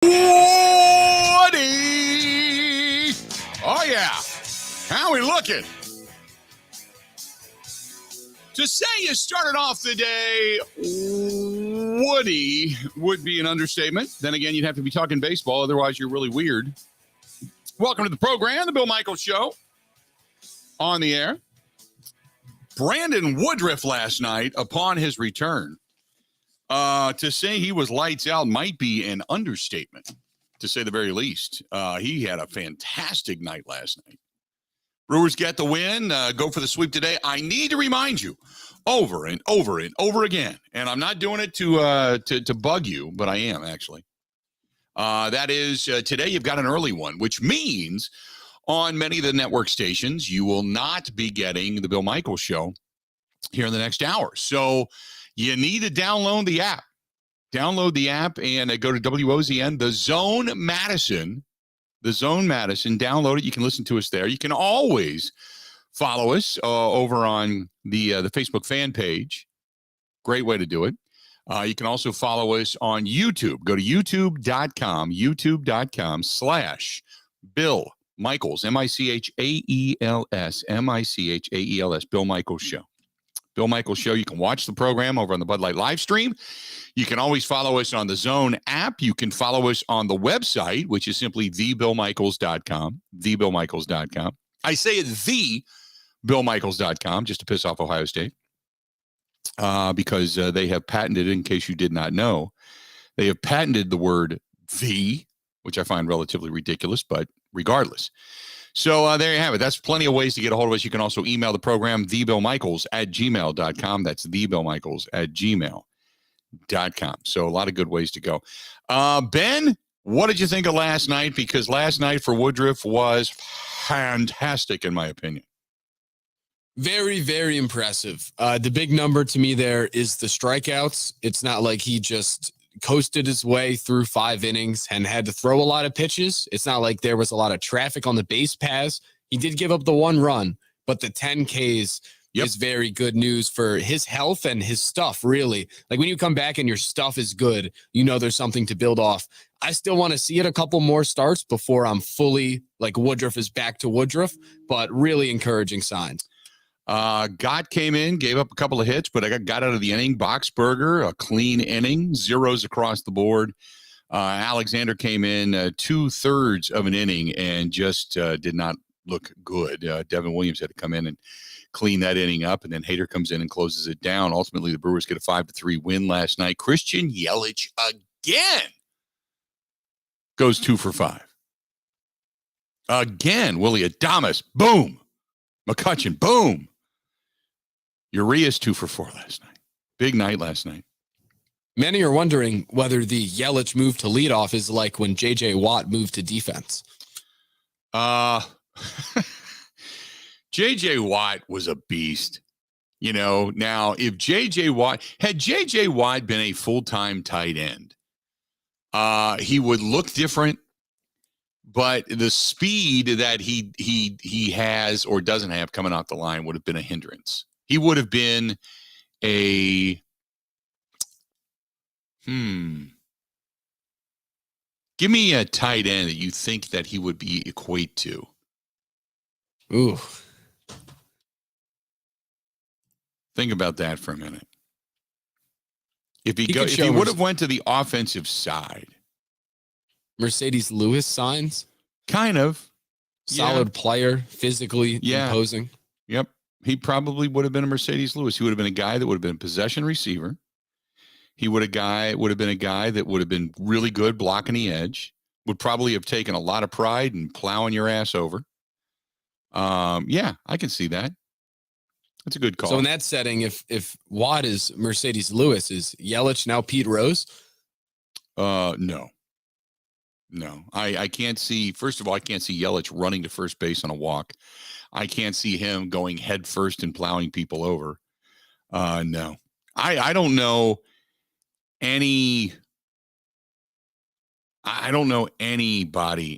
Woody! Oh, yeah. How are we looking? To say you started off the day Woody would be an understatement. Then again, you'd have to be talking baseball. Otherwise, you're really weird. Welcome to the program, The Bill Michaels Show. On the air. Brandon Woodruff last night, upon his return, to say he was lights out might be an understatement, to say the very least. He had a fantastic night last night. Brewers get the win, go for the sweep today. I need to remind you over and over and over again, and I'm not doing it to bug you, but I am actually. That is, today you've got an early one, which means on many of the network stations, you will not be getting the Bill Michaels Show here in the next hour. So you need to download the app. Download the app and go to WOZN, The Zone Madison. The Zone Madison. Download it. You can listen to us there. You can always follow us over on the Facebook fan page. Great way to do it. You can also follow us on YouTube. Go to youtube.com/Bill Michaels, Michaels, Bill Michaels Show. Bill Michaels Show. You can watch the program over on the Bud Light live stream. You can always follow us on the Zone app. You can follow us on the website, which is simply thebillmichaels.com, thebillmichaels.com. I say it thebillmichaels.com just to piss off Ohio State because they have patented, in case you did not know, they have patented the word the, which I find relatively ridiculous, but regardless. So there you have it. That's plenty of ways to get a hold of us. You can also email the program, thebillmichaels@gmail.com. That's thebillmichaels@gmail.com. So a lot of good ways to go. Ben, what did you think of last night? Because last night for Woodruff was fantastic, in my opinion. Very, very impressive. The big number to me there is the strikeouts. It's not like he just coasted his way through 5 innings and had to throw a lot of pitches. It's not like there was a lot of traffic on the base paths. He did give up the 1 run, but the 10 Ks is very good news for his health and his stuff, really. Like when you come back and your stuff is good, you know there's something to build off. I still want to see it a couple more starts before I'm fully like Woodruff is back to Woodruff, but really encouraging signs. Gott came in, gave up a couple of hits, but I got out of the inning. Boxberger, a clean inning, zeros across the board. Alexander came in 2/3 of an inning and just did not look good. Devin Williams had to come in and clean that inning up, and then Hader comes in and closes it down. Ultimately, the Brewers get a 5-3 win last night. Christian Yelich again goes 2 for 5. Again, Willie Adames, boom. McCutchen, boom. Urias 2 for 4 last night. Big night last night. Many are wondering whether the Yelich move to leadoff is like when J.J. Watt moved to defense. J.J. Watt was a beast. You know, now if J.J. Watt been a full-time tight end, he would look different, but the speed that he has or doesn't have coming off the line would have been a hindrance. He would have been a give me a tight end that you think that he would be equate to. Ooh. Think about that for a minute. If he would have went to the offensive side. Mercedes Lewis signs? Kind of. Solid player, physically imposing. Yep. He probably would have been a Mercedes Lewis. He would have been a guy that would have been a possession receiver. He would have been a guy that would have been really good blocking the edge. Would probably have taken a lot of pride in plowing your ass over. Yeah, I can see that. That's a good call. So in that setting, if Watt is Mercedes Lewis, is Yelich now Pete Rose? No. I can't see. First of all, I can't see Yelich running to first base on a walk. I can't see him going head first and plowing people over. No. I don't know anybody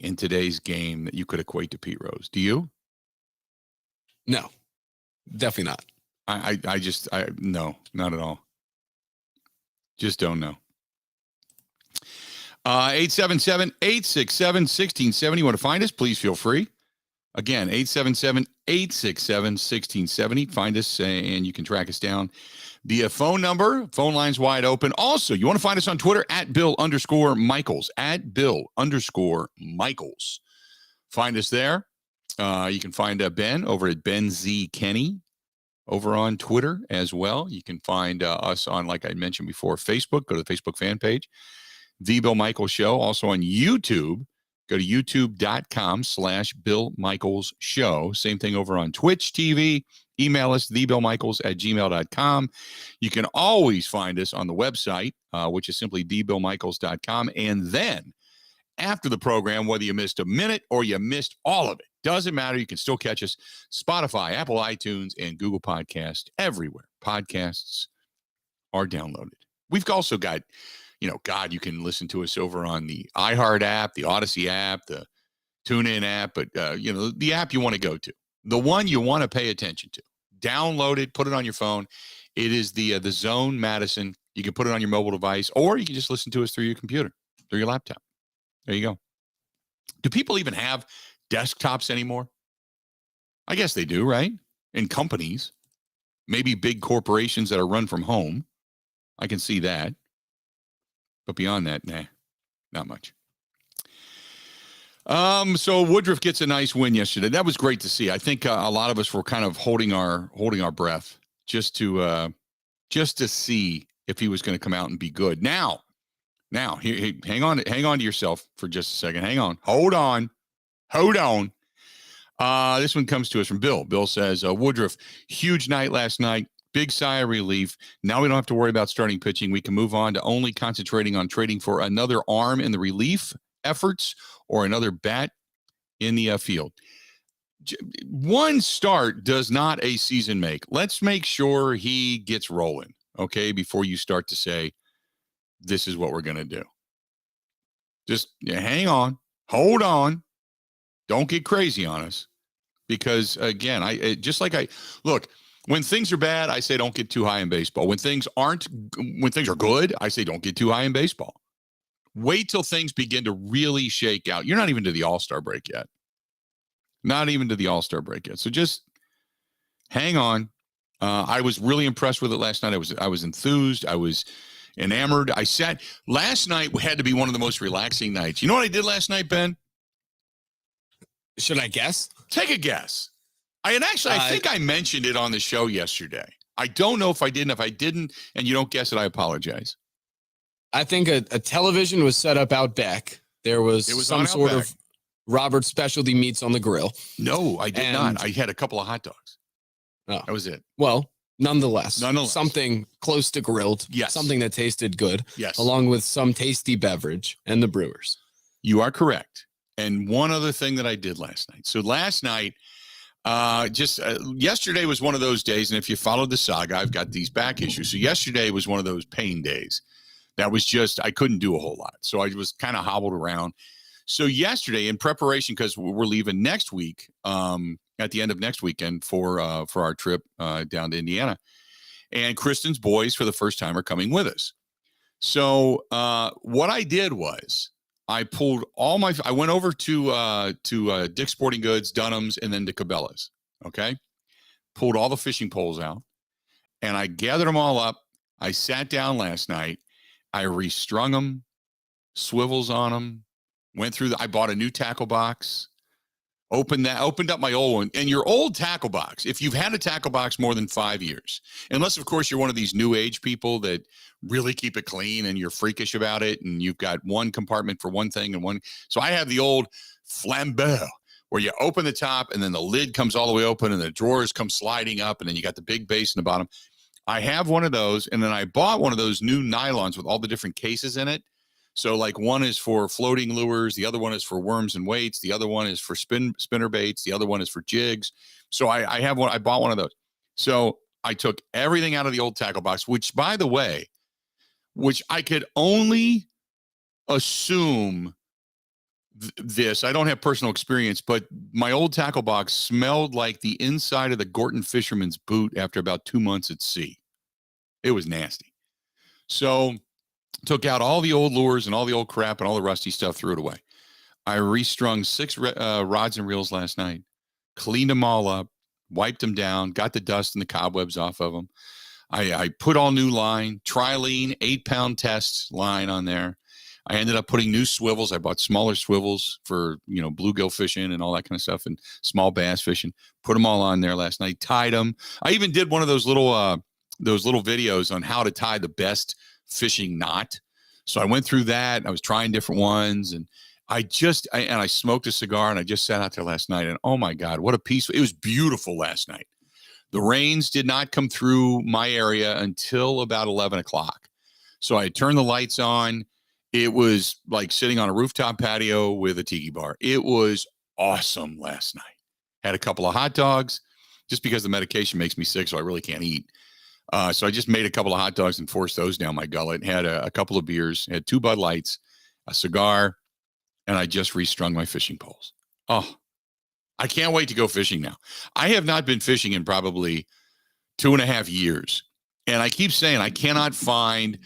in today's game that you could equate to Pete Rose. Do you? No, definitely not. No, not at all. Just don't know. 877-867-1670. You want to find us? Please feel free. Again, 877-867-1670. Find us and you can track us down via phone number. Phone lines wide open. Also, you want to find us on Twitter at Bill_Michaels. At Bill_Michaels. Find us there. You can find Ben over at Ben Z Kenny over on Twitter as well. You can find us on, like I mentioned before, Facebook. Go to the Facebook fan page, The Bill Michaels Show. Also on YouTube. Go to youtube.com/Bill Michaels Show. Same thing over on Twitch TV. Email us, thebillmichaels@gmail.com. You can always find us on the website, which is simply thebillmichaels.com. And then after the program, whether you missed a minute or you missed all of it, doesn't matter. You can still catch us Spotify, Apple iTunes, and Google Podcasts, everywhere podcasts are downloaded. We've also got, you can listen to us over on the iHeart app, the Odyssey app, the TuneIn app, but, the app you want to go to, the one you want to pay attention to. Download it, put it on your phone. It is the Zone Madison. You can put it on your mobile device, or you can just listen to us through your computer, through your laptop. There you go. Do people even have desktops anymore? I guess they do, right? In companies, maybe big corporations that are run from home. I can see that. But beyond that, not much. So Woodruff gets a nice win yesterday. That was great to see. I think a lot of us were kind of holding our breath just to see if he was going to come out and be good. Now, hang on to yourself for just a second. Hang on. Hold on. This one comes to us from Bill. Bill says, Woodruff, huge night last night. Big sigh of relief. Now we don't have to worry about starting pitching. We can move on to only concentrating on trading for another arm in the relief efforts or another bat in the field. One start does not a season make. Let's make sure he gets rolling, okay, before you start to say, this is what we're going to do. Just hang on. Hold on. Don't get crazy on us. Because, again, look, when things are bad, I say don't get too high in baseball. When things are good, I say don't get too high in baseball. Wait till things begin to really shake out. You're not even to the All-Star break yet. So just hang on. I was really impressed with it last night. I was enthused. I was enamored. Last night had to be one of the most relaxing nights. You know what I did last night, Ben? Should I guess? Take a guess. I think I mentioned it on the show yesterday. I don't know if I did. And if I didn't, and you don't guess it, I apologize. I think a television was set up out back. There was some sort of Robert's specialty meats on the grill. No, I did not. I had a couple of hot dogs. Oh. That was it. Well, nonetheless, something close to grilled. Yes. Something that tasted good. Yes. Along with some tasty beverage and the Brewers. You are correct. And one other thing that I did last night. So last night, yesterday was one of those days. And if you followed the saga, I've got these back issues. So yesterday was one of those pain days. That was I couldn't do a whole lot. So I was kind of hobbled around. So yesterday, in preparation, because we're leaving next week, at the end of next weekend for our trip down to Indiana, and Kristen's boys for the first time are coming with us. So what I did was I pulled I went over to Dick's Sporting Goods, Dunham's, and then to Cabela's. Okay, pulled all the fishing poles out, and I gathered them all up. I sat down last night. I restrung them, swivels on them. Went through I bought a new tackle box, opened up my old one. And your old tackle box, if you've had a tackle box more than 5 years, unless, of course, you're one of these new age people that really keep it clean and you're freakish about it, and you've got one compartment for one thing and one. So I have the old flambeau where you open the top and then the lid comes all the way open and the drawers come sliding up, and then you got the big base in the bottom. I have one of those, and then I bought one of those new nylons with all the different cases in it. So like one is for floating lures, the other one is for worms and weights, the other one is for spinner baits, the other one is for jigs. So I have one. I bought one of those. So I took everything out of the old tackle box, which, by the way, I could only assume this. I don't have personal experience, but my old tackle box smelled like the inside of the Gorton fisherman's boot after about 2 months at sea. It was nasty. So took out all the old lures and all the old crap and all the rusty stuff, threw it away. I restrung 6 rods and reels last night, cleaned them all up, wiped them down, got the dust and the cobwebs off of them. I put all new line, Trilene, 8-pound test line on there. I ended up putting new swivels. I bought smaller swivels for, bluegill fishing and all that kind of stuff and small bass fishing. Put them all on there last night, tied them. I even did one of those little videos on how to tie the best fishing knot. So I went through that. I was trying different ones, and I smoked a cigar, and I just sat out there last night, and oh my God, what a peaceful, it was beautiful last night. The rains did not come through my area until about 11 o'clock. So I turned the lights on. It was like sitting on a rooftop patio with a tiki bar. It was awesome last night. Had a couple of hot dogs just because the medication makes me sick, so I really can't eat. So I just made a couple of hot dogs and forced those down my gullet. Had a couple of beers, had 2 Bud Lights, a cigar, and I just restrung my fishing poles. Oh, I can't wait to go fishing now. I have not been fishing in probably 2.5 years. And I keep saying I cannot find,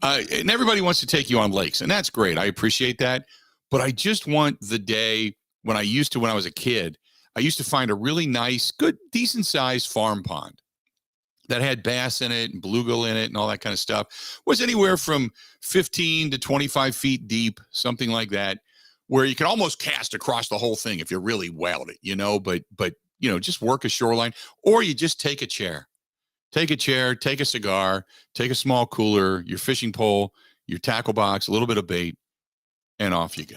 and everybody wants to take you on lakes, and that's great. I appreciate that. But I just want the day when I was a kid, I used to find a really nice, good, decent sized farm pond that had bass in it and bluegill in it and all that kind of stuff. Was anywhere from 15 to 25 feet deep, something like that, where you can almost cast across the whole thing if you really weld it, but just work a shoreline, or you just take a chair, take a cigar, take a small cooler, your fishing pole, your tackle box, a little bit of bait, and off you go.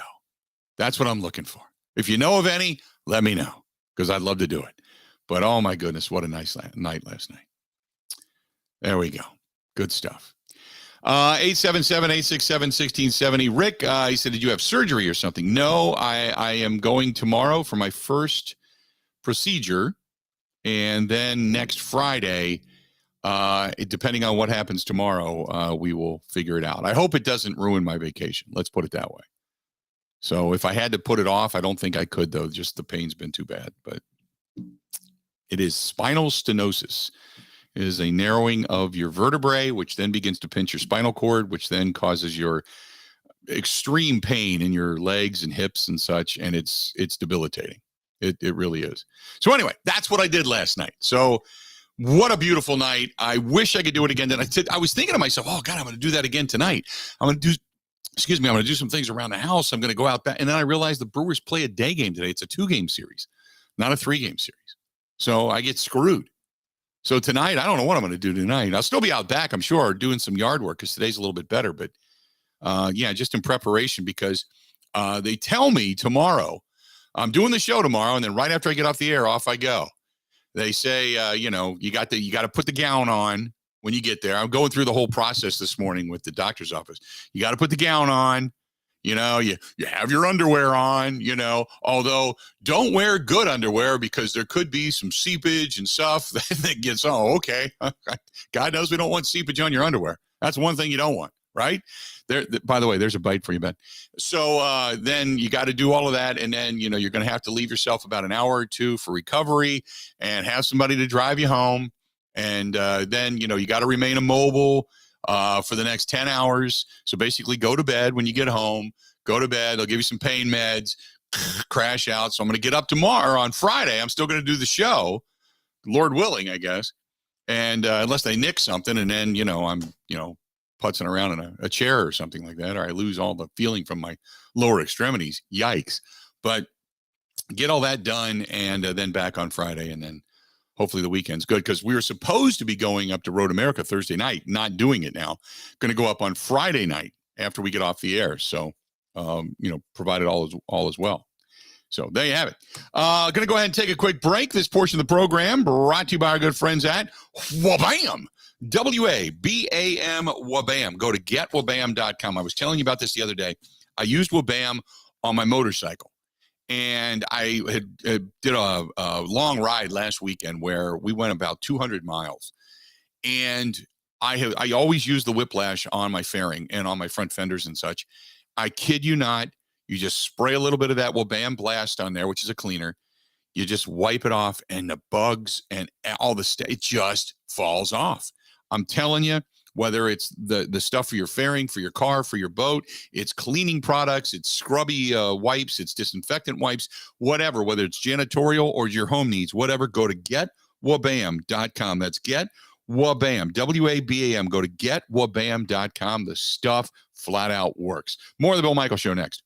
That's what I'm looking for. If you know of any, let me know, because I'd love to do it. But oh my goodness, what a nice night last night. There we go. Good stuff. 877-867-1670. Rick, he said, did you have surgery or something? No, I am going tomorrow for my first procedure. And then next Friday, depending on what happens tomorrow, we will figure it out. I hope it doesn't ruin my vacation. Let's put it that way. So if I had to put it off, I don't think I could, though. Just the pain's been too bad. But it is spinal stenosis. It is a narrowing of your vertebrae, which then begins to pinch your spinal cord, which then causes your extreme pain in your legs and hips and such. And it's debilitating. It really is. So anyway, that's what I did last night. So what a beautiful night. I wish I could do it again. Then I was thinking to myself, oh God, I'm going to do that again tonight. I'm going to do some things around the house. I'm going to go out back. And then I realized the Brewers play a day game today. It's a 2-game series, not a 3-game series. So I get screwed. So tonight, I don't know what I'm going to do tonight. I'll still be out back, I'm sure, doing some yard work because today's a little bit better. But just in preparation, because they tell me tomorrow, I'm doing the show tomorrow, and then right after I get off the air, off I go. They say, you got to put the gown on when you get there. I'm going through the whole process this morning with the doctor's office. You got to put the gown on. You have your underwear on, although don't wear good underwear because there could be some seepage and stuff that gets, okay. God knows we don't want seepage on your underwear. That's one thing you don't want, right? By the way, there's a bite for you, Ben. So then you got to do all of that. And then, you're going to have to leave yourself about an hour or two for recovery and have somebody to drive you home. And then, you got to remain immobile for the next 10 hours. So basically go to bed when you get home, go to bed. They'll give you some pain meds, crash out. So I'm going to get up tomorrow on Friday. I'm still going to do the show, Lord willing, I guess. And unless they nick something and then, I'm, putzing around in a chair or something like that, or I lose all the feeling from my lower extremities. Yikes. But get all that done and then back on Friday, and then hopefully the weekend's good, because we were supposed to be going up to Road America Thursday night, not doing it now. Going to go up on Friday night after we get off the air. So, provided all is well. So there you have it. Going to go ahead and take a quick break. This portion of the program brought to you by our good friends at WABAM. WABAM, WABAM. Go to getwabam.com. I was telling you about this the other day. I used WABAM on my motorcycle. And I did a long ride last weekend where we went about 200 miles. And I always use the whiplash on my fairing and on my front fenders and such. I kid you not. You just spray a little bit of that WABAM Blast on there, which is a cleaner. You just wipe it off, and the bugs and all the it just falls off. I'm telling you, whether it's the stuff for your fairing, for your car, for your boat, it's cleaning products, it's scrubby wipes, it's disinfectant wipes, whatever, whether it's janitorial or your home needs, whatever, go to getwabam.com. That's GetWabam, W-A-B-A-M. Go to getwabam.com. The stuff flat out works. More of the Bill Michaels Show next.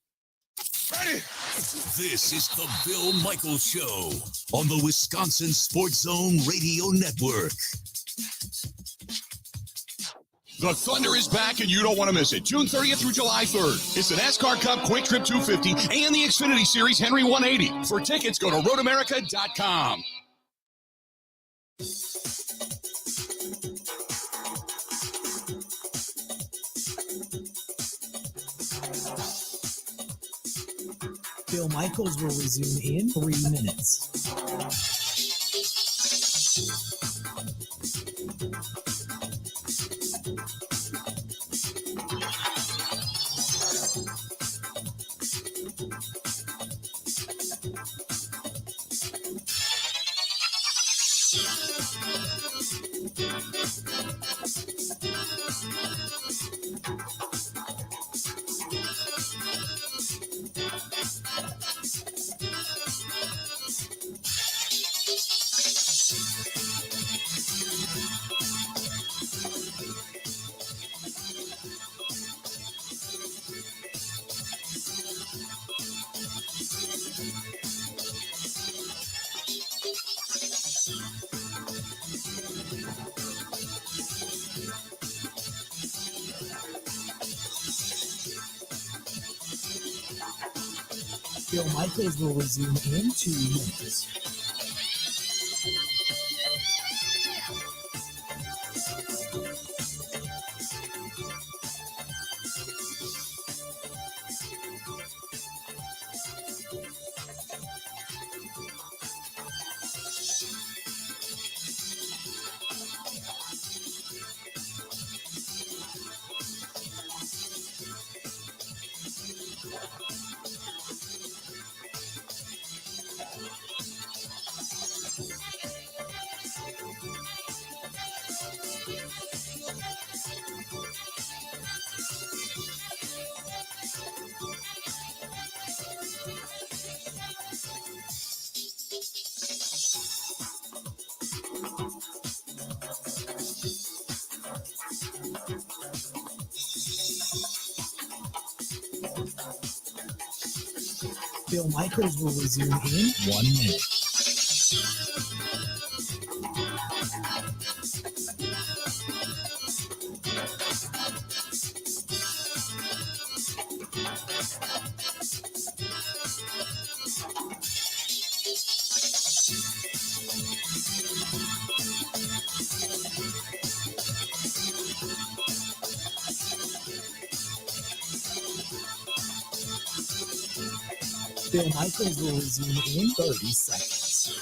Ready? This is the Bill Michaels Show on the Wisconsin Sports Zone Radio Network. The Thunder is back, and you don't want to miss it. June 30th through July 3rd. It's the NASCAR Cup Quick Trip 250 and the Xfinity Series Henry 180. For tickets, go to roadamerica.com. Bill Michaels will resume in 3 minutes. Bill Michaels will resume in 2 minutes. Bill Michaels will resume in 1 minute. Bill Michaels will resume in 30 seconds.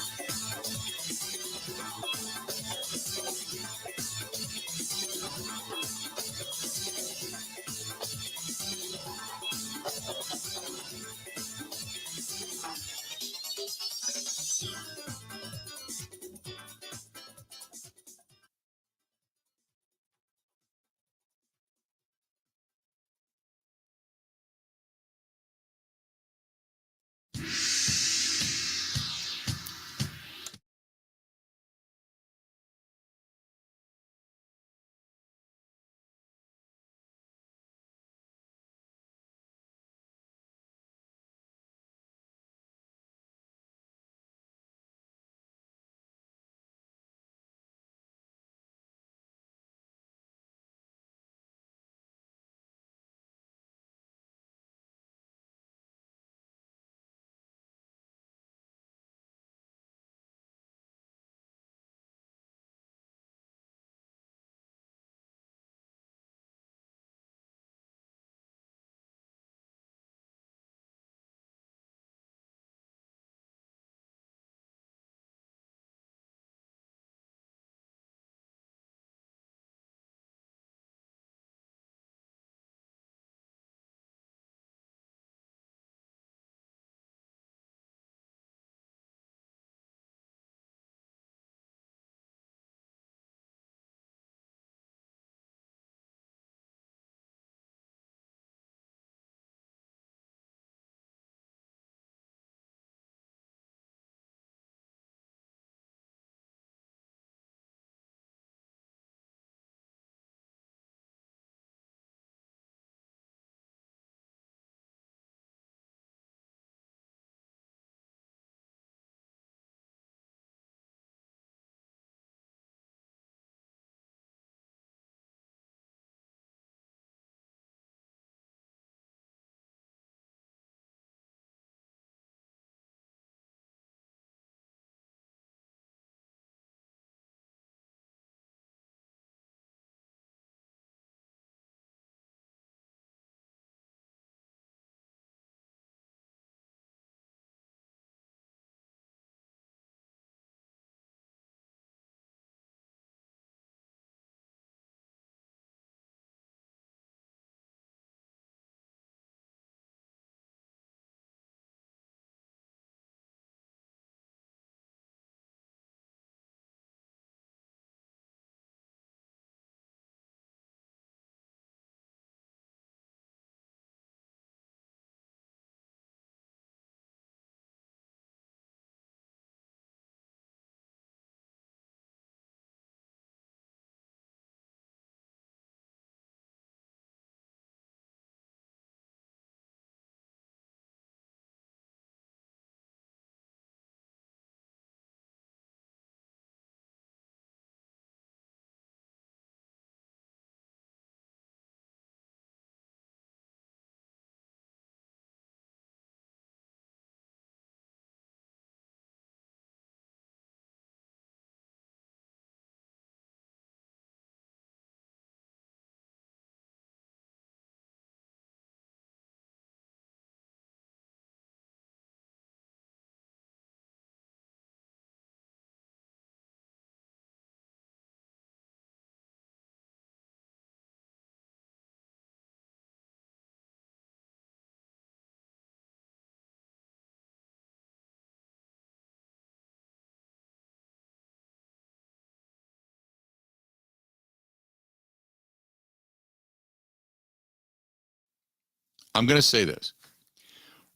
I'm going to say this.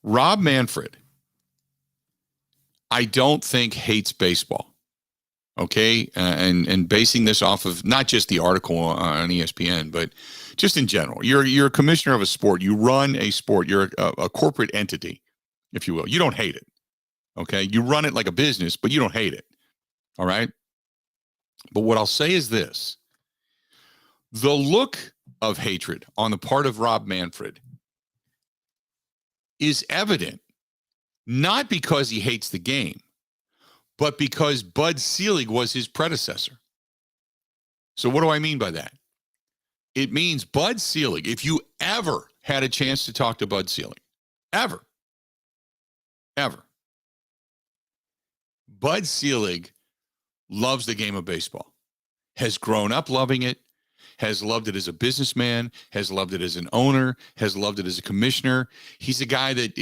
Rob Manfred, I don't think hates baseball. Okay, and basing this off of not just the article on ESPN, but just in general. You're a commissioner of a sport. You run a sport. You're a corporate entity, if you will. You don't hate it. Okay, you run it like a business, but you don't hate it. All right. But what I'll say is this: the look of hatred on the part of Rob Manfred is evident, not because he hates the game, but because Bud Selig was his predecessor. So what do I mean by that? It means Bud Selig, if you ever had a chance to talk to Bud Selig, ever, Bud Selig loves the game of baseball, has grown up loving it, has loved it as a businessman, has loved it as an owner, has loved it as a commissioner. He's a guy that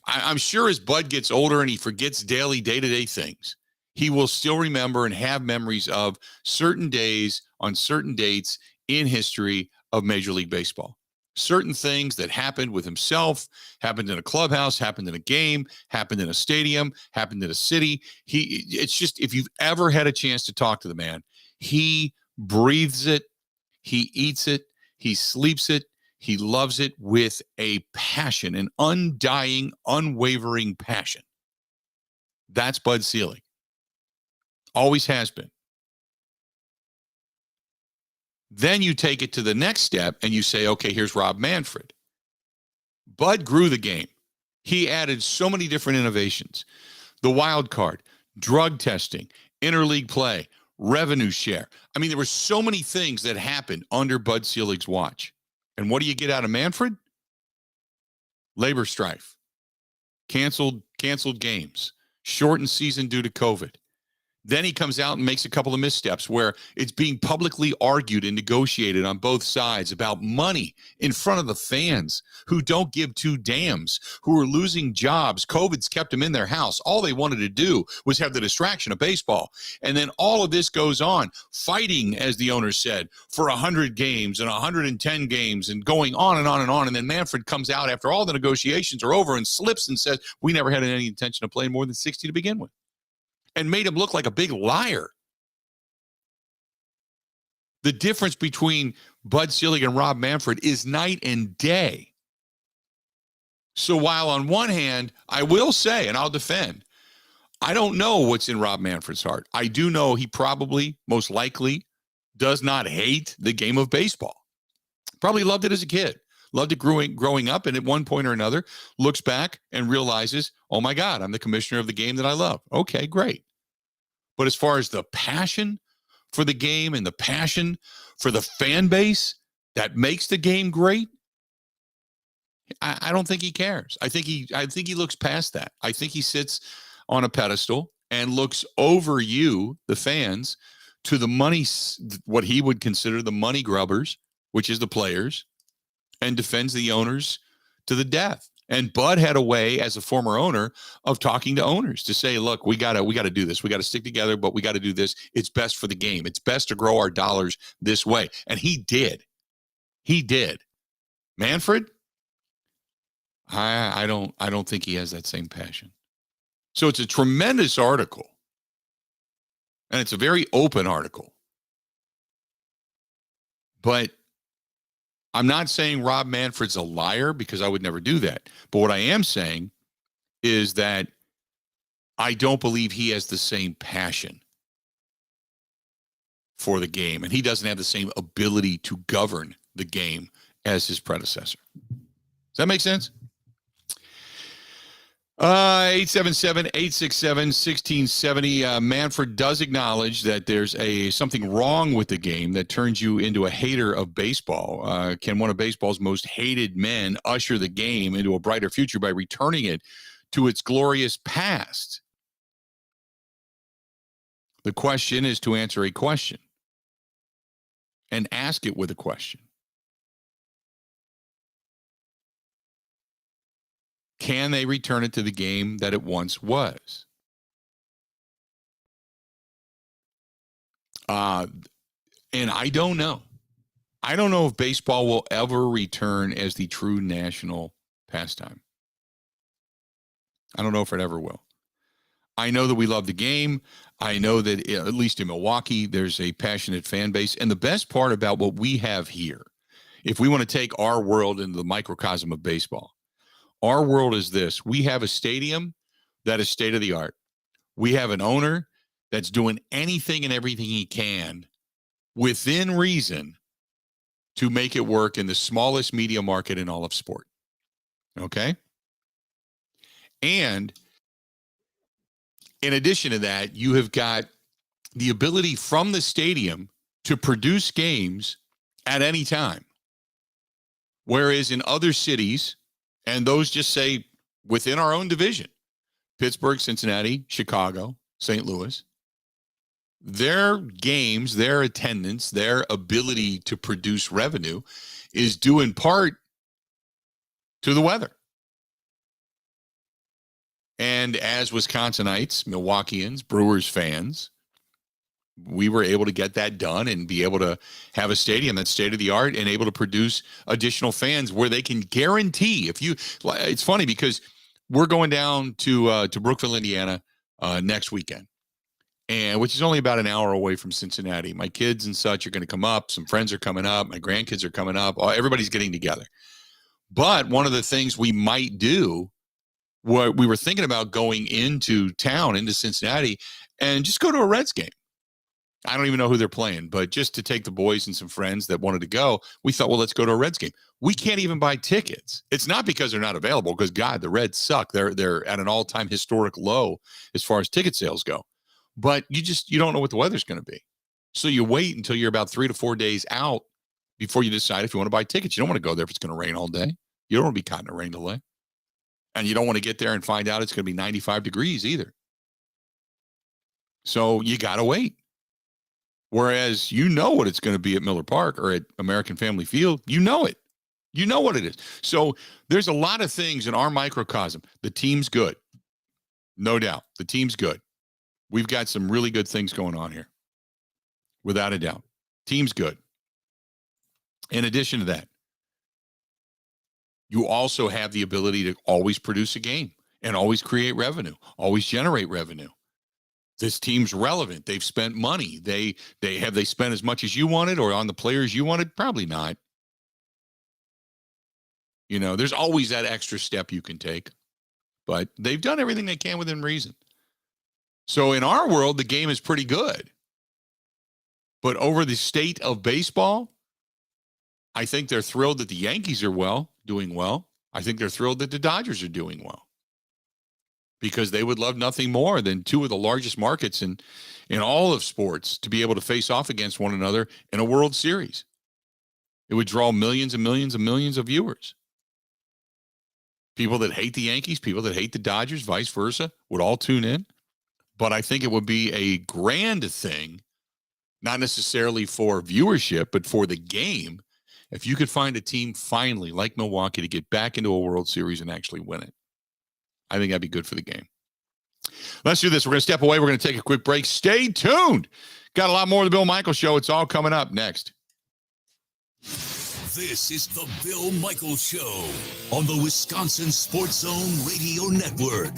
I'm sure as Bud gets older and he forgets daily, day-to-day things, he will still remember and have memories of certain days on certain dates in history of Major League Baseball. Certain things that happened with himself, happened in a clubhouse, happened in a game, happened in a stadium, happened in a city. It's just, if you've ever had a chance to talk to the man, he breathes it. He eats it, he sleeps it, he loves it with a passion, an undying, unwavering passion. That's Bud Selig. Always has been. Then you take it to the next step and you say, okay, here's Rob Manfred. Bud grew the game. He added so many different innovations. The wild card, drug testing, interleague play, revenue share. I mean, there were so many things that happened under Bud Selig's watch. And what do you get out of Manfred? Labor strife, canceled games, shortened season due to COVID. Then he comes out and makes a couple of missteps where it's being publicly argued and negotiated on both sides about money in front of the fans who don't give two damns, who are losing jobs. COVID's kept them in their house. All they wanted to do was have the distraction of baseball. And then all of this goes on, fighting, as the owner said, for 100 games and 110 games and going on and on and on. And then Manfred comes out after all the negotiations are over and slips and says, we never had any intention of playing more than 60 to begin with. And made him look like a big liar. The difference between Bud Selig and Rob Manfred is night and day. So while on one hand, I will say, and I'll defend, I don't know what's in Rob Manfred's heart. I do know he probably, most likely, does not hate the game of baseball. Probably loved it as a kid. Loved it growing up, and at one point or another, looks back and realizes, oh my God, I'm the commissioner of the game that I love. Okay, great. But as far as the passion for the game and the passion for the fan base that makes the game great, I don't think he cares. I think he looks past that. I think he sits on a pedestal and looks over you, the fans, to the money, what he would consider the money grubbers, which is the players, and defends the owners to the death. And Bud had a way, as a former owner, of talking to owners to say, look, we gotta do this. We gotta stick together, but we gotta do this. It's best for the game. It's best to grow our dollars this way. And he did. He did. Manfred, I don't think he has that same passion. So it's a tremendous article. And it's a very open article. But I'm not saying Rob Manfred's a liar, because I would never do that. But what I am saying is that I don't believe he has the same passion for the game, and he doesn't have the same ability to govern the game as his predecessor. Does that make sense? 877-867-1670. Manfred does acknowledge that there's something wrong with the game that turns you into a hater of baseball. Can one of baseball's most hated men usher the game into a brighter future by returning it to its glorious past? The question is to answer a question and ask it with a question. Can they return it to the game that it once was? And I don't know. I don't know if baseball will ever return as the true national pastime. I don't know if it ever will. I know that we love the game. I know that, at least in Milwaukee, there's a passionate fan base. And the best part about what we have here, if we want to take our world into the microcosm of baseball, our world is this. We have a stadium that is state of the art. We have an owner that's doing anything and everything he can within reason to make it work in the smallest media market in all of sport. Okay? And in addition to that, you have got the ability from the stadium to produce games at any time. Whereas in other cities, and those just say within our own division, Pittsburgh, Cincinnati, Chicago, St. Louis, their games, their attendance, their ability to produce revenue is due in part to the weather. And as Wisconsinites, Milwaukeeans, Brewers fans, we were able to get that done and be able to have a stadium that's state of the art and able to produce additional fans where they can guarantee it's funny because we're going down to Brookville, Indiana next weekend, and which is only about an hour away from Cincinnati. My kids and such are going to come up. Some friends are coming up. My grandkids are coming up. Everybody's getting together. But one of the things we might do, what we were thinking about going into town, into Cincinnati, and just go to a Reds game. I don't even know who they're playing, but just to take the boys and some friends that wanted to go, we thought, well, let's go to a Reds game. We can't even buy tickets. It's not because they're not available, because God, the Reds suck. They're at an all-time historic low as far as ticket sales go. But you don't know what the weather's going to be. So you wait until you're about 3 to 4 days out before you decide if you want to buy tickets. You don't want to go there if it's going to rain all day. You don't want to be caught in a rain delay. And you don't want to get there and find out it's going to be 95 degrees either. So you got to wait. Whereas you know what it's going to be at Miller Park or at American Family Field. You know it. You know what it is. So there's a lot of things in our microcosm. The team's good. No doubt. The team's good. We've got some really good things going on here. Without a doubt. Team's good. In addition to that, you also have the ability to always produce a game and always create revenue, always generate revenue. This team's relevant. They've spent money. They spent as much as you wanted or on the players you wanted? Probably not. You know, there's always that extra step you can take, but they've done everything they can within reason. So in our world, the game is pretty good. But over the state of baseball, I think they're thrilled that the Yankees are doing well. I think they're thrilled that the Dodgers are doing well. Because they would love nothing more than two of the largest markets in all of sports to be able to face off against one another in a World Series. It would draw millions and millions and millions of viewers. People that hate the Yankees, people that hate the Dodgers, vice versa, would all tune in. But I think it would be a grand thing, not necessarily for viewership, but for the game, if you could find a team finally, like Milwaukee, to get back into a World Series and actually win it. I think that'd be good for the game. Let's do this. We're going to step away. We're going to take a quick break. Stay tuned. Got a lot more of the Bill Michaels Show. It's all coming up next. This is the Bill Michaels Show on the Wisconsin Sports Zone Radio Network.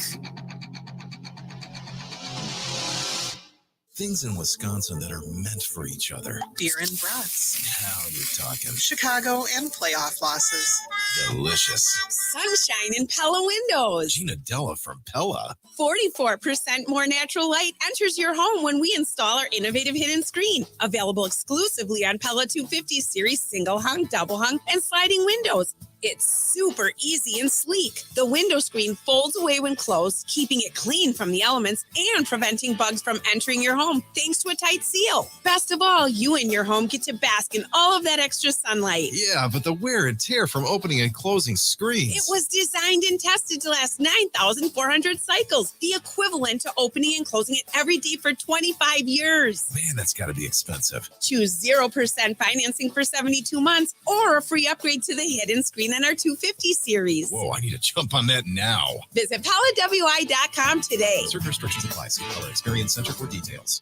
Things in Wisconsin that are meant for each other. Beer and brats. Now you're talking. Chicago and playoff losses. Delicious. Sunshine in Pella windows. Gina Della from Pella. 44% more natural light enters your home when we install our innovative hidden screen. Available exclusively on Pella 250 series single hung, double hung, and sliding windows. It's super easy and sleek. The window screen folds away when closed, keeping it clean from the elements and preventing bugs from entering your home thanks to a tight seal. Best of all, you and your home get to bask in all of that extra sunlight. Yeah, but the wear and tear from opening and closing screens. It was designed and tested to last 9,400 cycles, the equivalent to opening and closing it every day for 25 years. Man, that's got to be expensive. Choose 0% financing for 72 months or a free upgrade to the hidden screen on our 250 series. Whoa, I need to jump on that now. Visit PellaWI.com today. Certain restrictions apply. See Pella Experience Center for details.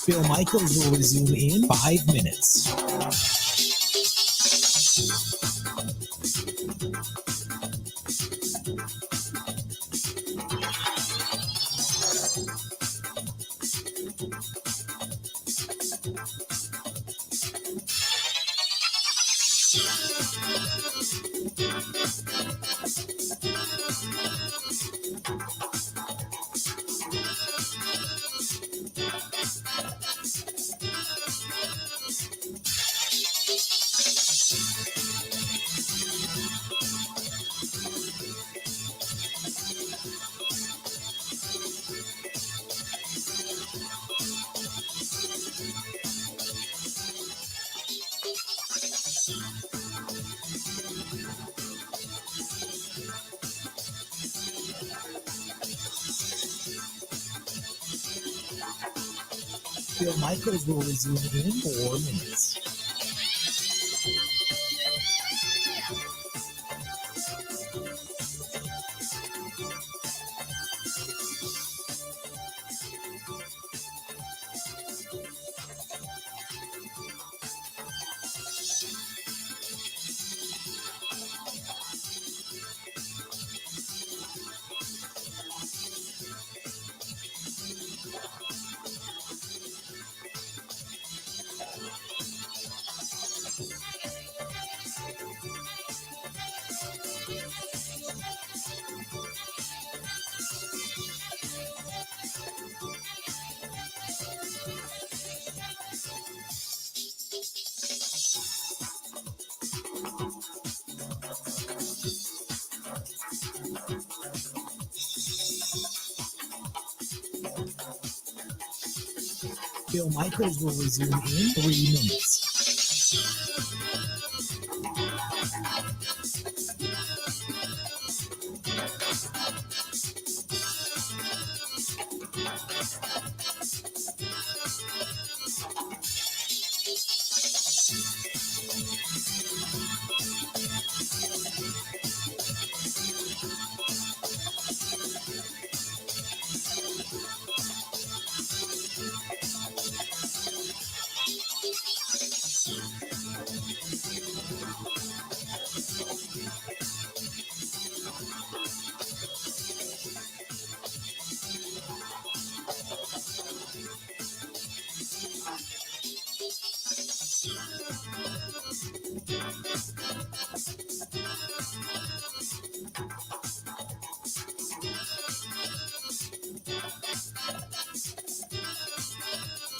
Phil Michaels will resume in 5 minutes. Phil Michaels will resume in 4 minutes. Phil Michaels will resume in 3 minutes.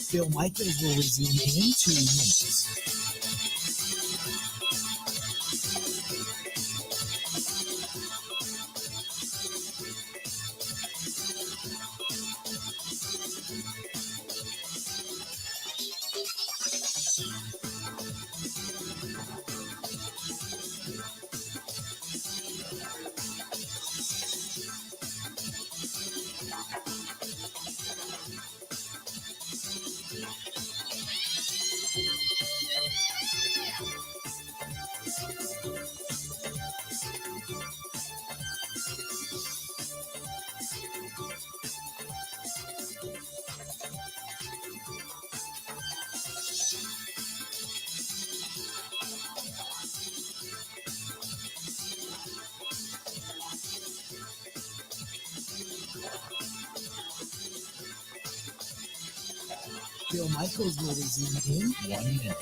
Phil Michaels will resume in 2 minutes. Phil Michaels will resume in 1 minute.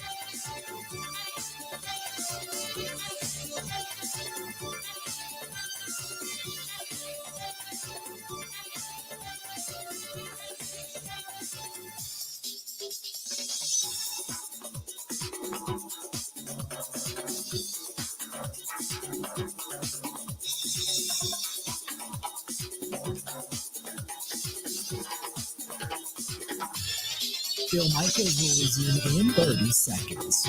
Phil Michaels will resume in 30 seconds.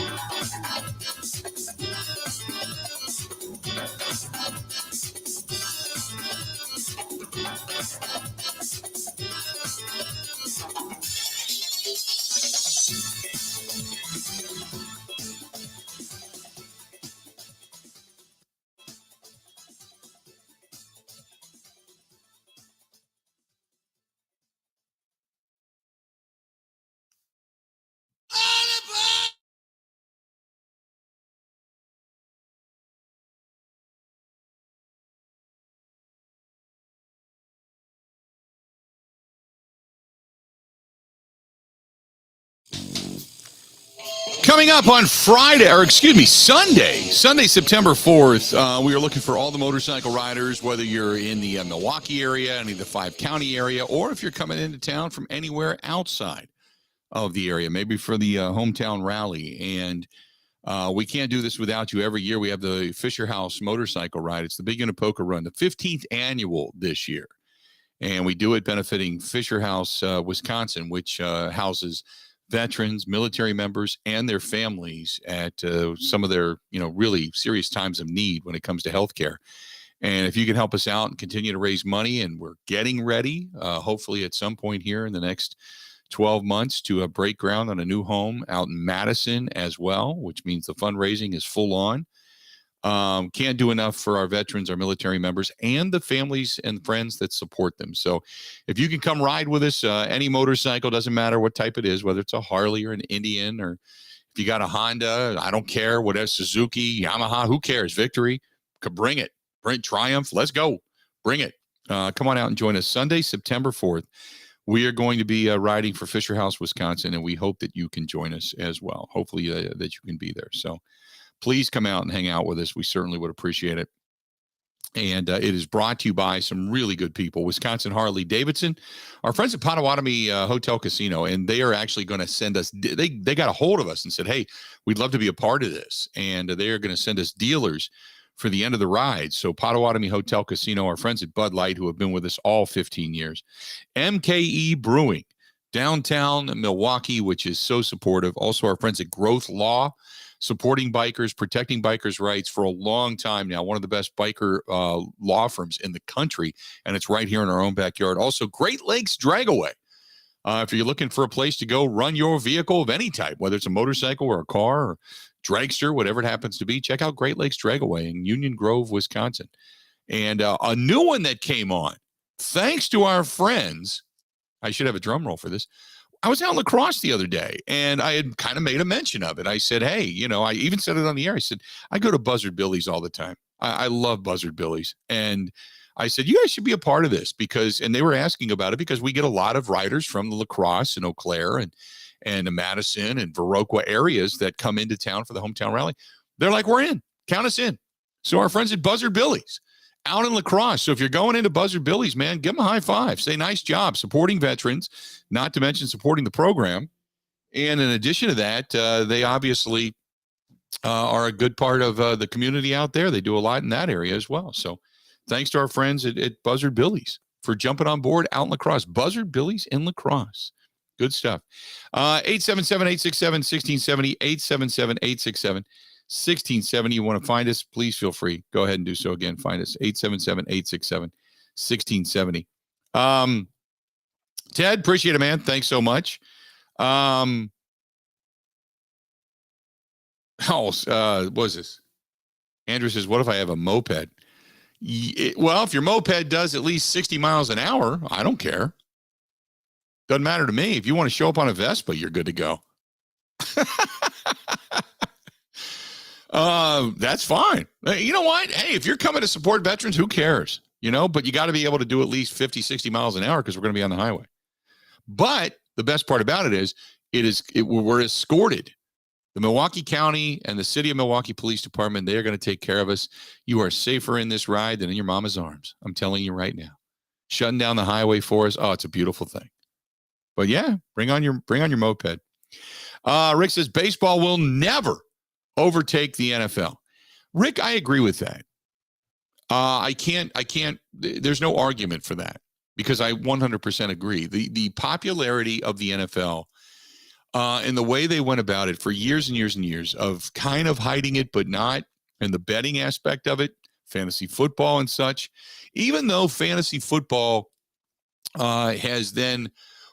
Coming up on Sunday, September 4th, we are looking for all the motorcycle riders, whether you're in the Milwaukee area, any of the 5-county area, or if you're coming into town from anywhere outside of the area, maybe for the hometown rally. And we can't do this without you. Every year we have the Fisher House motorcycle ride. It's the Big Unipoka Run, the 15th annual this year. And we do it benefiting Fisher House, Wisconsin, which houses veterans, military members, and their families at some of their, really serious times of need when it comes to healthcare. And if you can help us out and continue to raise money, and we're getting ready, hopefully at some point here in the next 12 months to break ground on a new home out in Madison as well, which means the fundraising is full on. Can't do enough for our veterans, our military members, and the families and friends that support them. So if you can come ride with us, any motorcycle, doesn't matter what type it is, whether it's a Harley or an Indian, or if you got a Honda, I don't care, whatever, Suzuki, Yamaha, who cares? Victory, could bring it. Bring Triumph, let's go. Bring it. Come on out and join us Sunday, September 4th. We are going to be riding for Fisher House, Wisconsin, and we hope that you can join us as well. Hopefully that you can be there. So please come out and hang out with us. We certainly would appreciate it. And it is brought to you by some really good people. Wisconsin Harley Davidson, our friends at Potawatomi Hotel Casino, and they are actually going to send us, they got a hold of us and said, hey, we'd love to be a part of this. And they are going to send us dealers for the end of the ride. So Potawatomi Hotel Casino, our friends at Bud Light, who have been with us all 15 years. MKE Brewing, downtown Milwaukee, which is so supportive. Also our friends at Growth Law, supporting bikers, protecting bikers' rights for a long time now. One of the best biker law firms in the country, and it's right here in our own backyard. Also, Great Lakes Dragaway. If you're looking for a place to go run your vehicle of any type, whether it's a motorcycle or a car or dragster, whatever it happens to be, check out Great Lakes Dragaway in Union Grove, Wisconsin. And a new one that came on, thanks to our friends, I should have a drum roll for this. I was out in La Crosse the other day, and I had kind of made a mention of it. I said, hey, I even said it on the air. I said, I go to Buzzard Billy's all the time. I love Buzzard Billy's. And I said, you guys should be a part of this and they were asking about it because we get a lot of riders from the La Crosse and Eau Claire and Madison and Viroqua areas that come into town for the hometown rally. They're like, we're in. Count us in. So our friends at Buzzard Billy's out in La Crosse. So if you're going into Buzzard Billy's, man, give them a high five. Say nice job supporting veterans, not to mention supporting the program. And in addition to that, they obviously are a good part of the community out there. They do a lot in that area as well. So thanks to our friends at Buzzard Billy's for jumping on board out in La Crosse. Buzzard Billy's in La Crosse. Good stuff. 877-867-1670, 877-867-1670. You want to find us, please feel free. Go ahead and do so again. Find us, 877-867-1670. Ted, appreciate it, man. Thanks so much. What was this? Andrew says, what if I have a moped? Well, if your moped does at least 60 miles an hour, I don't care. Doesn't matter to me. If you want to show up on a Vespa, you're good to go. That's fine. You know what? Hey, if you're coming to support veterans, who cares? But you got to be able to do at least 50, 60 miles an hour because we're going to be on the highway. But the best part about it is we're escorted. The Milwaukee County and the City of Milwaukee Police Department, they are going to take care of us. You are safer in this ride than in your mama's arms. I'm telling you right now. Shutting down the highway for us. Oh, it's a beautiful thing. But yeah, bring on your moped. Rick says baseball will never overtake the NFL. Rick, I agree with that. I can't, there's no argument for that because I 100% agree. The popularity of the NFL and the way they went about it for years and years and years of kind of hiding it, but not, and the betting aspect of it, fantasy football and such, even though fantasy football has then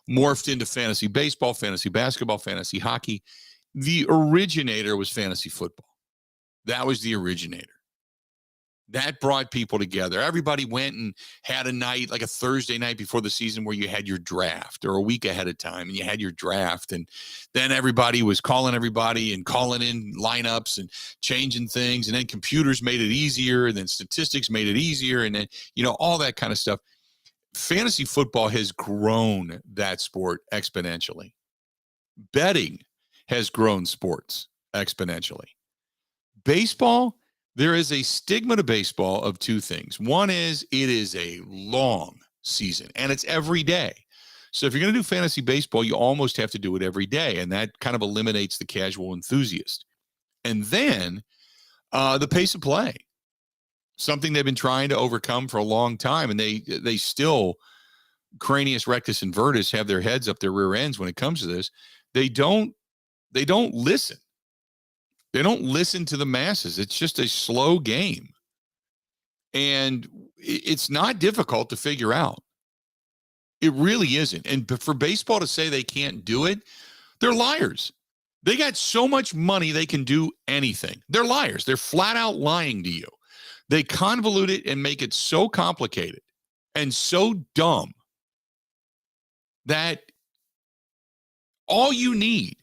morphed into fantasy baseball, fantasy basketball, fantasy hockey, the originator was fantasy football. That was the originator. That brought people together. Everybody went and had a night, like a Thursday night before the season where you had your draft, or a week ahead of time and you had your draft. And then everybody was calling everybody and calling in lineups and changing things. And then computers made it easier. And then statistics made it easier. And then, all that kind of stuff. Fantasy football has grown that sport exponentially. Betting has grown sports exponentially. Baseball, there is a stigma to baseball of two things. One is it is a long season, and it's every day. So if you're going to do fantasy baseball, you almost have to do it every day, and that kind of eliminates the casual enthusiast. And then the pace of play, something they've been trying to overcome for a long time, and they still, cranius rectus invertus, have their heads up their rear ends when it comes to this. They don't listen. They don't listen to the masses. It's just a slow game. And it's not difficult to figure out. It really isn't. And for baseball to say they can't do it, they're liars. They got so much money they can do anything. They're liars. They're flat out lying to you. They convolute it and make it so complicated and so dumb that all you need,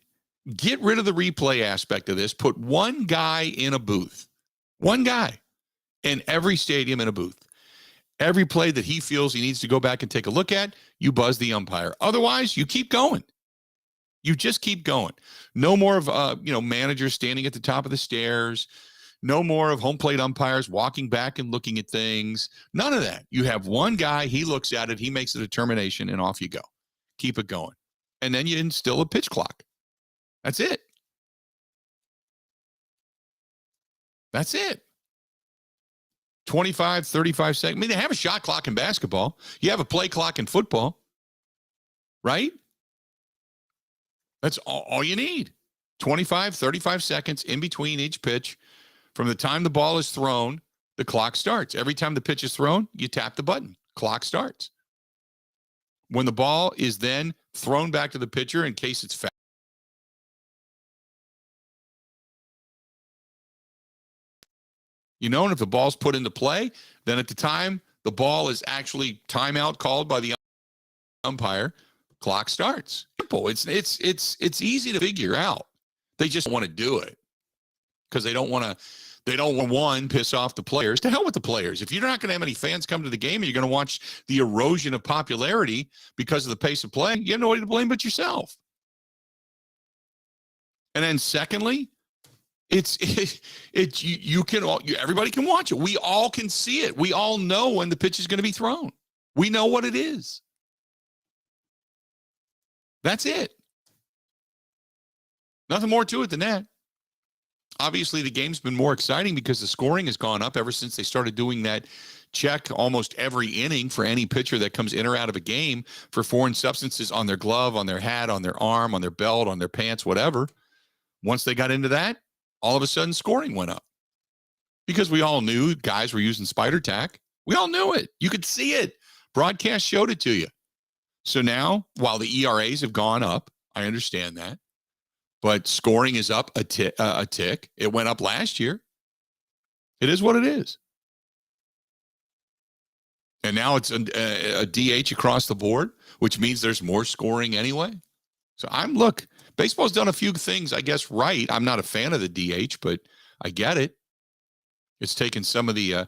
get rid of the replay aspect of this, put one guy in a booth, one guy in every stadium in a booth. Every play that he feels he needs to go back and take a look at, you buzz the umpire. Otherwise, you keep going. You just keep going. No more of managers standing at the top of the stairs. No more of home plate umpires walking back and looking at things. None of that. You have one guy, he looks at it, he makes a determination, and off you go. Keep it going. And then you instill a pitch clock. That's it. That's it. 25, 35 seconds. I mean, they have a shot clock in basketball. You have a play clock in football, right? That's all you need. 25, 35 seconds in between each pitch. From the time the ball is thrown, the clock starts. Every time the pitch is thrown, you tap the button. Clock starts. When the ball is then thrown back to the pitcher in case it's foul, and if the ball's put into play, then at the time the ball is actually timeout called by the umpire, clock starts. Simple. It's easy to figure out. They just want to do it because they don't want one, piss off the players. To hell with the players. If you're not going to have any fans come to the game and you're going to watch the erosion of popularity because of the pace of play, you have nobody to blame but yourself. And then secondly, everybody can watch it. We all can see it. We all know when the pitch is going to be thrown. We know what it is. That's it. Nothing more to it than that. Obviously, the game's been more exciting because the scoring has gone up ever since they started doing that check almost every inning for any pitcher that comes in or out of a game for foreign substances on their glove, on their hat, on their arm, on their belt, on their pants, whatever. Once they got into that, all of a sudden scoring went up because we all knew guys were using spider tack. We all knew it. You could see it. Broadcast showed it to you. So now, while the ERAs have gone up, I understand that, but scoring is up a tick. It went up last year. It is what it is. And now it's a DH across the board, which means there's more scoring anyway. So baseball's done a few things, I guess, right. I'm not a fan of the DH, but I get it. It's taken some of the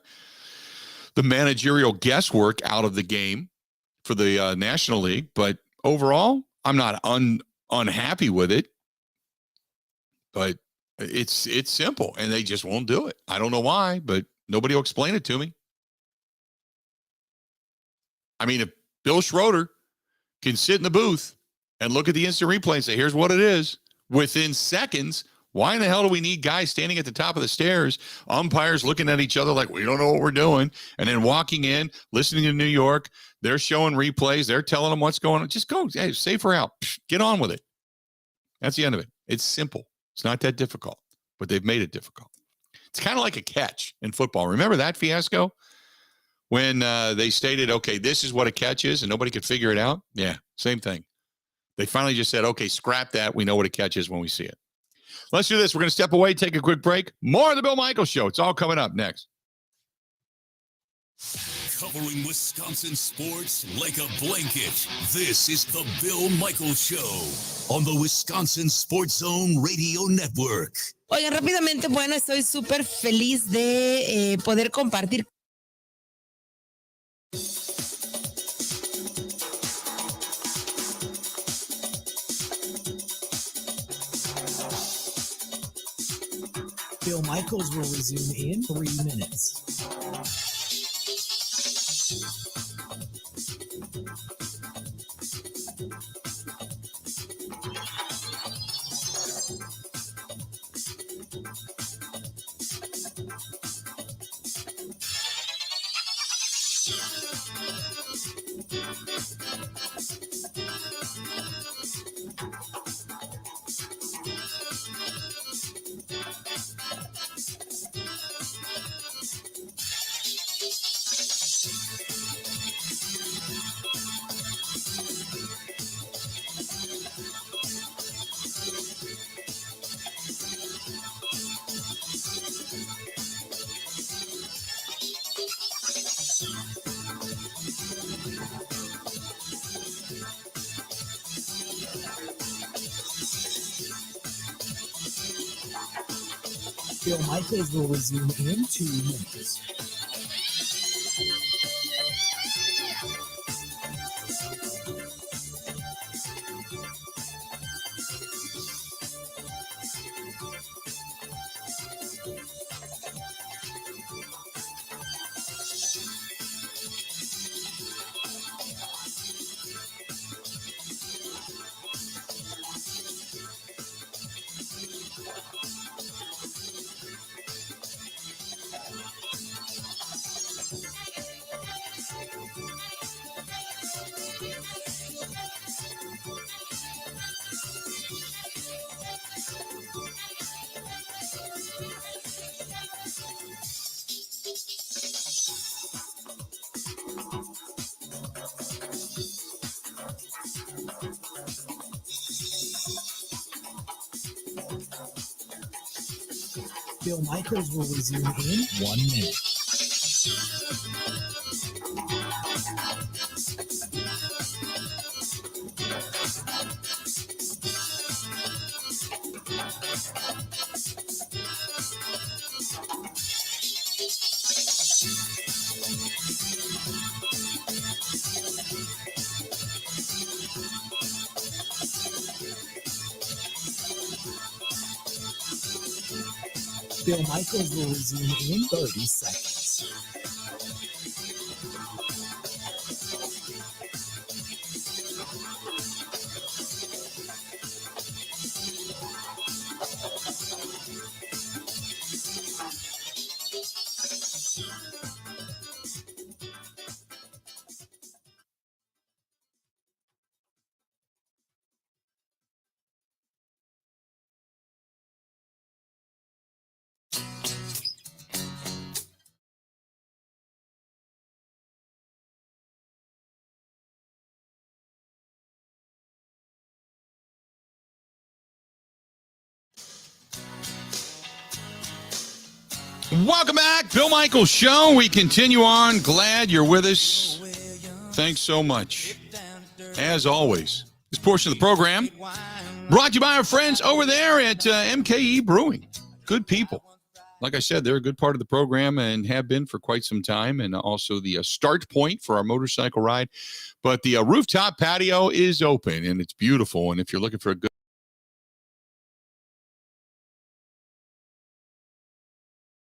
managerial guesswork out of the game for the National League. But overall, I'm not unhappy with it. But it's simple, and they just won't do it. I don't know why, but nobody will explain it to me. I mean, if Bill Schroeder can sit in the booth and look at the instant replay and say, here's what it is, within seconds, why in the hell do we need guys standing at the top of the stairs, umpires looking at each other like we don't know what we're doing, and then walking in, listening to New York, they're showing replays, they're telling them what's going on. Just go, hey, safe her out. Get on with it. That's the end of it. It's simple. It's not that difficult, but they've made it difficult. It's kind of like a catch in football. Remember that fiasco when they stated, okay, this is what a catch is, and nobody could figure it out? Yeah, same thing. They finally just said, okay, scrap that. We know what a catch is when we see it. Let's do this. We're going to step away, take a quick break. More of the Bill Michaels Show. It's all coming up next. Covering Wisconsin sports like a blanket. This is the Bill Michaels Show on the Wisconsin Sports Zone Radio Network. Oigan, rápidamente, bueno, estoy súper feliz de poder compartir. Bill Michaels will resume in 3 minutes. Bill Michaels will resume in 2 minutes. Bill Michaels will resume in 1 minute. Bill Michaels will resume in 30 seconds. Welcome back. Bill Michaels Show. We continue on. Glad you're with us. Thanks so much. As always, this portion of the program brought to you by our friends over there at MKE Brewing. Good people. Like I said, they're a good part of the program and have been for quite some time, and also the start point for our motorcycle ride. But the rooftop patio is open, and it's beautiful. And if you're looking for a good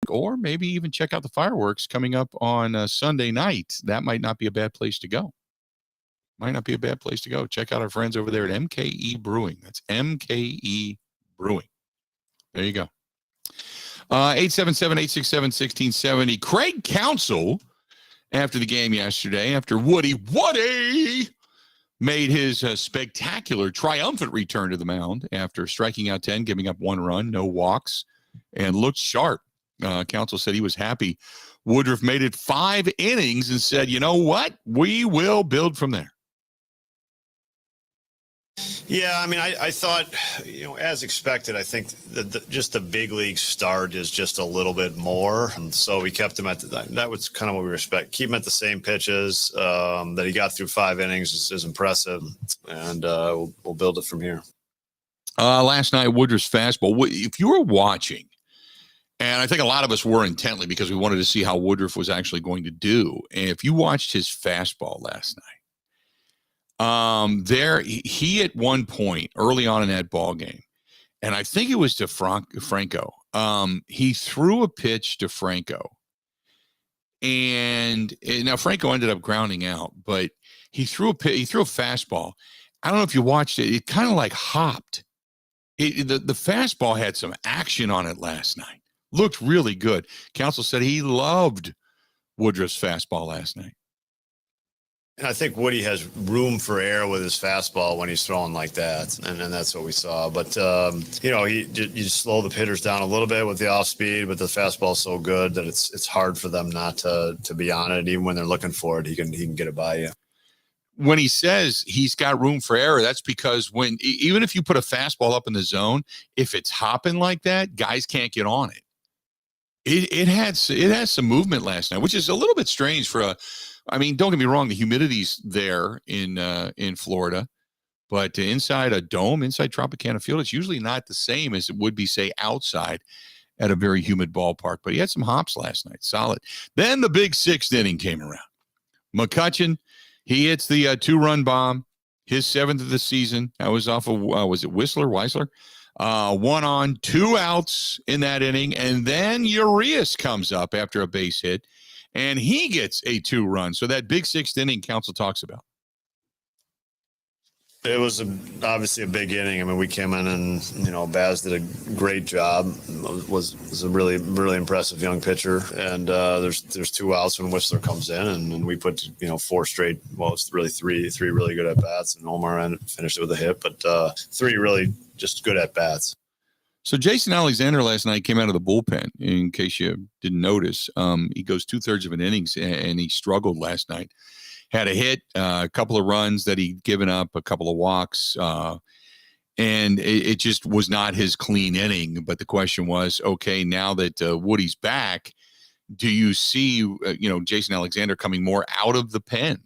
or maybe even check out the fireworks coming up on Sunday night, that might not be a bad place to go. Might not be a bad place to go. Check out our friends over there at MKE Brewing. That's MKE Brewing. There you go. 877-867-1670. Craig Counsell, after the game yesterday, after Woody made his spectacular, triumphant return to the mound after striking out 10, giving up 1 run, no walks, and looked sharp. Counsell said he was happy. Woodruff made it 5 innings and said, you know what? We will build from there. Yeah, I mean, I thought, as expected, I think that just the big league start is just a little bit more. And so we kept him that was kind of what we respect. Keep him at the same pitches that he got through 5 innings is impressive. And we'll build it from here. Last night, Woodruff's fastball. If you were watching, and I think a lot of us were intently because we wanted to see how Woodruff was actually going to do. And if you watched his fastball last night, he at one point early on in that ball game, and I think it was to Franco, He threw a pitch to Franco. And now Franco ended up grounding out, but he threw a fastball. I don't know if you watched it. It kind of like hopped. The fastball had some action on it last night. Looked really good. Counsell said he loved Woodruff's fastball last night. And I think Woody has room for error with his fastball when he's throwing like that, and that's what we saw. But you slow the hitters down a little bit with the off speed, but the fastball's so good that it's hard for them not to be on it. Even when they're looking for it, he can get it by you. When he says he's got room for error, that's because even if you put a fastball up in the zone, if it's hopping like that, guys can't get on it. It has some movement last night, which is a little bit strange for don't get me wrong, the humidity's there in Florida, but inside a dome, inside Tropicana Field, it's usually not the same as it would be, say, outside at a very humid ballpark. But he had some hops last night, solid. Then the big sixth inning came around. McCutchen, he hits the 2-run bomb, his 7th of the season. That was off of, was it Weisler? 1 on, 2 outs in that inning. And then Urias comes up after a base hit, and he gets a 2-run. So that big 6th inning Counsell talks about. It was obviously a big inning. I mean, we came in and, Baz did a great job. Was a really, really impressive young pitcher. And there's 2 outs when Whistler comes in, and we put, 4 straight, well, it's really three really good at-bats, and Omar finished it with a hit, but 3 really just good at-bats. So Jason Alexander last night came out of the bullpen, in case you didn't notice. He goes 2/3 of an innings, and he struggled last night. Had a hit, a couple of runs that he'd given up, a couple of walks, and it just was not his clean inning. But the question was, okay, now that Woody's back, do you see, Jason Alexander coming more out of the pen?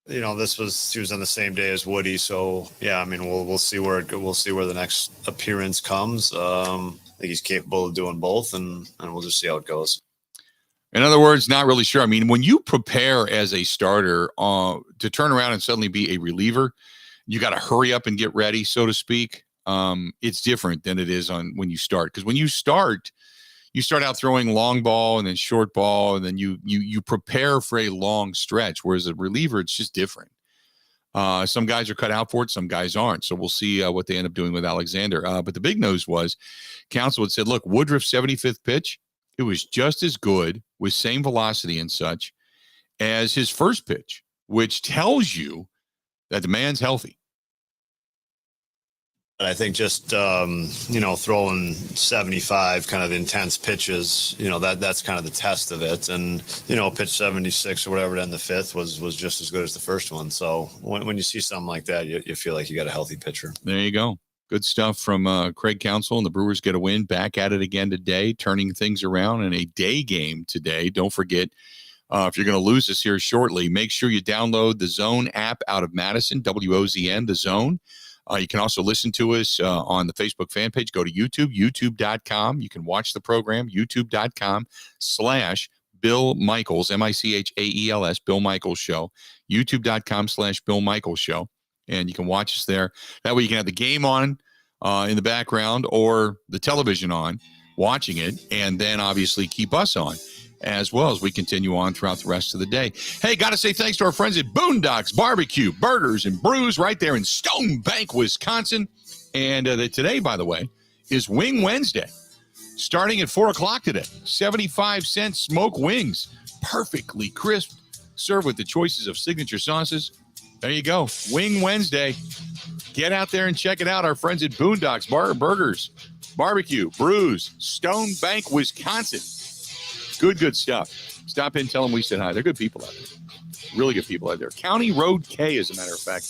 He was on the same day as Woody, so yeah, I mean, we'll see where the next appearance comes. I think he's capable of doing both, and we'll just see how it goes. In other words, not really sure. I mean, when you prepare as a starter to turn around and suddenly be a reliever, you got to hurry up and get ready, so to speak. It's different than it is when you start. Because when you start out throwing long ball and then short ball, and then you prepare for a long stretch. Whereas a reliever, it's just different. Some guys are cut out for it, some guys aren't. So we'll see what they end up doing with Alexander. But the big news was Counsell had said, look, Woodruff's 75th pitch, it was just as good with same velocity and such as his first pitch, which tells you that the man's healthy. I think just, throwing 75 kind of intense pitches, that's kind of the test of it. And, pitch 76 or whatever in the 5th was just as good as the first one. So when you see something like that, you feel like you got a healthy pitcher. There you go. Good stuff from Craig Counsell, and the Brewers get a win. Back at it again today, turning things around in a day game today. Don't forget, if you're going to lose this here shortly, make sure you download the Zone app out of Madison, WOZN, the Zone. You can also listen to us on the Facebook fan page. Go to YouTube, youtube.com. You can watch the program, youtube.com/Bill Michaels, Michaels, Bill Michaels Show, youtube.com/Bill Michaels Show. And you can watch us there. That way you can have the game on in the background or the television on, watching it, and then obviously keep us on as well as we continue on throughout the rest of the day. Hey, got to say thanks to our friends at Boondocks Barbecue, Burgers, and Brews right there in Stone Bank, Wisconsin. And today, by the way, is Wing Wednesday, starting at 4 o'clock today. 75-cent smoke wings, perfectly crisp, served with the choices of signature sauces. There you go. Wing Wednesday. Get out there and check it out. Our friends at Boondocks Burgers, Barbecue, Brews, Stone Bank, Wisconsin. Good stuff. Stop in, tell them we said hi. They're good people out there. Really good people out there. County Road K, as a matter of fact,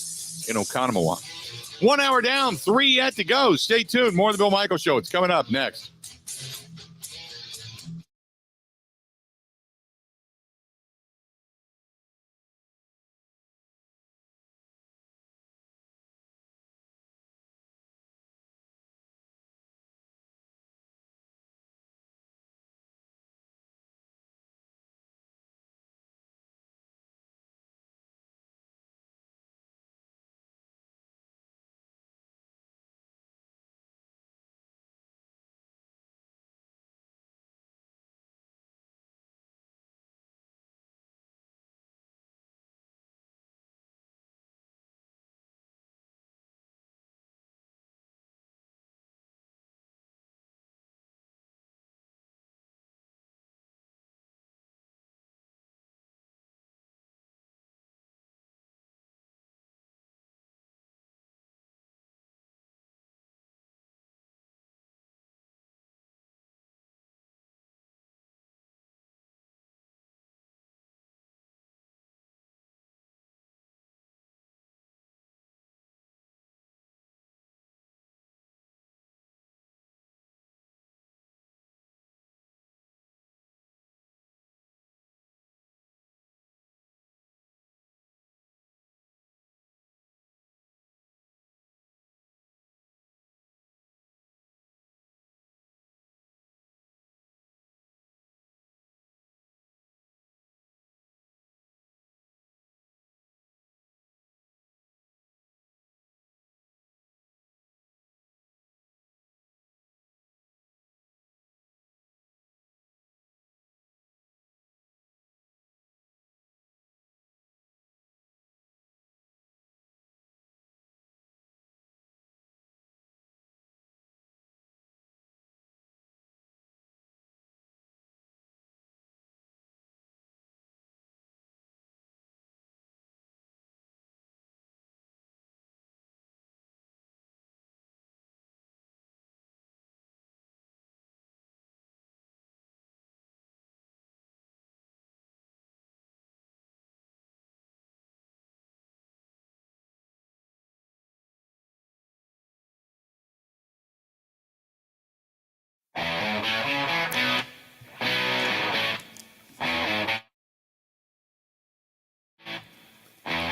in Oconomowoc. 1 hour down, 3 yet to go. Stay tuned. More of the Bill Michaels Show. It's coming up next.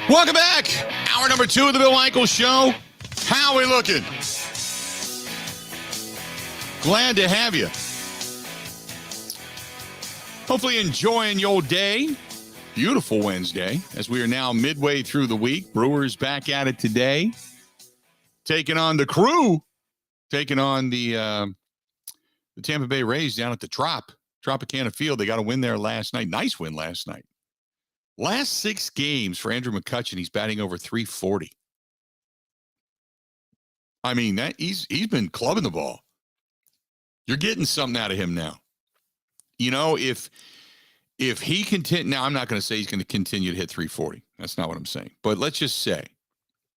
Welcome back. Hour number 2 of the Bill Michaels Show. How are we looking? Glad to have you. Hopefully enjoying your day. Beautiful Wednesday as we are now midway through the week. Brewers back at it today. Taking on the Crew. Taking on the Tampa Bay Rays down at the Tropicana Field. They got a win there last night. Nice win last night. Last 6 games for Andrew McCutchen, he's batting over 340. I mean, that he's been clubbing the ball. You're getting something out of him now. You know, if he continue, now I'm not going to say he's going to continue to hit 340. That's not what I'm saying. But let's just say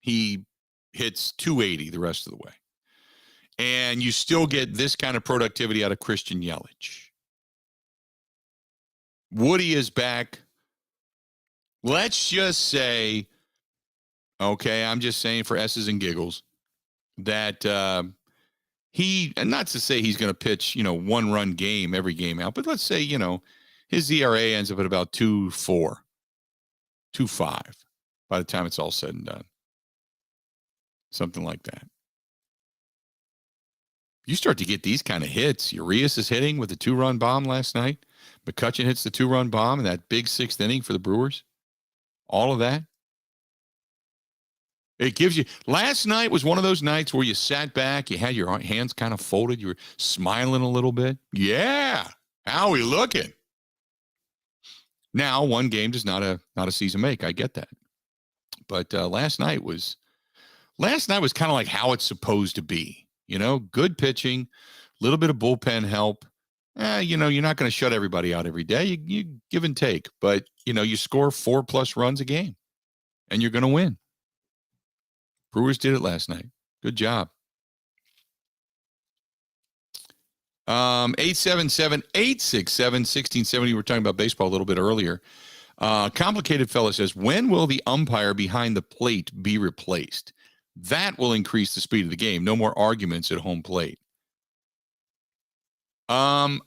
he hits 280 the rest of the way. And you still get this kind of productivity out of Christian Yelich. Woody is back. Let's just say, okay, I'm just saying for S's and giggles, that and not to say he's going to pitch, 1-run game every game out, but let's say, his ERA ends up at about 2.4, 2.5 by the time it's all said and done. Something like that. You start to get these kind of hits. Urias is hitting with a 2-run bomb last night. McCutchen hits the 2-run bomb in that big 6th inning for the Brewers. All of that. It gives you, last night was one of those nights where you sat back, you had your hands kind of folded, you were smiling a little bit. Yeah. How are we looking? Now, one game does not a season make. I get that. But last night was kind of like how it's supposed to be. Good pitching, a little bit of bullpen help. You're not going to shut everybody out every day. You give and take, but you score 4+ runs a game and you're going to win. Brewers did it last night. Good job. 877-867-1670. We were talking about baseball a little bit earlier. Complicated Fella says, when will the umpire behind the plate be replaced? That will increase the speed of the game. No more arguments at home plate. I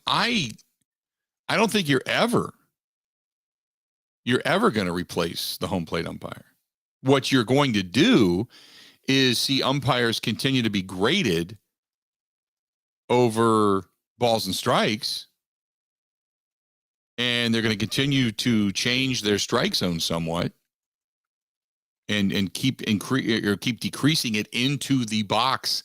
don't think you're ever going to replace the home plate umpire. What you're going to do is see umpires continue to be graded over balls and strikes, and they're going to continue to change their strike zone somewhat and keep decreasing it into the box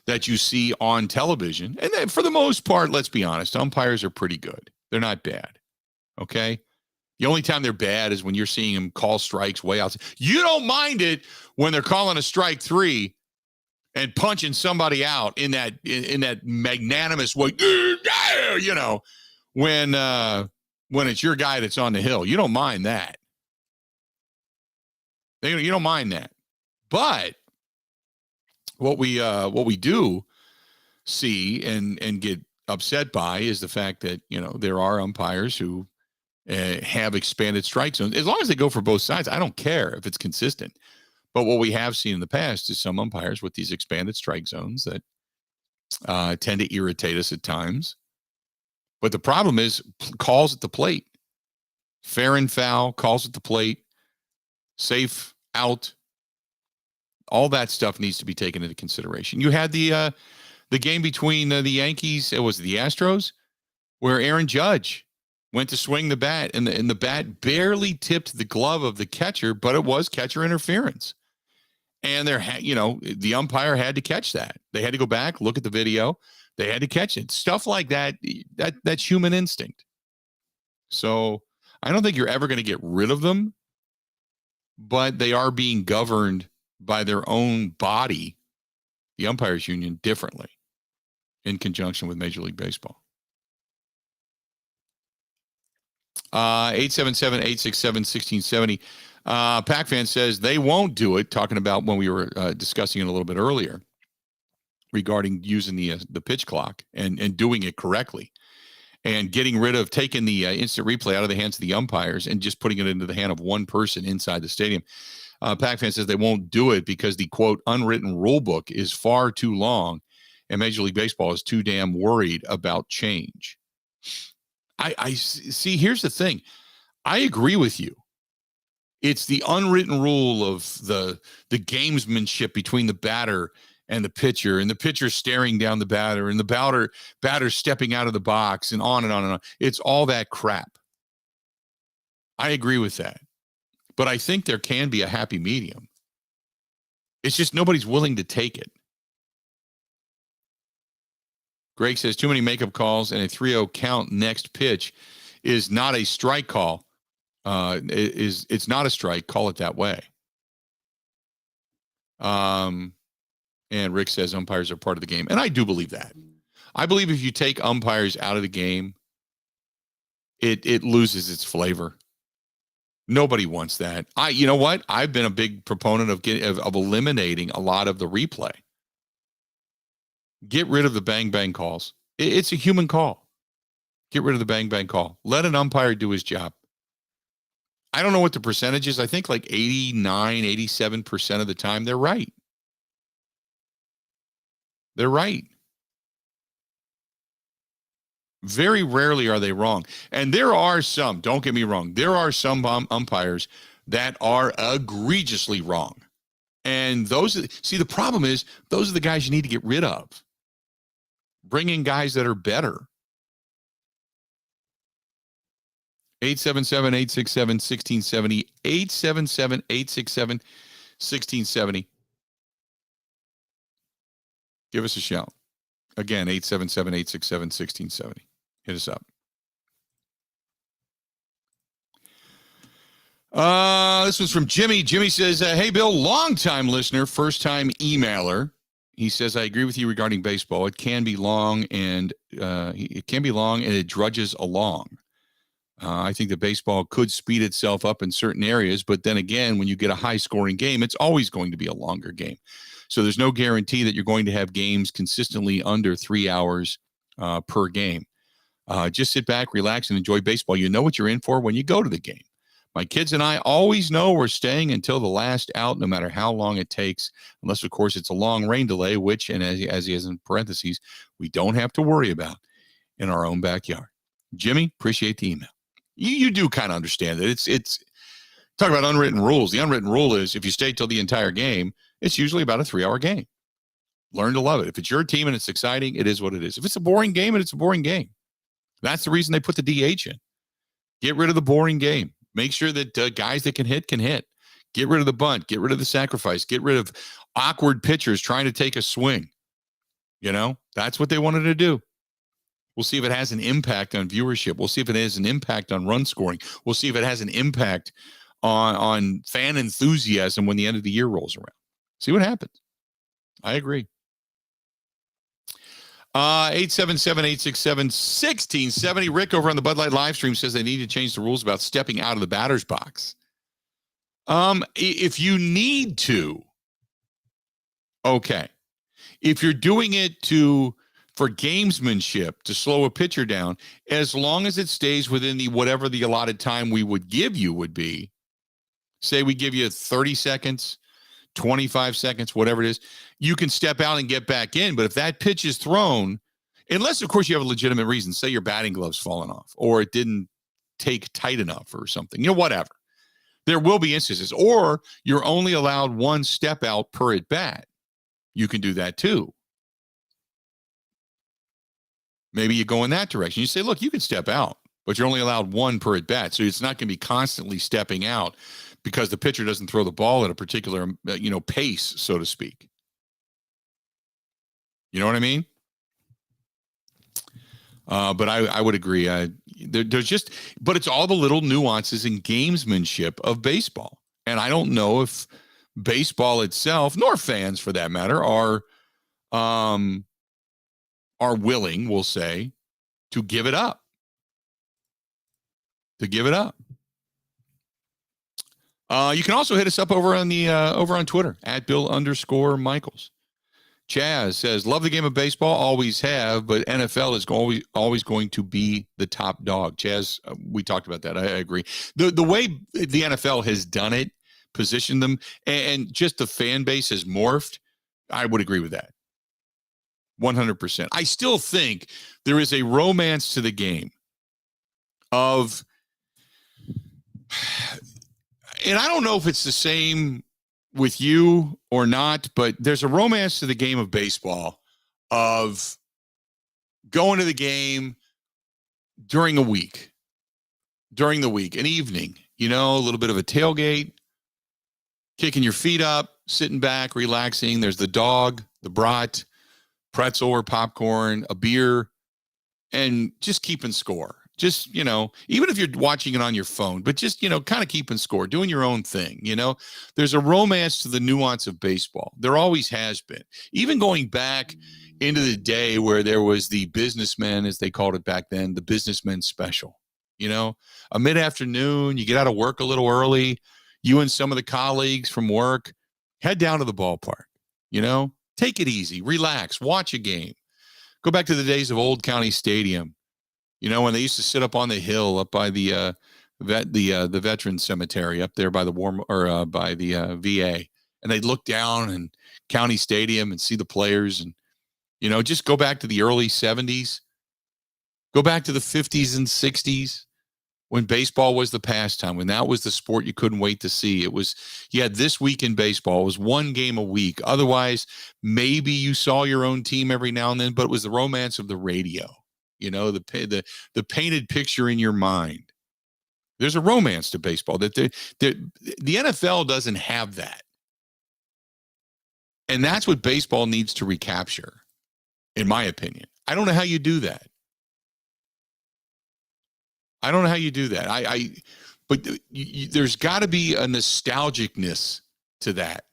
that you see on television. And then for the most part, let's be honest, umpires are pretty good. They're not bad. Okay? The only time they're bad is when you're seeing them call strikes way out. You don't mind it when they're calling a strike 3 and punching somebody out in that magnanimous way. When it's your guy that's on the hill. You don't mind that. You don't mind that. But what we do see and get upset by is the fact that, there are umpires who have expanded strike zones. As long as they go for both sides, I don't care if it's consistent. But what we have seen in the past is some umpires with these expanded strike zones that tend to irritate us at times. But the problem is calls at the plate. Fair and foul, calls at the plate, safe, out. All that stuff needs to be taken into consideration. You had the game between the Yankees, it was the Astros, where Aaron Judge went to swing the bat, and the bat barely tipped the glove of the catcher, but it was catcher interference. And the umpire had to catch that. They had to go back, look at the video. They had to catch it. Stuff like that's human instinct. So I don't think you're ever going to get rid of them, but they are being governed by their own body, the umpires union, differently in conjunction with Major League Baseball. 877-867-1670. Pac-Fan says they won't do it, talking about when we were discussing it a little bit earlier regarding using the pitch clock and doing it correctly and getting rid of taking the instant replay out of the hands of the umpires and just putting it into the hand of one person inside the stadium. Pac-Fan says they won't do it because the, quote, unwritten rule book is far too long and Major League Baseball is too damn worried about change. I see, here's the thing. I agree with you. It's the unwritten rule of the gamesmanship between the batter and the pitcher, and the pitcher staring down the batter, and the batter stepping out of the box, and on and on and on. It's all that crap. I agree with that. But I think there can be a happy medium. It's just nobody's willing to take it. Greg says too many makeup calls and a 3-0 count next pitch is not a strike call. It's not a strike. Call it that way. And Rick says umpires are part of the game. And I do believe that. I believe if you take umpires out of the game, it loses its flavor. Nobody wants that. You know what? I've been a big proponent of eliminating a lot of the replay. Get rid of the bang bang calls. It's a human call. Get rid of the bang bang call. Let an umpire do his job. I don't know what the percentage is. I think like 89, 87% of the time they're right. They're right. Very rarely are they wrong. And there are some, don't get me wrong, there are some umpires that are egregiously wrong. And the problem is those are the guys you need to get rid of. Bring in guys that are better. 877-867-1670. 877-867-1670. Give us a shout. Again, 877-867-1670. Hit us up. This was from Jimmy. Jimmy says, hey, Bill, long-time listener, first-time emailer. He says, I agree with you regarding baseball. It can be long and it drudges along. I think that baseball could speed itself up in certain areas, but then again, when you get a high-scoring game, it's always going to be a longer game. So there's no guarantee that you're going to have games consistently under 3 hours per game. Just sit back, relax, and enjoy baseball. You know what you're in for when you go to the game. My kids and I always know we're staying until the last out, no matter how long it takes, unless, of course, it's a long rain delay, which, and as he has in parentheses, we don't have to worry about in our own backyard. Jimmy, appreciate the email. You do kind of understand that it's talk about unwritten rules. The unwritten rule is if you stay till the entire game, it's usually about a 3-hour game. Learn to love it. If it's your team and it's exciting, it is what it is. If it's a boring game, and it's a boring game. That's the reason they put the DH in. Get rid of the boring game. Make sure that guys that can hit can hit. Get rid of the bunt. Get rid of the sacrifice. Get rid of awkward pitchers trying to take a swing. You know, that's what they wanted to do. We'll see if it has an impact on viewership. We'll see if it has an impact on run scoring. We'll see if it has an impact on fan enthusiasm when the end of the year rolls around. See what happens. I agree. 877-867-1670. Rick over on the Bud Light live stream says they need to change the rules about stepping out of the batter's box. If you need to, okay. If you're doing it for gamesmanship, to slow a pitcher down, as long as it stays within whatever the allotted time we would give you would be, say we give you 30 seconds, 25 seconds, whatever it is, you can step out and get back in. But if that pitch is thrown, unless, of course, you have a legitimate reason, say your batting glove's fallen off or it didn't take tight enough or something, whatever. There will be instances. Or you're only allowed one step out per at bat. You can do that too. Maybe you go in that direction. You say, look, you can step out, but you're only allowed one per at bat. So it's not going to be constantly stepping out because the pitcher doesn't throw the ball at a particular, pace, so to speak. You know what I mean? But I would agree. But it's all the little nuances and gamesmanship of baseball. And I don't know if baseball itself, nor fans for that matter, are willing, we'll say, to give it up. You can also hit us up over on Twitter at Bill_Michaels. Chaz says, love the game of baseball, always have, but NFL is always going to be the top dog. Chaz, we talked about that. I agree. The way the NFL has done it, positioned them, and just the fan base has morphed, I would agree with that. 100%. I still think there is a romance to the game of, and I don't know if it's the same with you or not, but there's a romance to the game of baseball of going to the game during the week, an evening, a little bit of a tailgate, kicking your feet up, sitting back, relaxing. There's the dog, the brat, pretzel or popcorn, a beer, and just keeping score. Just, even if you're watching it on your phone, but just, kind of keeping score, doing your own thing, There's a romance to the nuance of baseball. There always has been. Even going back into the day where there was the businessmen, as they called it back then, the businessmen special, a mid-afternoon, you get out of work a little early, you and some of the colleagues from work head down to the ballpark, take it easy, relax, watch a game. Go back to the days of Old County Stadium, when they used to sit up on the hill up by the Veterans Cemetery up there by the by the VA, and they'd look down and County Stadium and see the players, and just go back to the early 70s, go back to the 50s and 60s when baseball was the pastime, when that was the sport you couldn't wait to see. It was, you had This Week in Baseball. It was one game a week. Otherwise, maybe you saw your own team every now and then, but it was the romance of the radio, the painted picture in your mind. There's a romance to baseball that the NFL doesn't have that. And that's what baseball needs to recapture, in my opinion. I don't know how you do that. But there's got to be a nostalgicness to that.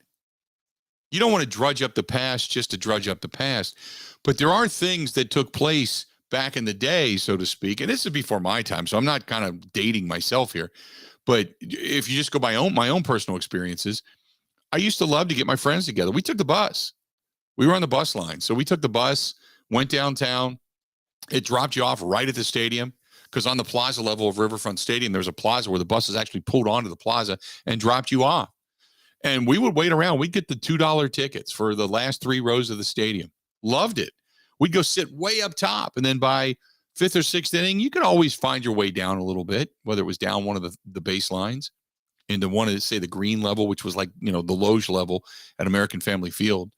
You don't want to drudge up the past just to drudge up the past. But there are things that took place back in the day, so to speak. And this is before my time, so I'm not kind of dating myself here. But if you just go by my own personal experiences, I used to love to get my friends together. We took the bus. We were on the bus line. So we took the bus, went downtown. It dropped you off right at the stadium. Because on the plaza level of Riverfront Stadium, there's a plaza where the buses actually pulled onto the plaza and dropped you off. And we would wait around. We'd get the $2 tickets for the last 3 rows of the stadium. Loved it. We'd go sit way up top. And then by 5th or 6th inning, you could always find your way down a little bit, whether it was down one of the baselines into one of, say, the green level, which was like, the loge level at American Family Field.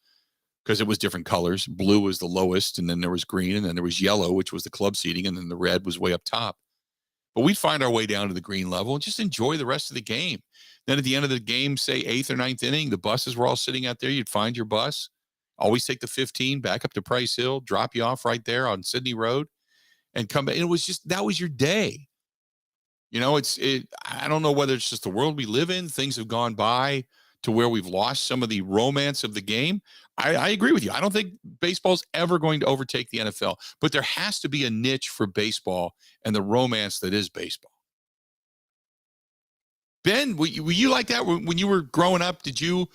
Because it was different colors. Blue was the lowest, and then there was green, and then there was yellow, which was the club seating, and then the red was way up top. But we'd find our way down to the green level and just enjoy the rest of the game. Then at the end of the game, say 8th or 9th inning, the buses were all sitting out there. You'd find your bus, always take the 15 back up to Price Hill, drop you off right there on Sydney Road, and come back. And it was just, that was your day. I don't know whether it's just the world we live in. Things have gone by to where we've lost some of the romance of the game. I agree with you. I don't think baseball's ever going to overtake the NFL, but there has to be a niche for baseball and the romance that is baseball. Ben, were you like that when you were growing up? Did you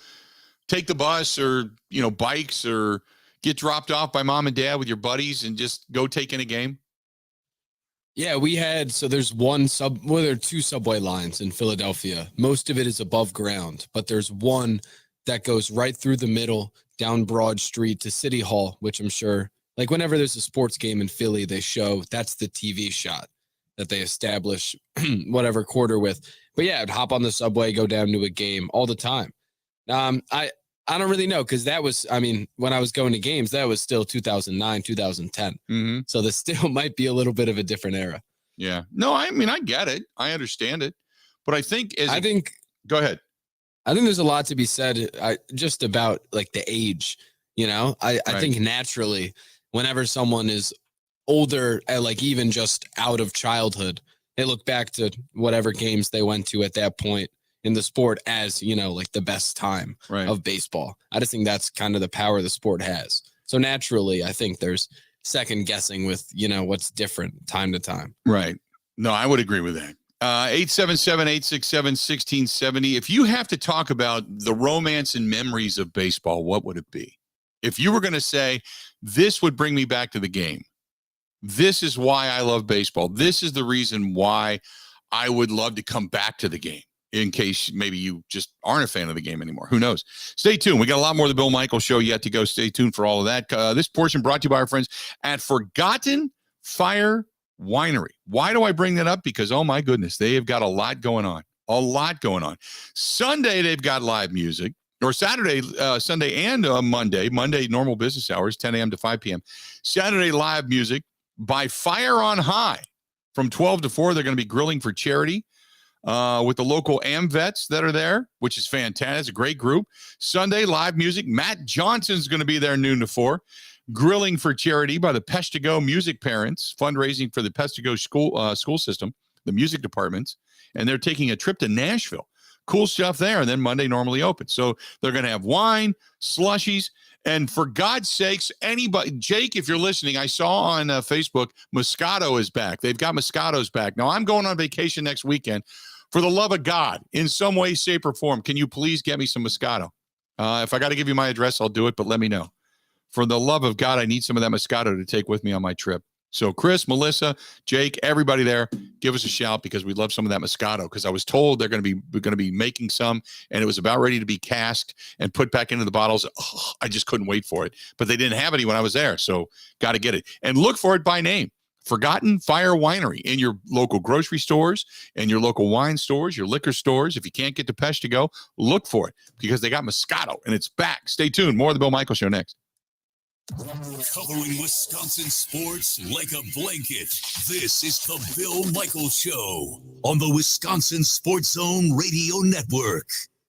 take the bus or, bikes or get dropped off by mom and dad with your buddies and just go take in a game? Yeah, there's there are 2 subway lines in Philadelphia. Most of it is above ground, but there's one that goes right through the middle, down Broad Street to City Hall, which I'm sure, like whenever there's a sports game in Philly, they show that's the TV shot that they establish whatever quarter with. But yeah, I'd hop on the subway, go down to a game all the time. I don't really know, because that was, when I was going to games, that was still 2009, 2010. Mm-hmm. So this still might be a little bit of a different era. Yeah. No, I get it. I understand it. But I think go ahead. I think there's a lot to be said just about like the age, I think naturally whenever someone is older, like even just out of childhood, they look back to whatever games they went to at that point in the sport as, like the best time of baseball. I just think that's kind of the power the sport has. So naturally, I think there's second guessing with, what's different time to time. Right. No, I would agree with that. 877-867-1670. If you have to talk about the romance and memories of baseball, what would it be? If you were going to say, this would bring me back to the game. This is why I love baseball. This is the reason why I would love to come back to the game, in case maybe you just aren't a fan of the game anymore. Who knows? Stay tuned. We got a lot more of the Bill Michaels Show yet to go. Stay tuned for all of that. This portion brought to you by our friends at Forgotten Fire Winery. Why do I bring that up? Because, oh my goodness, they have got a lot going on. A lot going on. Sunday, they've got live music. Or Saturday, Sunday, and Monday. Monday, normal business hours, 10 a.m. to 5 p.m. Saturday, live music by Fire on High. From 12 to 4, they're going to be grilling for charity with the local AmVets that are there, which is fantastic. It's a great group. Sunday, live music. Matt Johnson's going to be there noon to 4. Grilling for charity by the Peshtigo Music Parents, fundraising for the Peshtigo school system, the music departments. And they're taking a trip to Nashville. Cool stuff there. And then Monday normally open. So they're going to have wine, slushies, and for God's sakes, anybody, Jake, if you're listening, I saw on Facebook, Moscato is back. They've got Moscato's back. Now, I'm going on vacation next weekend. For the love of God, in some way, shape, or form, can you please get me some Moscato? If I got to give you my address, I'll do it, but let me know. For the love of God, I need some of that Moscato to take with me on my trip. So Chris, Melissa, Jake, everybody there, give us a shout because we love some of that Moscato. Because I was told we're going to be making some, and it was about ready to be casked and put back into the bottles. Oh, I just couldn't wait for it, but they didn't have any when I was there, so got to get it. And look for it by name: Forgotten Fire Winery in your local grocery stores and your local wine stores, your liquor stores. If you can't get to Peshtigo, look for it because they got Moscato and it's back. Stay tuned. More of the Bill Michaels Show next. Covering Wisconsin sports like a blanket. This is the Bill Michaels Show on the Wisconsin Sports Zone Radio Network.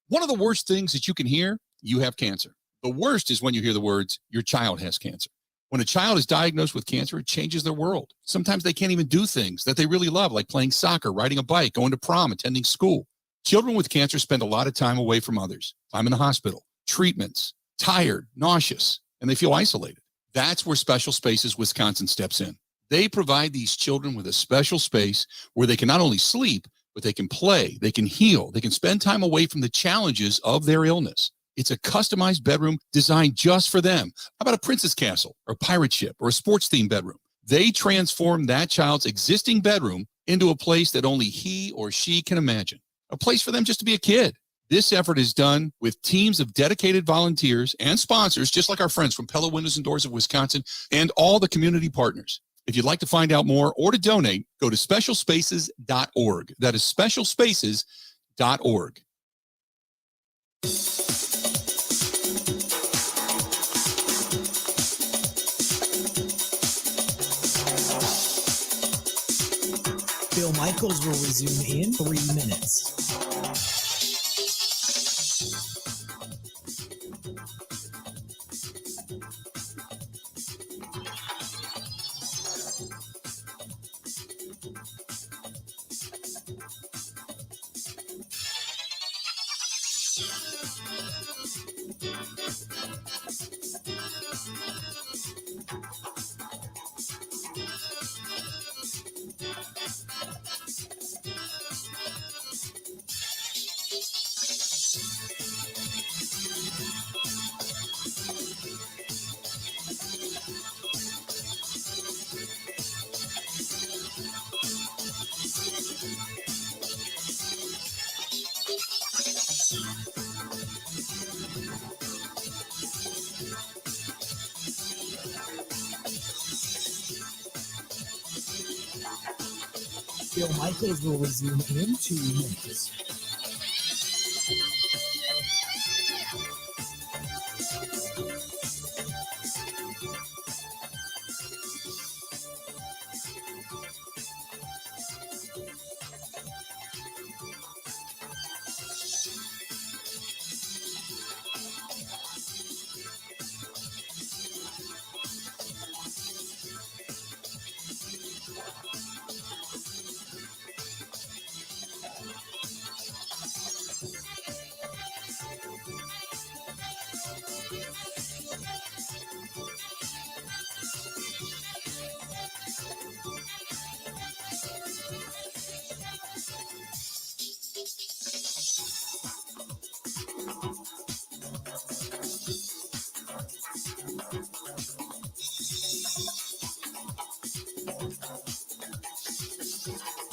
One of the worst things that you can hear, you have cancer. The worst is when you hear the words, your child has cancer. When a child is diagnosed with cancer, it changes their world. Sometimes they can't even do things that they really love, like playing soccer, riding a bike, going to prom, attending school. Children with cancer spend a lot of time away from others. Time in the hospital, treatments, tired, nauseous, and they feel isolated. That's where Special Spaces Wisconsin steps in. They provide these children with a special space where they can not only sleep, but they can play, they can heal, they can spend time away from the challenges of their illness. It's a customized bedroom designed just for them. How about a princess castle or a pirate ship or a sports-themed bedroom? They transform that child's existing bedroom into a place that only he or she can imagine. A place for them just to be a kid. This effort is done with teams of dedicated volunteers and sponsors, just like our friends from Pella Windows and Doors of Wisconsin and all the community partners. If you'd like to find out more or to donate, go to specialspaces.org. That is specialspaces.org. Bill Michaels will resume in 3 minutes. Bill Michaels will resume in 2 minutes.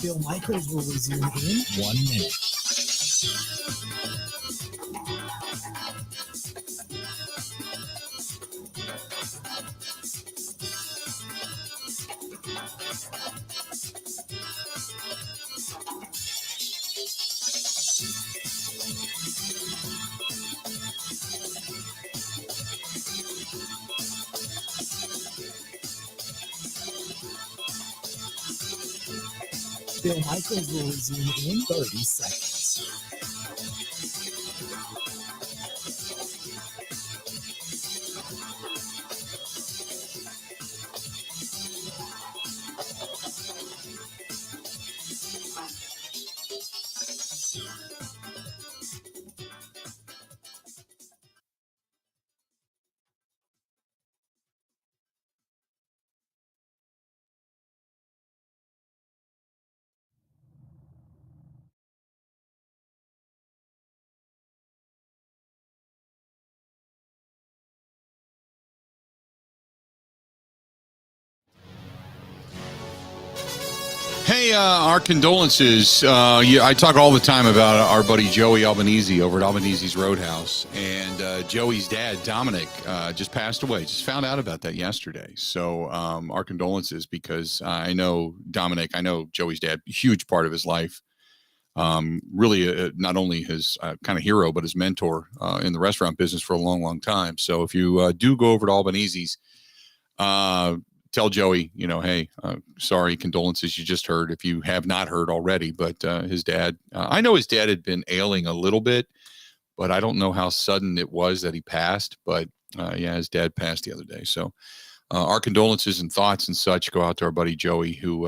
Bill Michaels will resume in 1 minute. Bill Michaels will resume in 30 seconds. Hey, our condolences. I talk all the time about our buddy Joey Albanese over at Albanese's Roadhouse. And Joey's dad, Dominic, just passed away. Just found out about that yesterday. So our condolences, because I know Dominic, I know Joey's dad, huge part of his life. Really, not only his kind of hero, but his mentor in the restaurant business for a long, long time. So if you do go over to Albanese's, tell Joey, hey, sorry, condolences you just heard, if you have not heard already. But his dad, I know his dad had been ailing a little bit, but I don't know how sudden it was that he passed. But yeah, his dad passed the other day. So our condolences and thoughts and such go out to our buddy Joey, who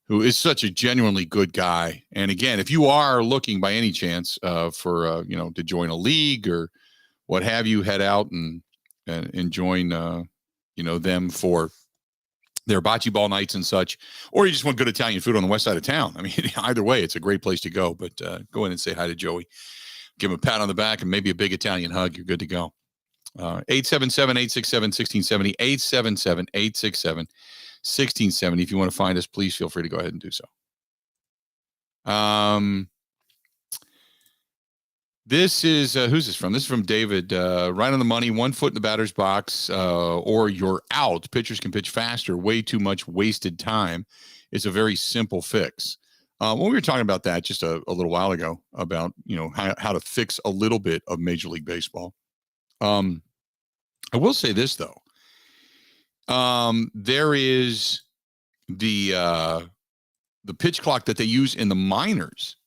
is such a genuinely good guy. And again, if you are looking by any chance for to join a league or what have you, head out and join them for their bocce ball nights and such, or you just want good Italian food on the west side of town. I mean, either way, it's a great place to go. But go in and say hi to Joey, give him a pat on the back and maybe a big Italian hug. You're good to go. 877-867-1670, 877-867-1670. If you want to find us, please feel free to go ahead and do so. This is, who's this from? This is from David. Right on the money, 1 foot in the batter's box, or you're out. Pitchers can pitch faster. Way too much wasted time. It's a very simple fix. When we were talking about that just a little while ago, about how to fix a little bit of Major League Baseball. I will say this though. There is the pitch clock that they use in the minors.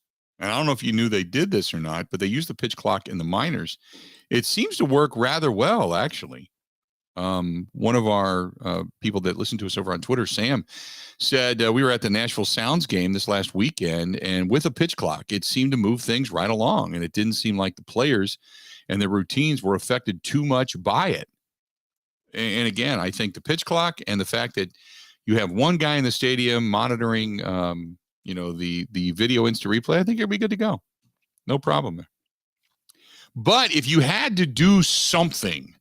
And I don't know if you knew they did this or not, but they use the pitch clock in the minors. It seems to work rather well, actually. One of our people that listen to us over on Twitter, Sam, said we were at the Nashville Sounds game this last weekend, and with a pitch clock, it seemed to move things right along. And it didn't seem like the players and their routines were affected too much by it. And again, I think the pitch clock and the fact that you have one guy in the stadium monitoring the video instant replay, I think you'll be good to go. No problem there. But if you had to do something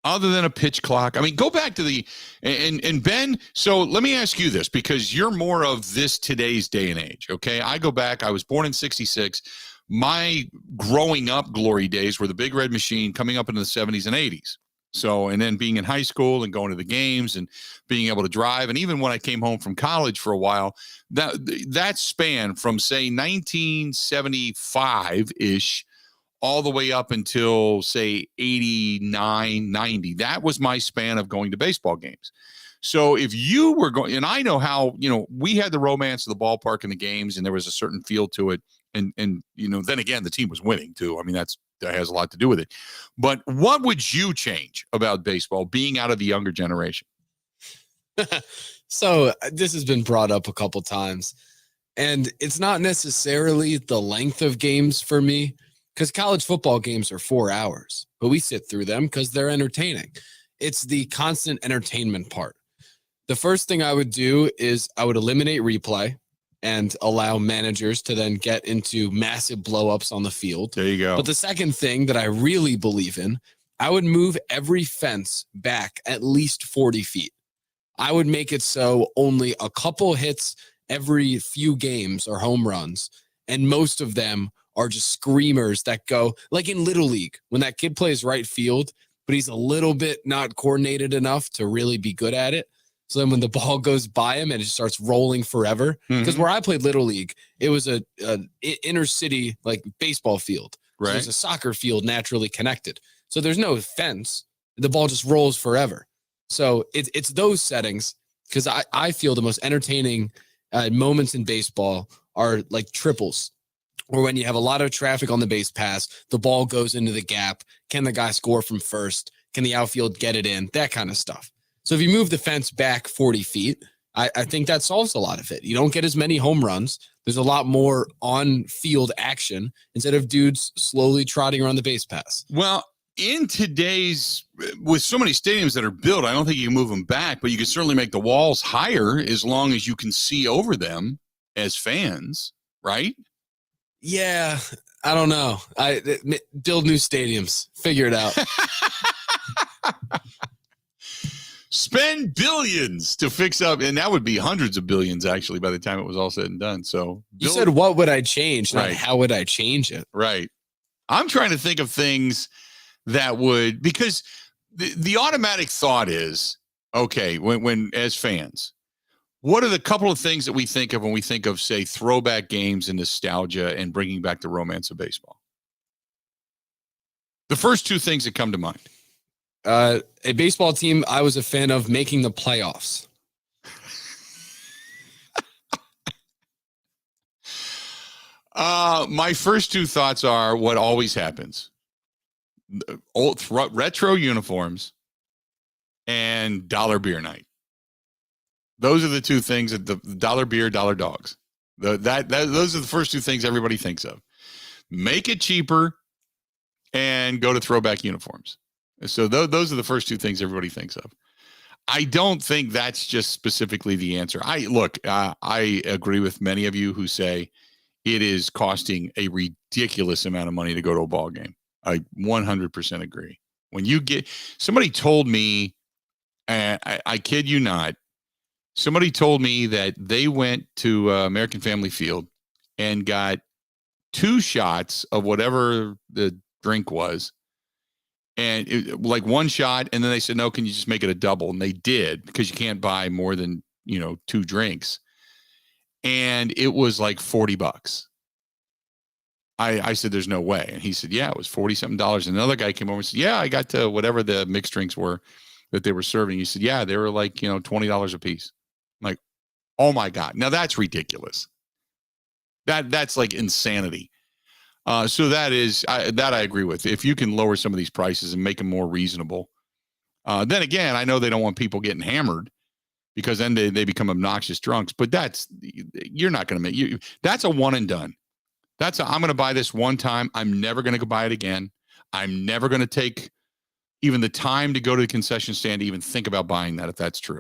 other than a pitch clock, I mean, go back to and Ben, so let me ask you this, because you're more of this today's day and age, okay? I go back, I was born in 66. My growing up glory days were the Big Red Machine coming up into the 70s and 80s. So, and then being in high school and going to the games and being able to drive. And even when I came home from college for a while, that span from, say, 1975-ish all the way up until, say, 89, 90, that was my span of going to baseball games. So if you were going, and I know how, we had the romance of the ballpark and the games, and there was a certain feel to it. And then again, the team was winning too. I mean, that has a lot to do with it. But what would you change about baseball being out of the younger generation? So this has been brought up a couple times, and it's not necessarily the length of games for me, because college football games are 4 hours, but we sit through them because they're entertaining. It's the constant entertainment part. The first thing I would do is I would eliminate replay and allow managers to then get into massive blowups on the field. There you go. But the second thing that I really believe in, I would move every fence back at least 40 feet. I would make it so only a couple hits every few games are home runs, and most of them are just screamers that go, like in Little League, when that kid plays right field, but he's a little bit not coordinated enough to really be good at it. So then when the ball goes by him and it starts rolling forever, because where I played Little League, it was a inner city like baseball field. Right. So there's a soccer field naturally connected. So there's no fence. The ball just rolls forever. So it's those settings, because I feel the most entertaining moments in baseball are like triples, or when you have a lot of traffic on the base pass, the ball goes into the gap. Can the guy score from first? Can the outfield get it in? That kind of stuff. So if you move the fence back 40 feet, I think that solves a lot of it. You don't get as many home runs. There's a lot more on-field action instead of dudes slowly trotting around the base pass. Well, in today's, with so many stadiums that are built, I don't think you can move them back, but you can certainly make the walls higher as long as you can see over them as fans, right? Yeah, I don't know. Build new stadiums. Figure it out. Spend billions to fix up, and that would be hundreds of billions, actually, by the time it was all said and done. So you said, what would I change? Not how would I change it? Right. I'm trying to think of things that would, because the automatic thought is, okay, when as fans, what are the couple of things that we think of when we think of, say, throwback games and nostalgia and bringing back the romance of baseball? The first two things that come to mind. A baseball team I was a fan of making the playoffs. My first two thoughts are what always happens. Old retro uniforms and dollar beer night. Those are the two things that the dollar beer, dollar dogs. Those are the first two things everybody thinks of. Make it cheaper and go to throwback uniforms. So those are the first two things everybody thinks of. I don't think that's just specifically the answer. I agree with many of you who say it is costing a ridiculous amount of money to go to a ball game. I 100% agree. When you get, somebody told me, I kid you not, somebody told me that they went to American Family Field and got 2 shots of whatever the drink was. And like 1 shot, and then they said, no, can you just make it a double? And they did, because you can't buy more than, 2 drinks. And it was like $40. I said, there's no way. And he said, yeah, it was $40-something. And another guy came over and said, yeah, I got to whatever the mixed drinks were that they were serving. He said, yeah, they were like, $20 a piece. I'm like, oh my God. Now that's ridiculous. That's like insanity. So that is, that I agree with. If you can lower some of these prices and make them more reasonable. Then again, I know they don't want people getting hammered, because then they become obnoxious drunks, but you're not going to make that's a one and done. I'm going to buy this one time. I'm never going to go buy it again. I'm never going to take even the time to go to the concession stand to even think about buying that, if that's true.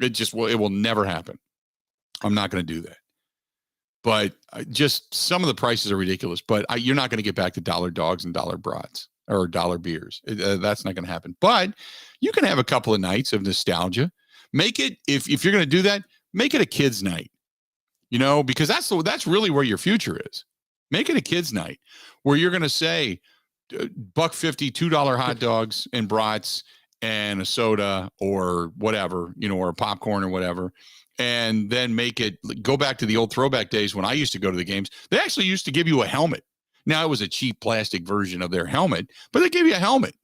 It will never happen. I'm not going to do that. But just some of the prices are ridiculous, but you're not going to get back to dollar dogs and dollar brats or dollar beers. That's not going to happen. But you can have a couple of nights of nostalgia. Make it, if you're going to do that, make it a kids' night, because that's really where your future is. Make it a kids' night where you're going to say $1.50, $2 hot dogs and brats and a soda or whatever, or popcorn or whatever. And then go back to the old throwback days when I used to go to the games. They actually used to give you a helmet. Now, it was a cheap plastic version of their helmet, but they gave you a helmet,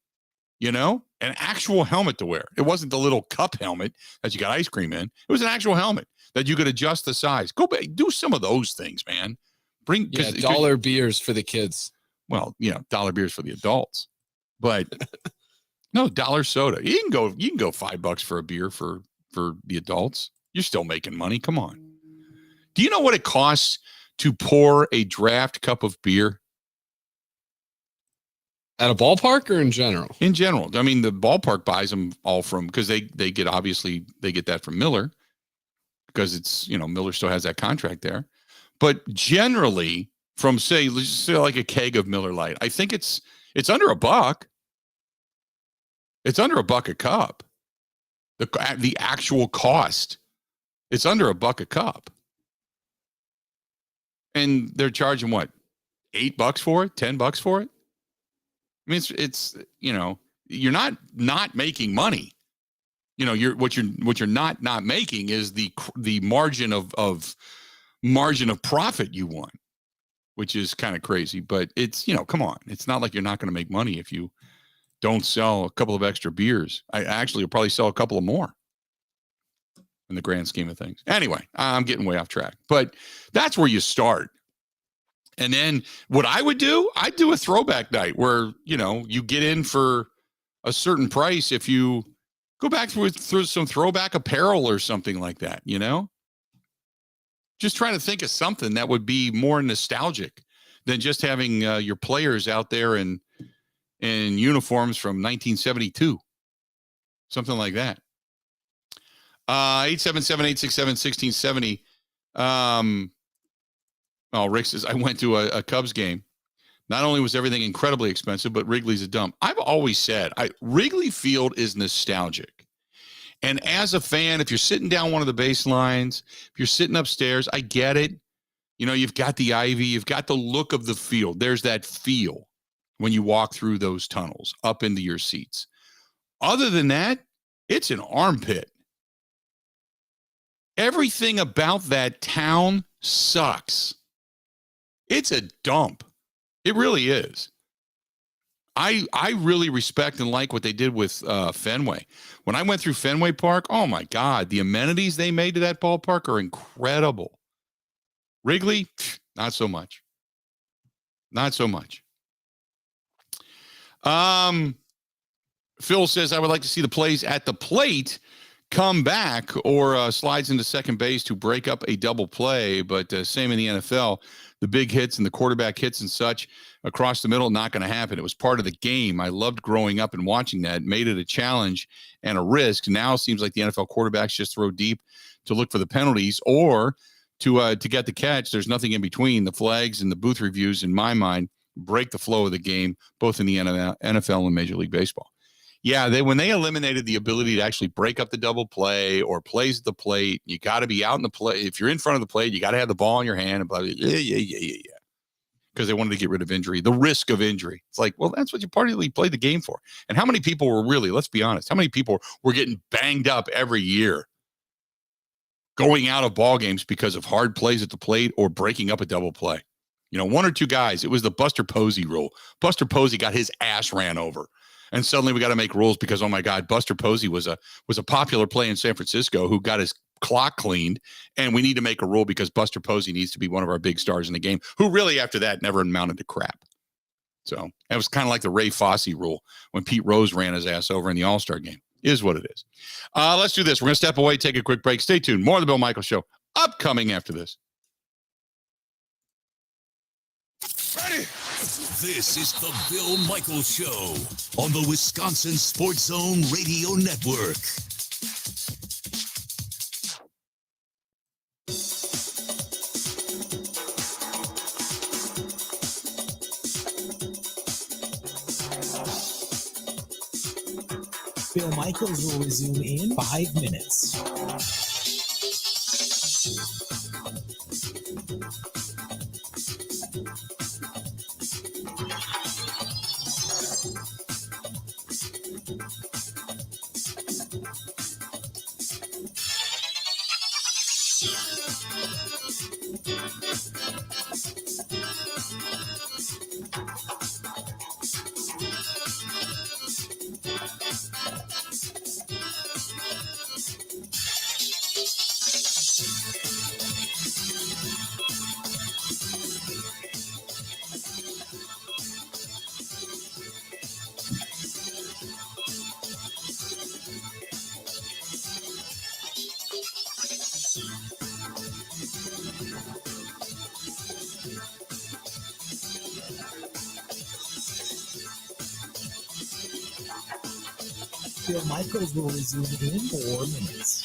an actual helmet to wear. It wasn't the little cup helmet that you got ice cream in. It was an actual helmet that you could adjust the size. Go back, do some of those things, man. Bring dollar beers for the kids. Well, dollar beers for the adults, but no, dollar soda. You can go $5 for a beer for the adults. You're still making money. Come on. Do you know what it costs to pour a draft cup of beer? At a ballpark or in general? In general. I mean, the ballpark buys them all from, because they get that from Miller, because it's, Miller still has that contract there. But generally, from let's just say like a keg of Miller Lite, I think it's under $1. It's under $1 a cup. The actual cost. It's under $1 a cup. And they're charging what? $8 for it? $10 for it? I mean, it's you're not making money. What you're not making is the margin of profit you want, which is kind of crazy. But it's, come on, it's not like you're not going to make money if you don't sell a couple of extra beers. I actually will probably sell a couple of more. in the grand scheme of things. Anyway, I'm getting way off track, but that's where you start. And then what I would do, I'd do a throwback night where, you get in for a certain price if you go back through some throwback apparel or something like that, Just trying to think of something that would be more nostalgic than just having your players out there in uniforms from 1972. Something like that. 877-867-1670. Rick says, I went to a Cubs game. Not only was everything incredibly expensive, but Wrigley's a dump. I've always said Wrigley Field is nostalgic. And as a fan, if you're sitting down one of the baselines, if you're sitting upstairs, I get it. You've got the ivy, you've got the look of the field. There's that feel when you walk through those tunnels up into your seats. Other than that, it's an armpit. Everything about that town sucks. It's a dump. It really is. I really respect and like what they did with Fenway. When I went through Fenway Park, oh my God, the amenities they made to that ballpark are incredible. Wrigley, not so much. Not so much. Phil says, I would like to see the plays at the plate come back or slides into second base to break up a double play. But same in the NFL, the big hits and the quarterback hits and such across the middle, not going to happen. It was part of the game. I loved growing up and watching that, made it a challenge and a risk. Now it seems like the NFL quarterbacks just throw deep to look for the penalties or to get the catch. There's nothing in between. The flags and the booth reviews, in my mind, break the flow of the game, both in the NFL and Major League Baseball. Yeah, when they eliminated the ability to actually break up the double play or plays at the plate, you got to be out in the play. If you're in front of the plate, you got to have the ball in your hand and blah, blah, blah, yeah. Because they wanted to get rid of injury, the risk of injury. It's like, well, that's what you partly played the game for. And how many people were really, let's be honest, how many people were getting banged up every year going out of ball games because of hard plays at the plate or breaking up a double play? One or two guys. It was the Buster Posey rule. Buster Posey got his ass ran over. And suddenly we got to make rules because, oh my God, Buster Posey was a popular play in San Francisco who got his clock cleaned, and we need to make a rule because Buster Posey needs to be one of our big stars in the game, who really after that never amounted to crap. So it was kind of like the Ray Fosse rule when Pete Rose ran his ass over in the All-Star game. Is what it is. Let's do this. We're going to step away, take a quick break. Stay tuned. More of the Bill Michaels Show upcoming after this. Ready? This is the Bill Michaels Show on the Wisconsin Sports Zone Radio Network. Bill Michaels will resume in 5 minutes. Bill Michaels will resume in 4 minutes.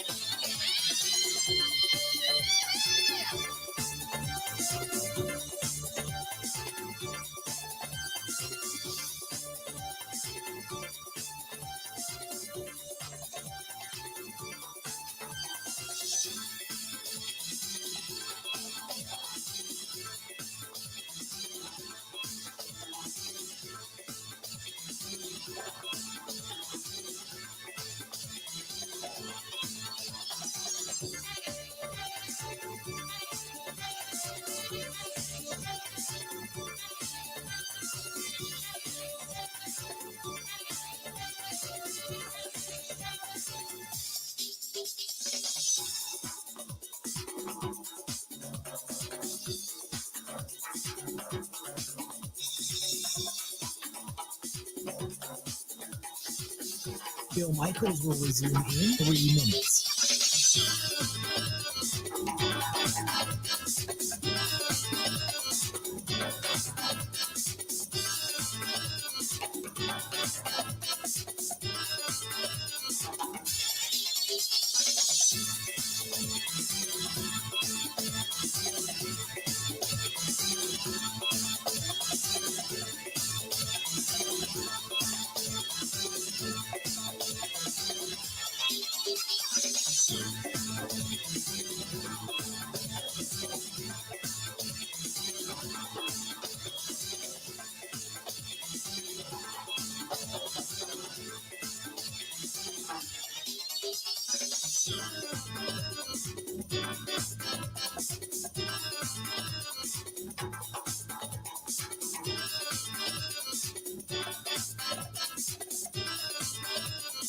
Bill Michaels will resume in 3 minutes.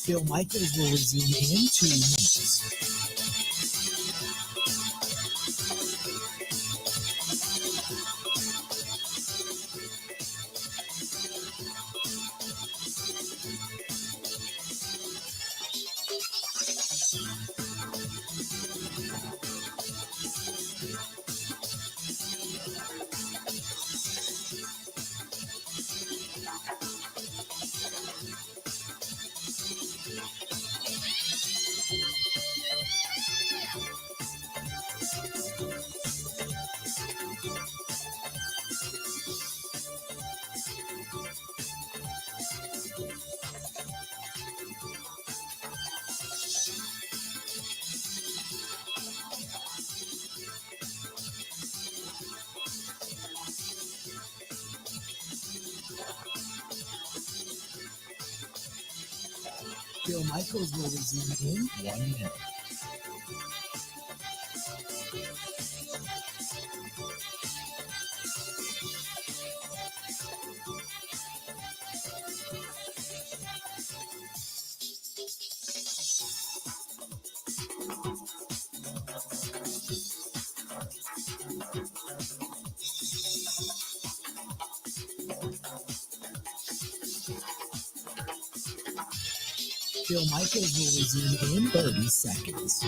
Bill Michaels will resume in 2 minutes. Bill Michaels will resume in 1 minute. Bill Michaels will resume in 30 seconds.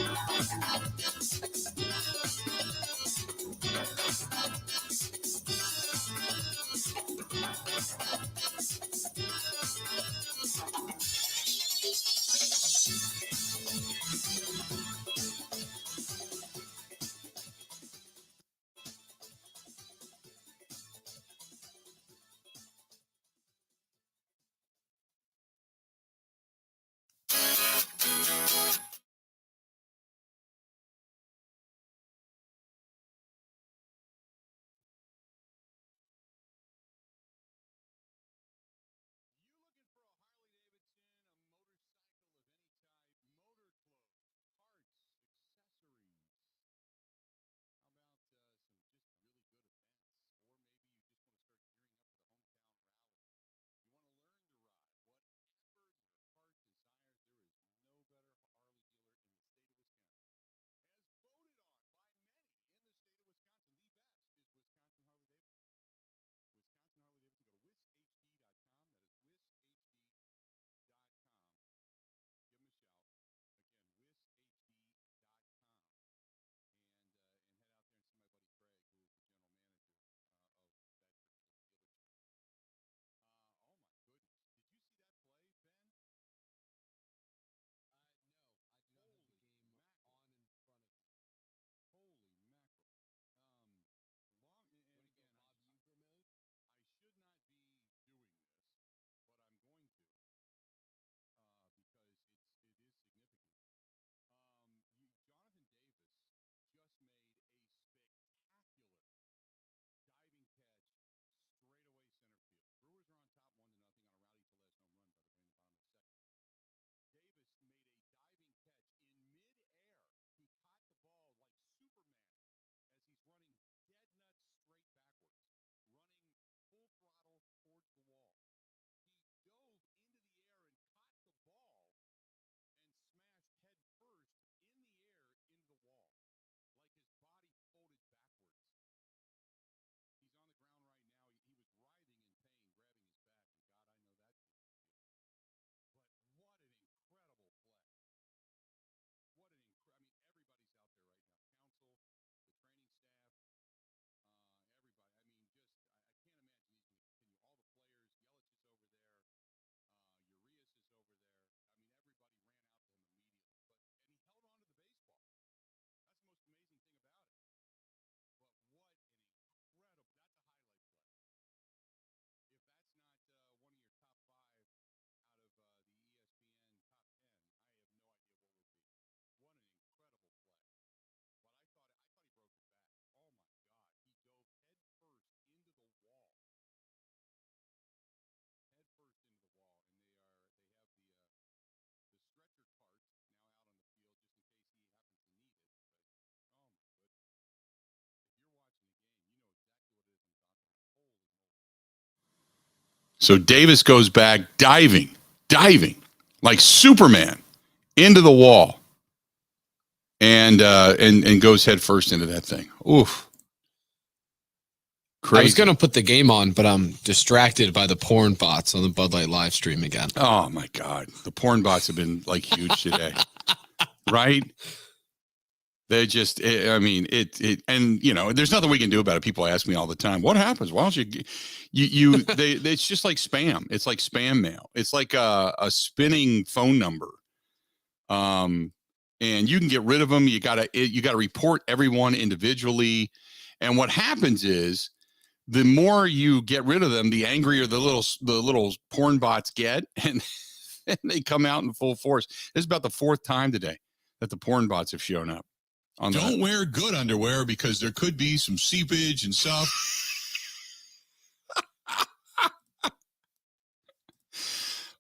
So Davis goes back diving like Superman into the wall and goes head first into that thing. Oof. Crazy. I was going to put the game on, but I'm distracted by the porn bots on the Bud Light live stream again. Oh my God. The porn bots have been like huge today. Right? They just, and you know, there's nothing we can do about it. People ask me all the time, what happens? Why don't it's just like spam. It's like spam mail. It's like a spinning phone number. And you can get rid of them. You gotta report everyone individually. And what happens is the more you get rid of them, the angrier the little porn bots get, and they come out in full force. This is about the fourth time today that the porn bots have shown up. Don't wear good underwear because there could be some seepage and stuff.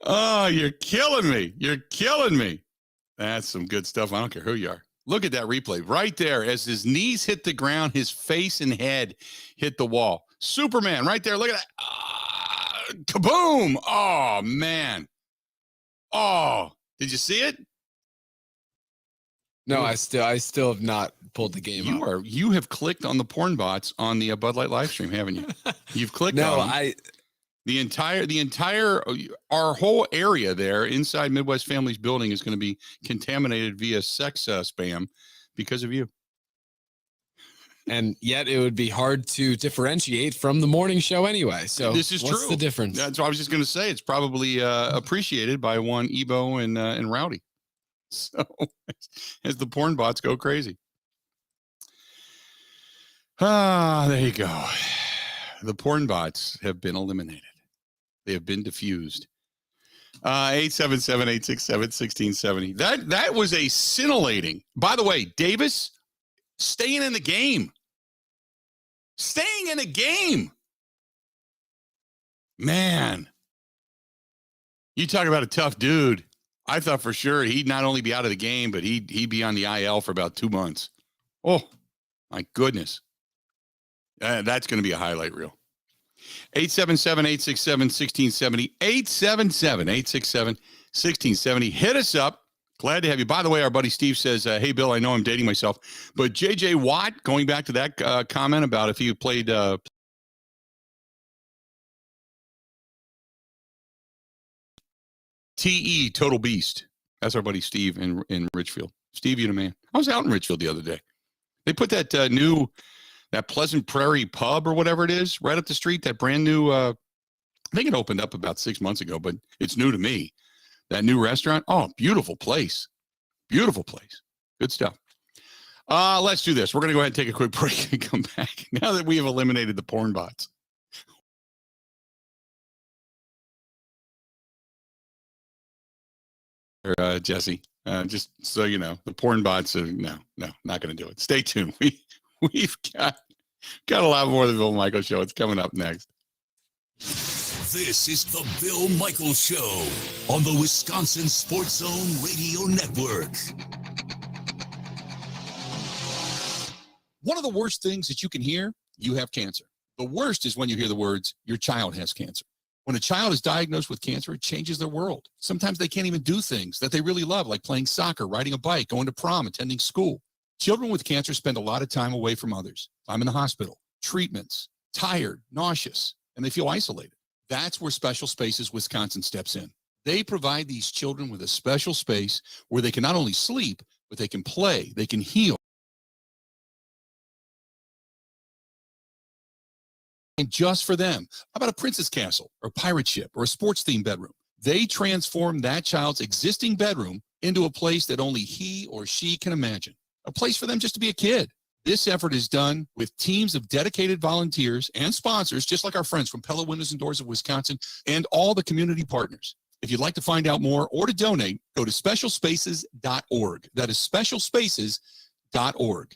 Oh, you're killing me. You're killing me. That's some good stuff. I don't care who you are. Look at that replay right there. As his knees hit the ground, his face and head hit the wall. Superman right there. Look at that. Kaboom. Oh, man. Oh, did you see it? No, I still have not pulled the game up. You have clicked on the porn bots on the Bud Light live stream, haven't you? You've clicked on them. The entire our whole area there inside Midwest Family's building is going to be contaminated via sex spam because of you. And yet it would be hard to differentiate from the morning show anyway. So this is what's true. The difference? That's what I was just going to say. It's probably appreciated by one Ebo and Rowdy. So as the porn bots go crazy. There you go. The porn bots have been eliminated. They have been diffused. 877-867-1670. That was a scintillating. By the way, Davis staying in the game. Staying in a game. Man. You talk about a tough dude. I thought for sure he'd not only be out of the game, but he'd be on the IL for about 2 months. Oh, my goodness. That's going to be a highlight reel. 877-867-1670. 877-867-1670. Hit us up. Glad to have you. By the way, our buddy Steve says, hey, Bill, I know I'm dating myself, but J.J. Watt, going back to that comment about if he played T.E. Total Beast. That's our buddy Steve in Richfield. Steve, you the man. I was out in Richfield the other day. They put that that Pleasant Prairie pub or whatever it is right up the street, that brand new, I think it opened up about 6 months ago, but it's new to me. That new restaurant. Oh, beautiful place. Beautiful place. Good stuff. Let's do this. We're going to go ahead and take a quick break and come back now that we have eliminated the porn bots. Jesse, just so you know, the porn bots are no, not going to do it. Stay tuned. We've got a lot more of the Bill Michaels Show. It's coming up next. This is the Bill Michaels Show on the Wisconsin Sports Zone Radio Network. One of the worst things that you can hear, you have cancer. The worst is when you hear the words, your child has cancer. When a child is diagnosed with cancer, it changes their world. Sometimes they can't even do things that they really love, like playing soccer, riding a bike, going to prom, attending school. Children with cancer spend a lot of time away from others. I'm in the hospital, treatments, tired, nauseous, and they feel isolated. That's where Special Spaces Wisconsin steps in. They provide these children with a special space where they can not only sleep, but they can play, they can heal. And just for them, how about a princess castle or pirate ship or a sports themed bedroom? They transform that child's existing bedroom into a place that only he or she can imagine. A place for them just to be a kid. This effort is done with teams of dedicated volunteers and sponsors, just like our friends from Pella Windows and Doors of Wisconsin and all the community partners. If you'd like to find out more or to donate, go to specialspaces.org. That is specialspaces.org.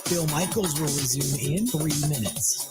Bill Michaels will resume in 3 minutes.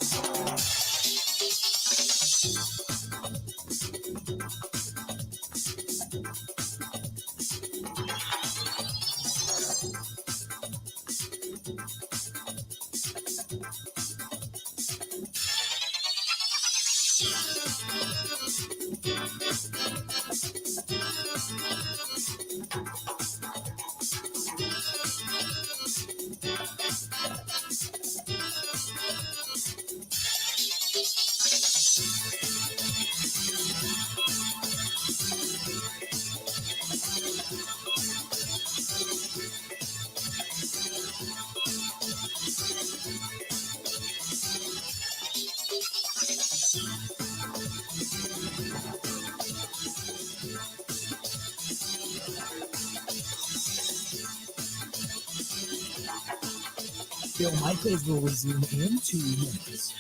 Bill Michaels will resume in 2 minutes.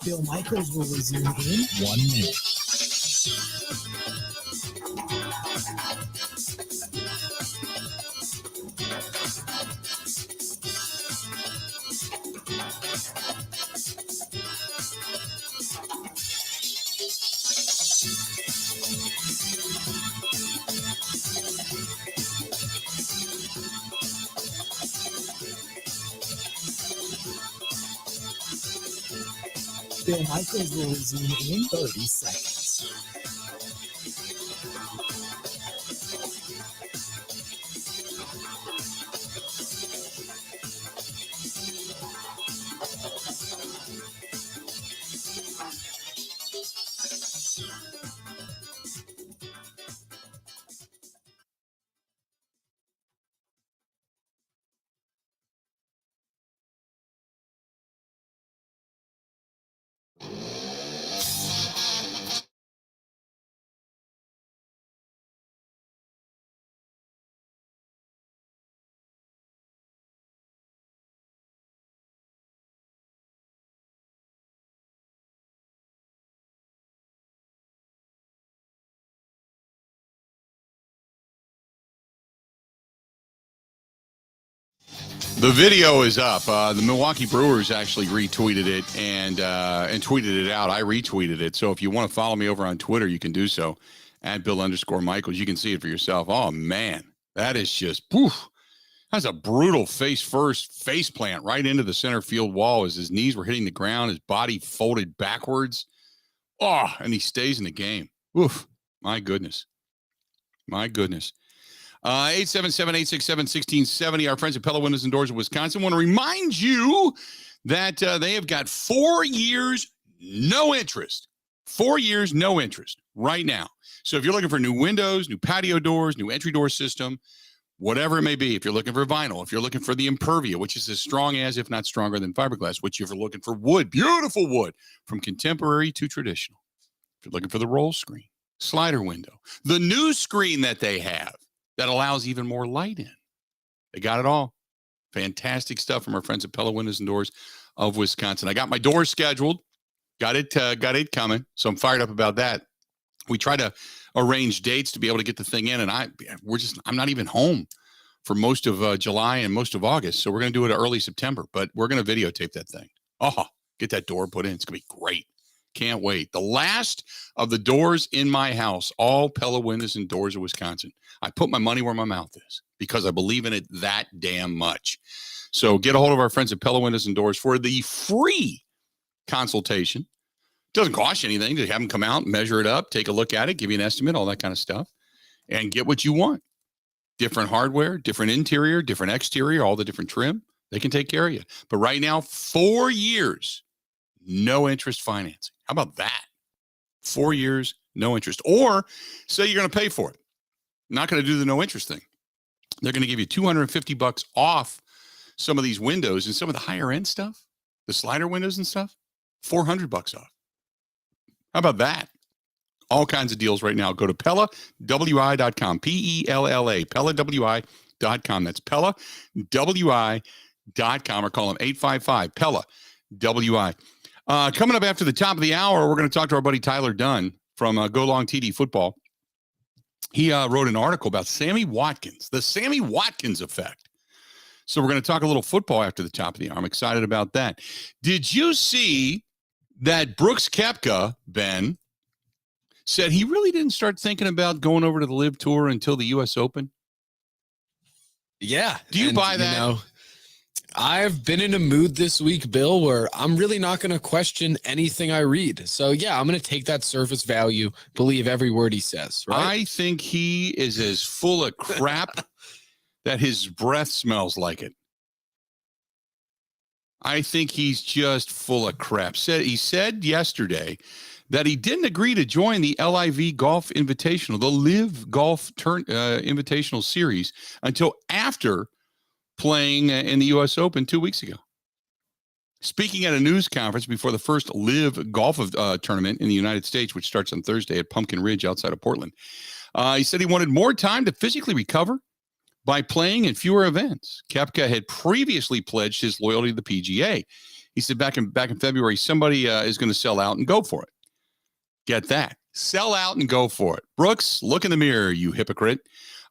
Bill Michaels will resume in 1 minute. Bill Michaels will resume in 30 seconds. The video is up. The Milwaukee Brewers actually retweeted it and tweeted it out. I retweeted it. So if you want to follow me over on Twitter, you can do so at Bill_Michaels. You can see it for yourself. Oh, man. That is just, poof. That's a brutal face plant right into the center field wall as his knees were hitting the ground, his body folded backwards. Oh, and he stays in the game. Oof. My goodness. My goodness. 877-867-1670. Our friends at Pella Windows and Doors of Wisconsin want to remind you that they have got 4 years, no interest. 4 years, no interest right now. So if you're looking for new windows, new patio doors, new entry door system, whatever it may be, if you're looking for vinyl, if you're looking for the Impervia, which is as strong as, if not stronger than fiberglass, which if you're looking for wood, beautiful wood, from contemporary to traditional. If you're looking for the roll screen, slider window, the new screen that they have, that allows even more light in. They got it all. Fantastic stuff from our friends at Pella Windows and Doors of Wisconsin. I got my doors scheduled. Got it coming. So I'm fired up about that. We try to arrange dates to be able to get the thing in, and I'm not even home for most of July and most of August. So we're going to do it early September, but we're going to videotape that thing. Oh, get that door put in. It's going to be great. Can't wait. The last of the doors in my house, all Pella Windows and Doors of Wisconsin. I put my money where my mouth is because I believe in it that damn much. So get a hold of our friends at Pella Windows and Doors for the free consultation. Doesn't cost you anything to have them come out, measure it up, take a look at it, give you an estimate, all that kind of stuff, and get what you want. Different hardware, different interior, different exterior, all the different trim. They can take care of you. But right now, 4 years, no interest financing. How about that? 4 years, no interest. Or say you're going to pay for it. Not going to do the no interest thing. They're going to give you $250 off some of these windows and some of the higher end stuff, the slider windows and stuff, $400 off. How about that? All kinds of deals right now. Go to PellaWI.com, P-E-L-L-A, PellaWI.com. That's PellaWI.com, or call them 855-PELLA-WI. Coming up after the top of the hour, we're going to talk to our buddy Tyler Dunn from Go Long TD Football. He wrote an article about Sammy Watkins, the Sammy Watkins effect. So we're going to talk a little football after the top of the hour. I'm excited about that. Did you see that Brooks Koepka, Ben, said he really didn't start thinking about going over to the LIV Tour until the U.S. Open? Yeah. Do you buy that? You know, I've been in a mood this week, Bill, where I'm really not going to question anything I read. So, yeah, I'm going to take that surface value, believe every word he says. Right? I think he is as full of crap that his breath smells like it. I think he's just full of crap. He said yesterday that he didn't agree to join the LIV Golf Invitational, the LIV Golf Invitational Series, until after playing in the U.S. Open 2 weeks ago. Speaking at a news conference before the first LIV Golf tournament in the United States, which starts on Thursday at Pumpkin Ridge outside of Portland, he said he wanted more time to physically recover by playing in fewer events. Koepka had previously pledged his loyalty to the PGA. He said back in February, somebody is going to sell out and go for it. Get that. Sell out and go for it. Brooks, look in the mirror, you hypocrite.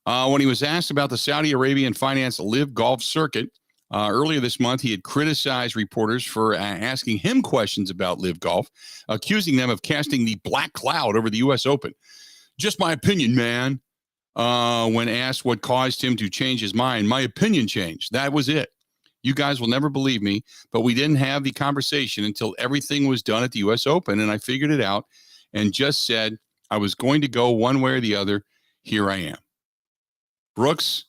When he was asked about the Saudi Arabian financed LIV Golf circuit earlier this month, he had criticized reporters for asking him questions about LIV Golf, accusing them of casting the black cloud over the U.S. Open. Just my opinion, man. When asked what caused him to change his mind, my opinion changed. That was it. You guys will never believe me, but we didn't have the conversation until everything was done at the U.S. Open, and I figured it out and just said I was going to go one way or the other. Here I am. Brooks,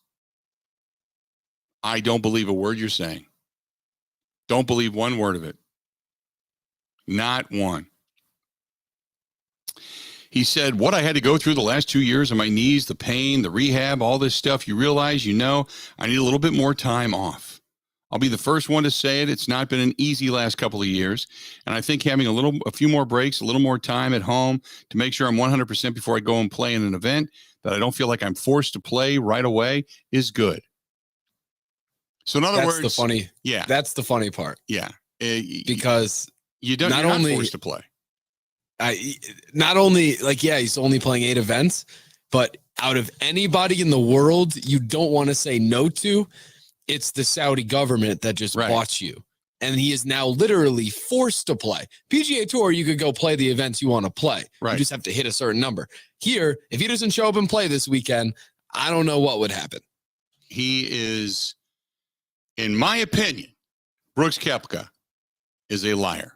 I don't believe a word you're saying. Don't believe one word of it. Not one. He said, what I had to go through the last 2 years on my knees, the pain, the rehab, all this stuff, you realize, I need a little bit more time off. I'll be the first one to say it. It's not been an easy last couple of years. And I think having a few more breaks, a little more time at home to make sure I'm 100% before I go and play in an event that I don't feel like I'm forced to play right away is good. So in other words, that's the funny part. Yeah. Because you're not forced to play. Not only he's only playing 8 events, but out of anybody in the world you don't want to say no to, it's the Saudi government that just bought you. And he is now literally forced to play. PGA Tour, you could go play the events you want to play. Right. You just have to hit a certain number. Here, if he doesn't show up and play this weekend, I don't know what would happen. He is, in my opinion, Brooks Koepka is a liar.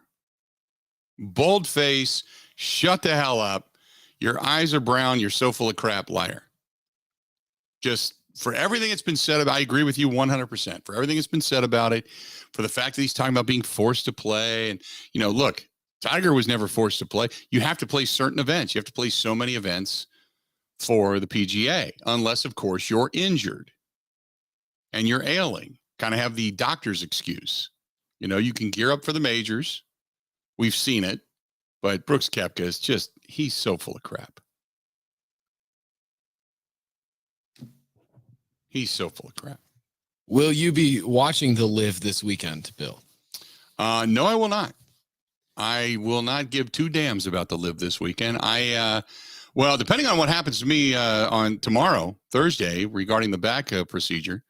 Bold face, shut the hell up. Your eyes are brown. You're so full of crap, liar. Just for everything that's been said about, I agree with you 100%. For everything that's been said about it, for the fact that he's talking about being forced to play. And, look, Tiger was never forced to play. You have to play certain events. You have to play so many events for the PGA, unless, of course, you're injured and you're ailing. Kind of have the doctor's excuse. You can gear up for the majors. We've seen it, but Brooks Koepka is he's so full of crap. He's so full of crap. Will you be watching the LIV this weekend, Bill? No, I will not. I will not give 2 damns about the LIV this weekend. Well, depending on what happens to me on tomorrow, Thursday, regarding the back procedure,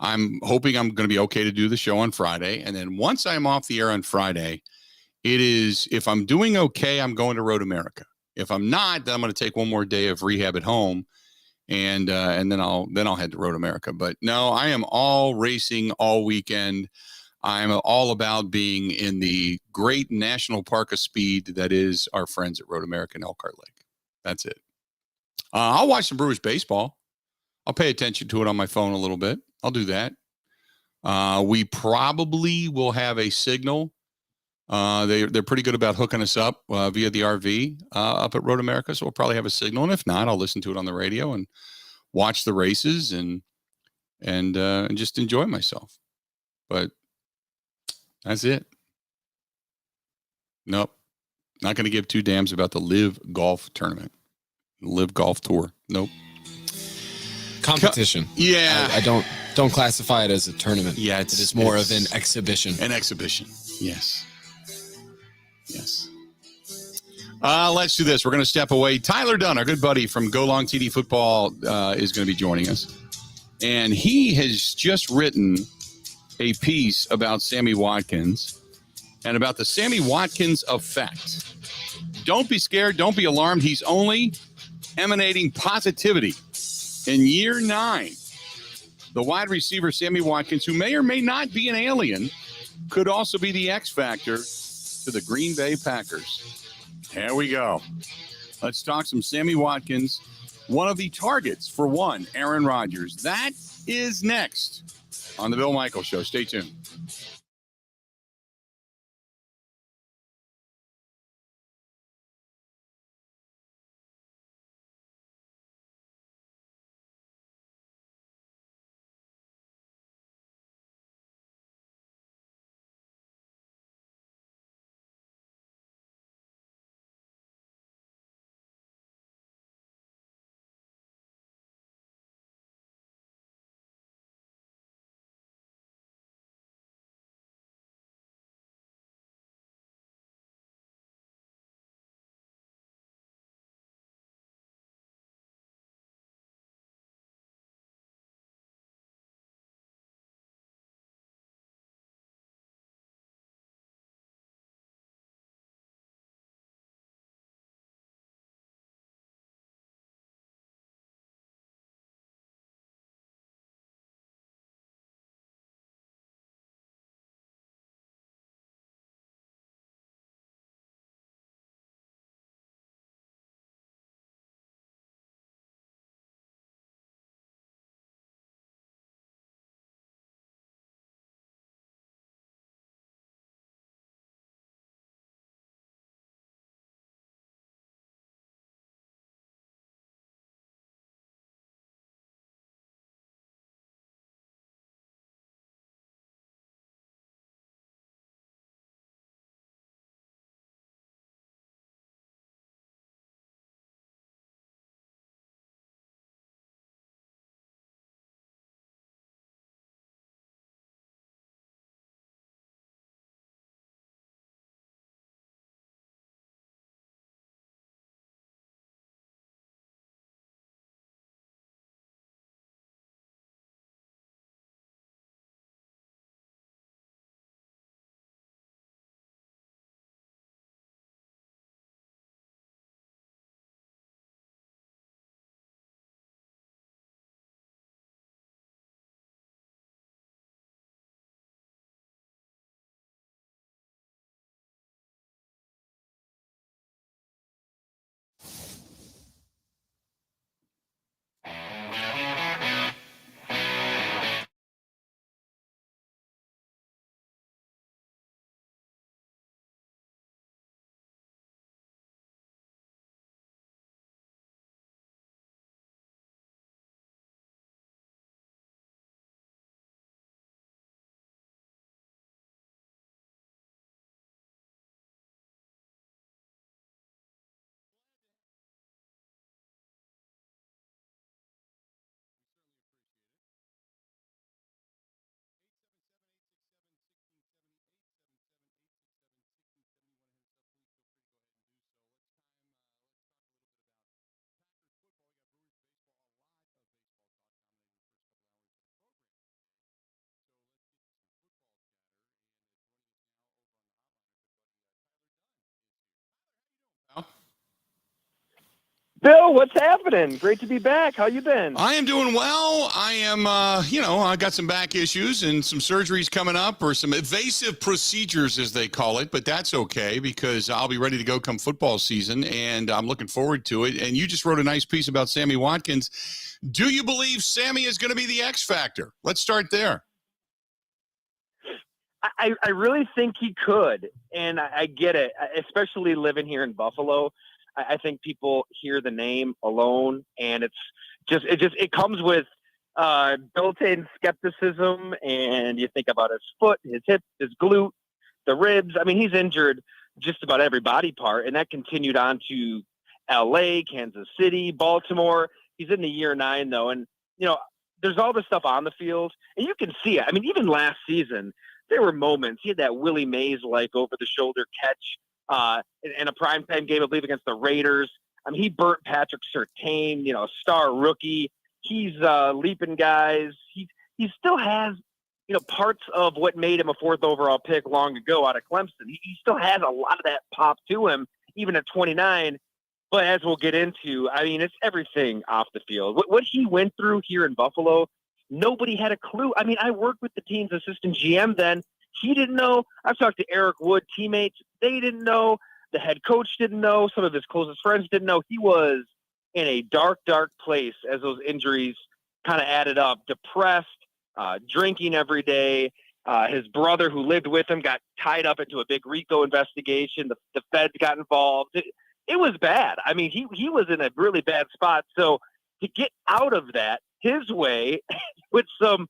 I'm hoping I'm going to be okay to do the show on Friday. And then once I'm off the air on Friday, it is, if I'm doing okay, I'm going to Road America. If I'm not, then I'm going to take one more day of rehab at home, and then I'll head to Road America. But no, I am all racing all weekend. I'm all about being in the great national park of speed that is our friends at Road America and Elkhart Lake. That's it. I'll watch some Brewers baseball. I'll pay attention to it on my phone a little bit. I'll do that. We probably will have a signal. They're pretty good about hooking us up via the RV up at Road America, so we'll probably have a signal. And if not, I'll listen to it on the radio and watch the races and just enjoy myself. But that's it. Nope, not going to give 2 damns about the LIV Golf tournament, LIV Golf Tour. Nope. Competition. Yeah, I don't classify it as a tournament. Yeah, it is more of an exhibition. An exhibition. Yes. Yes. Let's do this. We're going to step away. Tyler Dunn, our good buddy from Go Long TD Football, is going to be joining us. And he has just written a piece about Sammy Watkins. and about the Sammy Watkins effect. Don't be scared. Don't be alarmed. He's only emanating positivity. In year 9, the wide receiver, Sammy Watkins, who may or may not be an alien, could also be the X factor to the Green Bay Packers. Here we go. Let's talk some Sammy Watkins, one of the targets for one, Aaron Rodgers. That is next on the Bill Michaels Show. Stay tuned. Bill, what's happening? Great to be back. How you been? I am doing well. I am, I got some back issues and some surgeries coming up, or some invasive procedures, as they call it. But that's okay, because I'll be ready to go come football season, and I'm looking forward to it. And you just wrote a nice piece about Sammy Watkins. Do you believe Sammy is going to be the X factor? Let's start there. I really think he could, and I get it, especially living here in Buffalo. I think people hear the name alone, and it comes with built-in skepticism. And you think about his foot, his hip, his glute, the ribs. I mean, he's injured just about every body part, and that continued on to L.A., Kansas City, Baltimore. He's in the year 9 though, and there's all this stuff on the field, and you can see it. I mean, even last season, there were moments. He had that Willie Mays-like over-the-shoulder catch in a primetime game, I believe, against the Raiders. I mean, he burnt Patrick Surtain, star rookie. He's leaping guys. He still has, parts of what made him a 4th overall pick long ago out of Clemson. He still has a lot of that pop to him, even at 29. But as we'll get into, I mean, it's everything off the field. What he went through here in Buffalo, nobody had a clue. I mean, I worked with the team's assistant GM then. He didn't know. I've talked to Eric Wood teammates. They didn't know. The head coach didn't know. Some of his closest friends didn't know. He was in a dark, dark place as those injuries kind of added up. Depressed, drinking every day. His brother who lived with him got tied up into a big RICO investigation. The feds got involved. It was bad. I mean, he was in a really bad spot. So to get out of that his way with some,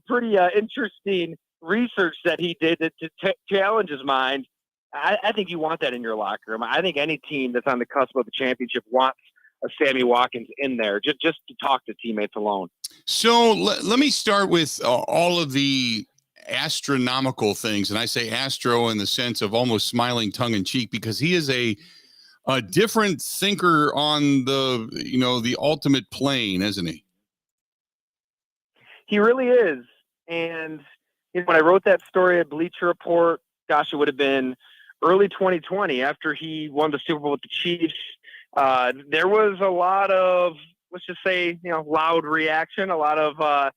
pretty interesting research that he did to challenge his mind, I think you want that in your locker room. I think any team that's on the cusp of the championship wants a Sammy Watkins in there just to talk to teammates alone. So let me start with all of the astronomical things. And I say astro in the sense of almost smiling tongue in cheek, because he is a different thinker on the ultimate plane, isn't he? He really is. And when I wrote that story at Bleacher Report, gosh, it would have been early 2020 after he won the Super Bowl with the Chiefs. There was a lot of, let's just say, loud reaction, a lot of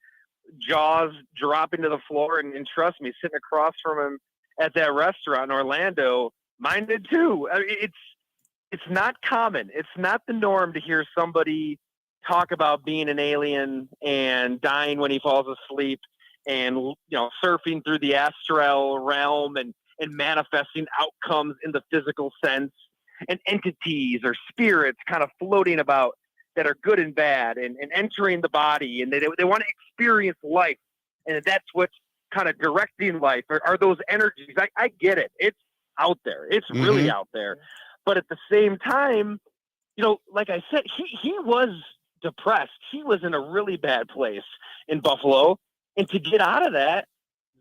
jaws dropping to the floor. And trust me, sitting across from him at that restaurant in Orlando, mine did too. I mean, it's not common. It's not the norm to hear somebody talk about being an alien and dying when he falls asleep and, surfing through the astral realm and manifesting outcomes in the physical sense, and entities or spirits kind of floating about that are good and bad and entering the body, and they want to experience life. And that's what's kind of directing life are those energies. I get it. It's out there. It's really out there. But at the same time, like I said, he was depressed. He was in a really bad place in Buffalo. And to get out of that,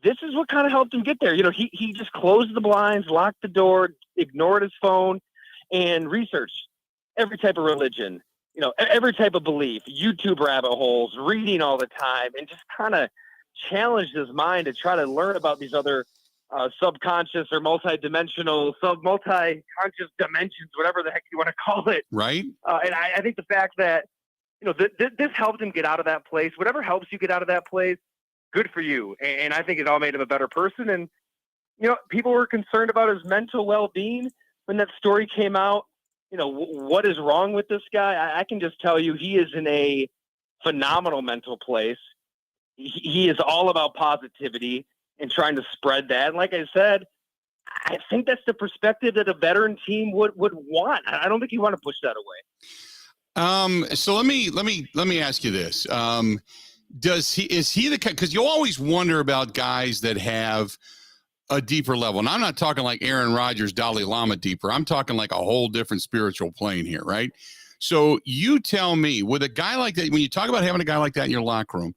this is what kind of helped him get there. He just closed the blinds, locked the door, ignored his phone, and researched every type of religion, every type of belief, YouTube rabbit holes, reading all the time, and just kind of challenged his mind to try to learn about these other subconscious or multi-dimensional, multi-conscious dimensions, whatever the heck you want to call it. Right. And I think the fact that, this helped him get out of that place. Whatever helps you get out of that place, good for you. And I think it all made him a better person. And, people were concerned about his mental well-being when that story came out. What is wrong with this guy? I can just tell you he is in a phenomenal mental place. He is all about positivity and trying to spread that. And like I said, I think that's the perspective that a veteran team would want. I don't think you want to push that away. So let me ask you this. Is he the, because you always wonder about guys that have a deeper level. And I'm not talking like Aaron Rodgers, Dalai Lama deeper. I'm talking like a whole different spiritual plane here, right? So you tell me, with a guy like that, when you talk about having a guy like that in your locker room,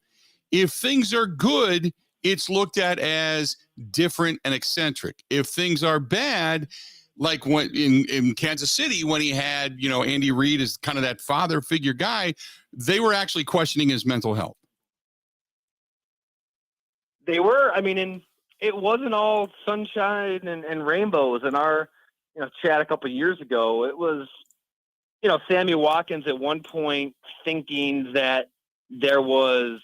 if things are good, it's looked at as different and eccentric. If things are bad, like when in Kansas City, when he had, Andy Reid as kind of that father figure guy, they were actually questioning his mental health. They were. I mean, it wasn't all sunshine and rainbows in our, chat a couple of years ago. It was, Sammy Watkins at one point thinking that there was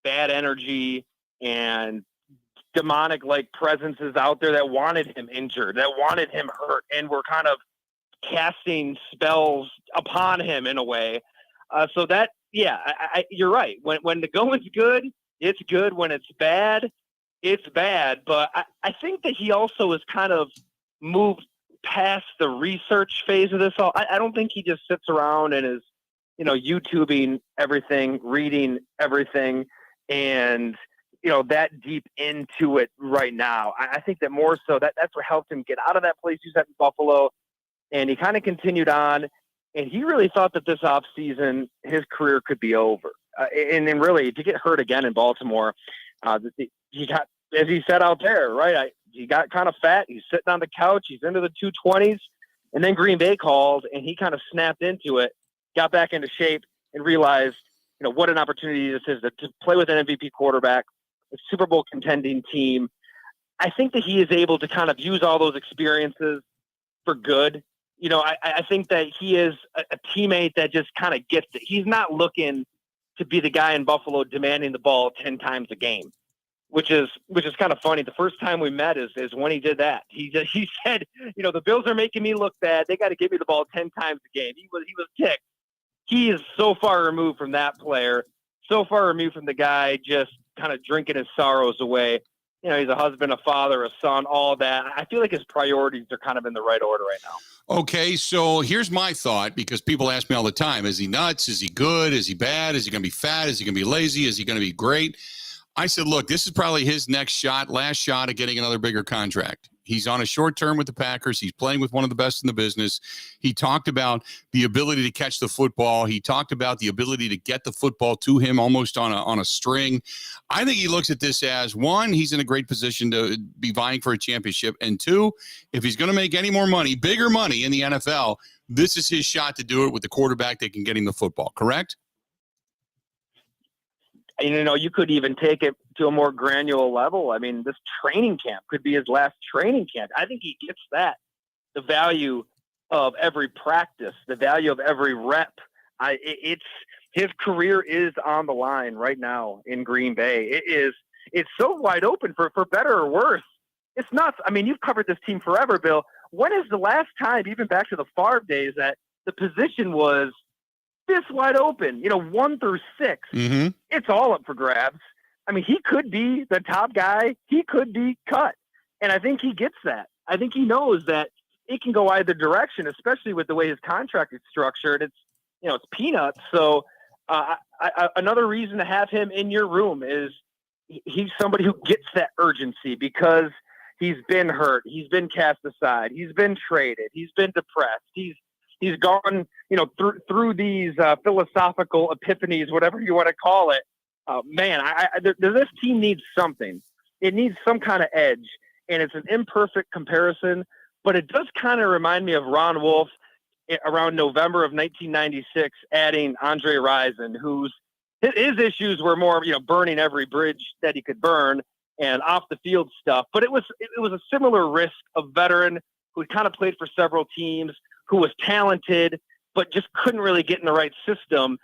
bad energy and demonic presences out there that wanted him injured, that wanted him hurt, and were kind of casting spells upon him in a way. So that, you're right. When the going's good, it's good. When it's bad, it's bad. But I think that he also has kind of moved past the research phase of this all. I don't think he just sits around and is, YouTubing everything, reading everything, and that deep into it right now. I think that more so that's what helped him get out of that place he's at in Buffalo. And he kind of continued on, and he really thought that this offseason his career could be over. And then really to get hurt again in Baltimore, he got, as he said out there, right? He got kind of fat. He's sitting on the couch. He's into the 220s. And then Green Bay called, and he kind of snapped into it, got back into shape, and realized, what an opportunity this is to play with an MVP quarterback, a Super Bowl contending team. I think that he is able to kind of use all those experiences for good. You know, I think that he is a teammate that just kind of gets it. He's not looking to be the guy in Buffalo demanding the ball 10 times a game, which is kind of funny. The first time we met is when he did that. He said, you know, the Bills are making me look bad. They got to give me the ball 10 times a game. He was ticked. He is so far removed from that player, so far removed from the guy just kind of drinking his sorrows away. You know, he's a husband, a father, a son, all that. I feel like his priorities are kind of in the right order right now. Okay, so here's my thought, because people ask me all the time, is he nuts? Is he good? Is he bad? Is he going to be fat? Is he going to be lazy? Is he going to be great? I said, look, this is probably his last shot at getting another bigger contract. He's on a short term with the Packers. He's playing with one of the best in the business. He talked about the ability to catch the football. He talked about the ability to get the football to him almost on a string. I think he looks at this as, one, he's in a great position to be vying for a championship. And two, if he's going to make any more money, bigger money in the NFL, this is his shot to do it with the quarterback that can get him the football. Correct? You know, you could even take it to a more granular level. I mean, this training camp could be his last training camp. I think he gets that. The value of every practice, the value of every rep. His career is on the line right now in Green Bay. It's so wide open for better or worse. It's nuts. I mean, you've covered this team forever, Bill. When is the last time, even back to the Favre days, that the position was this wide open, 1 through 6, It's all up for grabs. I mean, he could be the top guy. He could be cut. And I think he gets that. I think he knows that it can go either direction, especially with the way his contract is structured. It's peanuts. So another reason to have him in your room is he's somebody who gets that urgency because he's been hurt. He's been cast aside. He's been traded. He's been depressed. He's gone, through these philosophical epiphanies, whatever you want to call it. This team needs something. It needs some kind of edge, and it's an imperfect comparison, but it does kind of remind me of Ron Wolf around November of 1996, adding Andre Rison, his issues were more, burning every bridge that he could burn and off the field stuff. But it was a similar risk of veteran who had kind of played for several teams, who was talented, but just couldn't really get in the right system.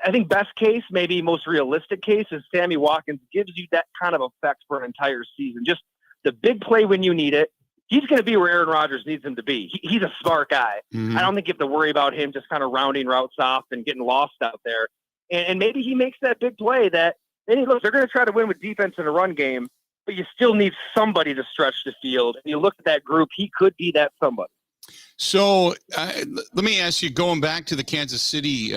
I think best case, maybe most realistic case, is Sammy Watkins gives you that kind of effect for an entire season. Just the big play when you need it. He's going to be where Aaron Rodgers needs him to be. He's a smart guy. I don't think you have to worry about him just kind of rounding routes off and getting lost out there. And maybe he makes that big play that, they're going to try to win with defense in a run game, but you still need somebody to stretch the field. And you look at that group, he could be that somebody. So let me ask you, going back to the Kansas City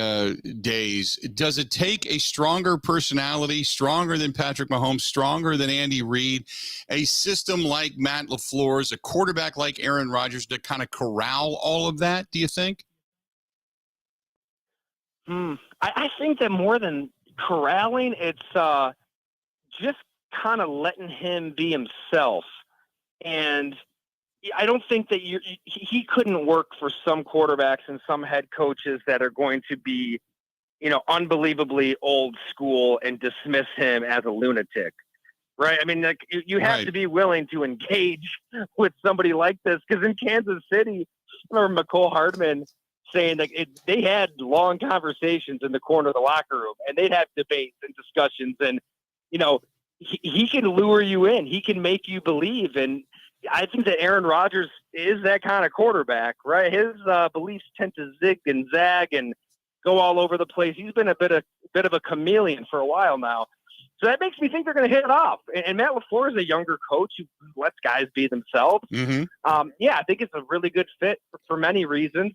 days, does it take a stronger personality, stronger than Patrick Mahomes, stronger than Andy Reid, a system like Matt LaFleur's, a quarterback like Aaron Rodgers to kind of corral all of that, do you think? I think that more than corralling, it's just kind of letting him be himself. And I don't think that he couldn't work for some quarterbacks and some head coaches that are going to be, unbelievably old school and dismiss him as a lunatic, right? I mean, like you have to be willing to engage with somebody like this, because in Kansas City, I remember McCole Hardman saying that they had long conversations in the corner of the locker room, and they'd have debates and discussions, and he can lure you in, he can make you believe. And I think that Aaron Rodgers is that kind of quarterback, right? His beliefs tend to zig and zag and go all over the place. He's been a bit of a chameleon for a while now. So that makes me think they're going to hit it off. And Matt LaFleur is a younger coach who lets guys be themselves. I think it's a really good fit for many reasons.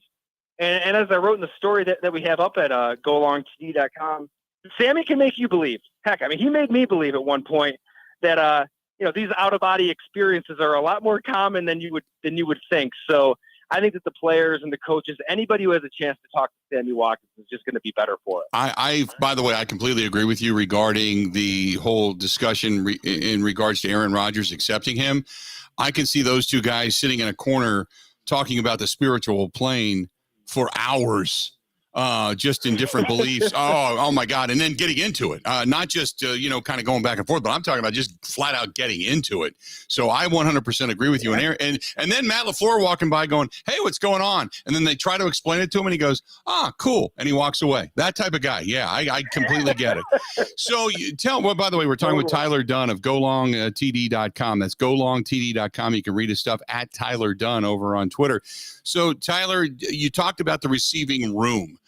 And as I wrote in the story that we have up at golongtd.com, Sammy can make you believe. Heck, I mean, he made me believe at one point that these out-of-body experiences are a lot more common than you would think. So I think that the players and the coaches, anybody who has a chance to talk to Sammy Watkins, is just going to be better for it. By the way, I completely agree with you regarding the whole discussion in regards to Aaron Rodgers accepting him. I can see those two guys sitting in a corner talking about the spiritual plane for hours. just in different beliefs. Oh my God. And then getting into it, not just, kind of going back and forth, but I'm talking about just flat out getting into it. So I 100% agree with you. And then Matt LaFleur walking by going, hey, what's going on? And then they try to explain it to him and he goes, cool. And he walks away. That type of guy. Yeah, I completely get it. So by the way, we're talking with Tyler Dunn of golongtd.com. That's golongtd.com. You can read his stuff at Tyler Dunn over on Twitter. So Tyler, you talked about the receiving room.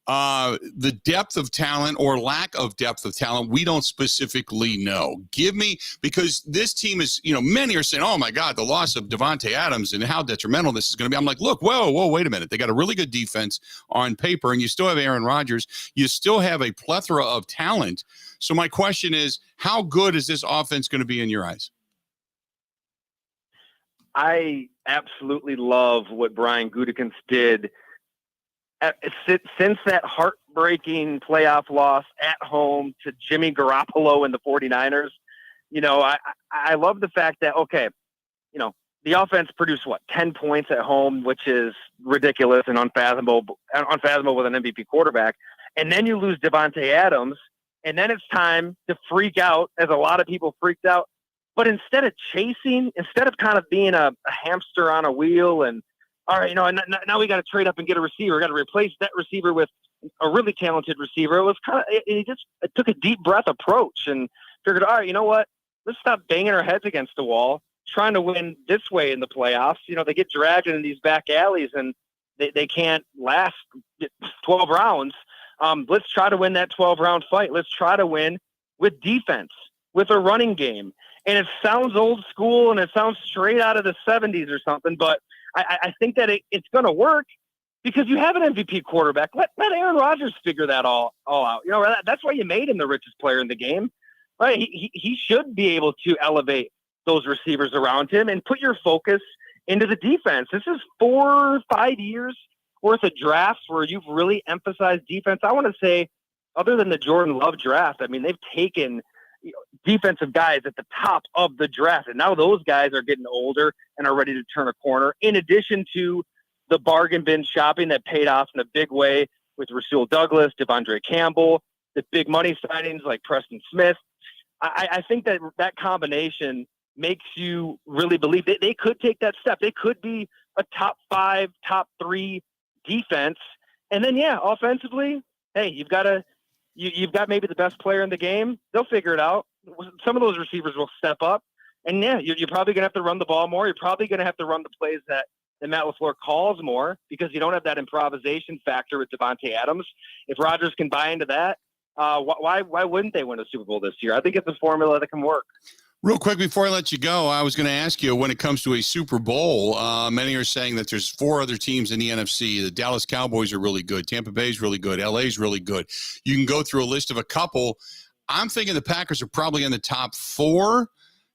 The depth of talent or lack of depth of talent, we don't specifically know. Give me, because this team is, many are saying, oh my God, the loss of Devontae Adams and how detrimental this is going to be. I'm like, look, whoa, wait a minute. They got a really good defense on paper, and you still have Aaron Rodgers. You still have a plethora of talent. So my question is, how good is this offense going to be in your eyes? I absolutely love what Brian Gutekunst did since that heartbreaking playoff loss at home to Jimmy Garoppolo and the 49ers. I love the fact that, the offense produced 10 points at home, which is ridiculous and unfathomable with an MVP quarterback. And then you lose Devontae Adams, and then it's time to freak out, as a lot of people freaked out. But instead of kind of being a hamster on a wheel and, all right, now we got to trade up and get a receiver. We got to replace that receiver with a really talented receiver. It was it took a deep breath approach and figured, all right, you know what? Let's stop banging our heads against the wall, trying to win this way in the playoffs. They get dragged in these back alleys and they can't last 12 rounds. Let's try to win that 12-round fight. Let's try to win with defense, with a running game. And it sounds old school and it sounds straight out of the 70s or something, but I think that it's going to work because you have an MVP quarterback. Let Aaron Rodgers figure that all out. That's why you made him the richest player in the game. Right? He should be able to elevate those receivers around him and put your focus into the defense. This is 4 or 5 years worth of drafts where you've really emphasized defense. I want to say, other than the Jordan Love draft, they've taken defensive guys at the top of the draft, and now those guys are getting older and are ready to turn a corner, in addition to the bargain bin shopping that paid off in a big way with Rasul Douglas, Devondre Campbell, the big money signings like Preston Smith. I think that combination makes you really believe that they could take that step. They could be a top 5, top 3 defense. And then, offensively, hey, you've got maybe the best player in the game. They'll figure it out. Some of those receivers will step up. And, you're probably going to have to run the ball more. You're probably going to have to run the plays that Matt LaFleur calls more because you don't have that improvisation factor with Devontae Adams. If Rodgers can buy into that, why wouldn't they win a Super Bowl this year? I think it's a formula that can work. Real quick before I let you go, I was going to ask you, when it comes to a Super Bowl, many are saying that there's 4 other teams in the NFC. The Dallas Cowboys are really good. Tampa Bay is really good. LA is really good. You can go through a list of a couple. I'm thinking the Packers are probably in the top 4.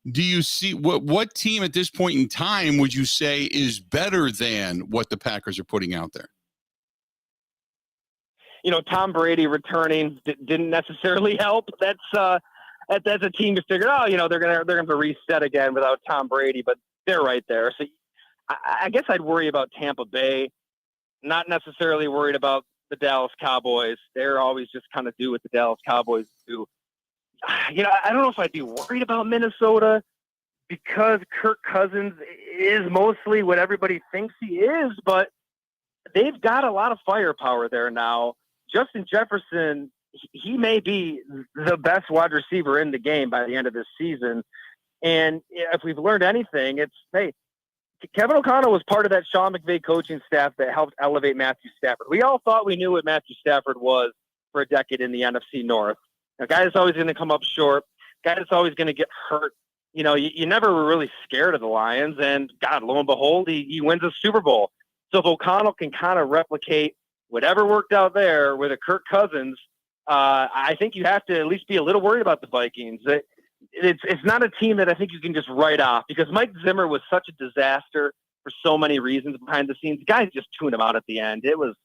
Do you see what team at this point in time would you say is better than what the Packers are putting out there? Tom Brady returning didn't necessarily help. That's a team you figured, they're gonna reset again without Tom Brady, but they're right there. So I guess I'd worry about Tampa Bay, not necessarily worried about the Dallas Cowboys. They're always just kind of do what the Dallas Cowboys do. I don't know if I'd be worried about Minnesota because Kirk Cousins is mostly what everybody thinks he is, but they've got a lot of firepower there now. Justin Jefferson, he may be the best wide receiver in the game by the end of this season. And if we've learned anything, it's, hey, Kevin O'Connell was part of that Sean McVay coaching staff that helped elevate Matthew Stafford. We all thought we knew what Matthew Stafford was for a decade in the NFC North. A guy that's always going to come up short, guy that's always going to get hurt. You never were really scared of the Lions, and God, lo and behold, he wins a Super Bowl. So if O'Connell can kind of replicate whatever worked out there with a Kirk Cousins, I think you have to at least be a little worried about the Vikings. It's not a team that I think you can just write off because Mike Zimmer was such a disaster for so many reasons behind the scenes. Guys just tuned him out at the end. It was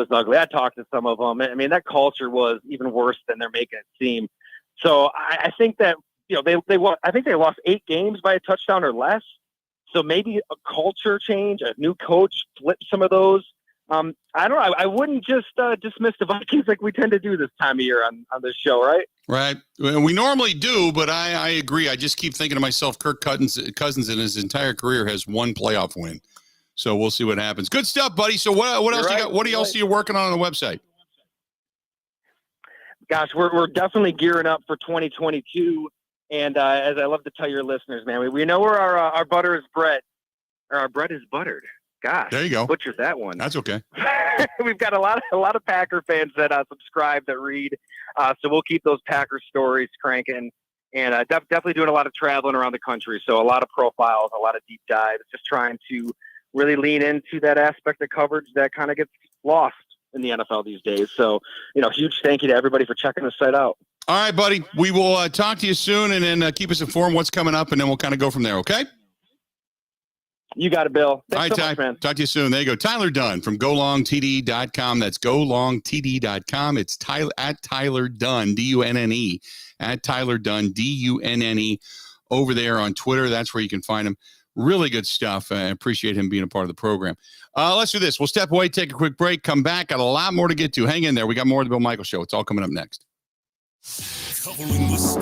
ugly. I talked to some of them. I mean, that culture was even worse than they're making it seem. So I think that I think they lost 8 games by a touchdown or less. So maybe a culture change, a new coach, flip some of those I don't know. I wouldn't just dismiss the Vikings like we tend to do this time of year on this show, right? Right. Well, we normally do, but I agree. I just keep thinking to myself, Kirk Cousins in his entire career has one playoff win. So we'll see what happens. Good stuff, buddy. So what else you got? What else are you working on the website? Gosh, we're definitely gearing up for 2022. And as I love to tell your listeners, man, we know where our butter is bread, or our bread is buttered. Gosh, there you go. Butchered that one. That's okay. We've got a lot of Packer fans that subscribe, that read. So we'll keep those Packer stories cranking, and definitely doing a lot of traveling around the country. So a lot of profiles, a lot of deep dives, just trying to really lean into that aspect of coverage that kind of gets lost in the NFL these days. So, huge thank you to everybody for checking the site out. All right, buddy. We will talk to you soon, and then keep us informed what's coming up, and then we'll kind of go from there. Okay. You got it, Bill. Thanks so much, man. Talk to you soon. There you go. Tyler Dunn from golongtd.com. That's golongtd.com. It's Tyler at Tyler Dunn, DUNNE, at Tyler Dunn, DUNNE, over there on Twitter. That's where you can find him. Really good stuff. I appreciate him being a part of the program. Let's do this. We'll step away, take a quick break, come back. Got a lot more to get to. Hang in there. We got more of the Bill Michaels Show. It's all coming up next. Covering with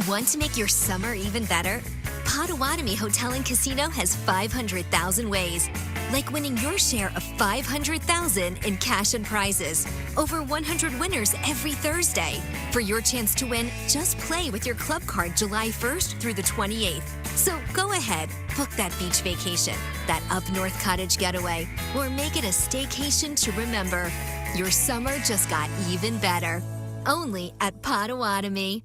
Want to make your summer even better? Potawatomi Hotel and Casino has 500,000 ways, like winning your share of $500,000 in cash and prizes. Over 100 winners every Thursday. For your chance to win, just play with your club card July 1st through the 28th. So go ahead, book that beach vacation, that up north cottage getaway, or make it a staycation to remember. Your summer just got even better. Only at Potawatomi.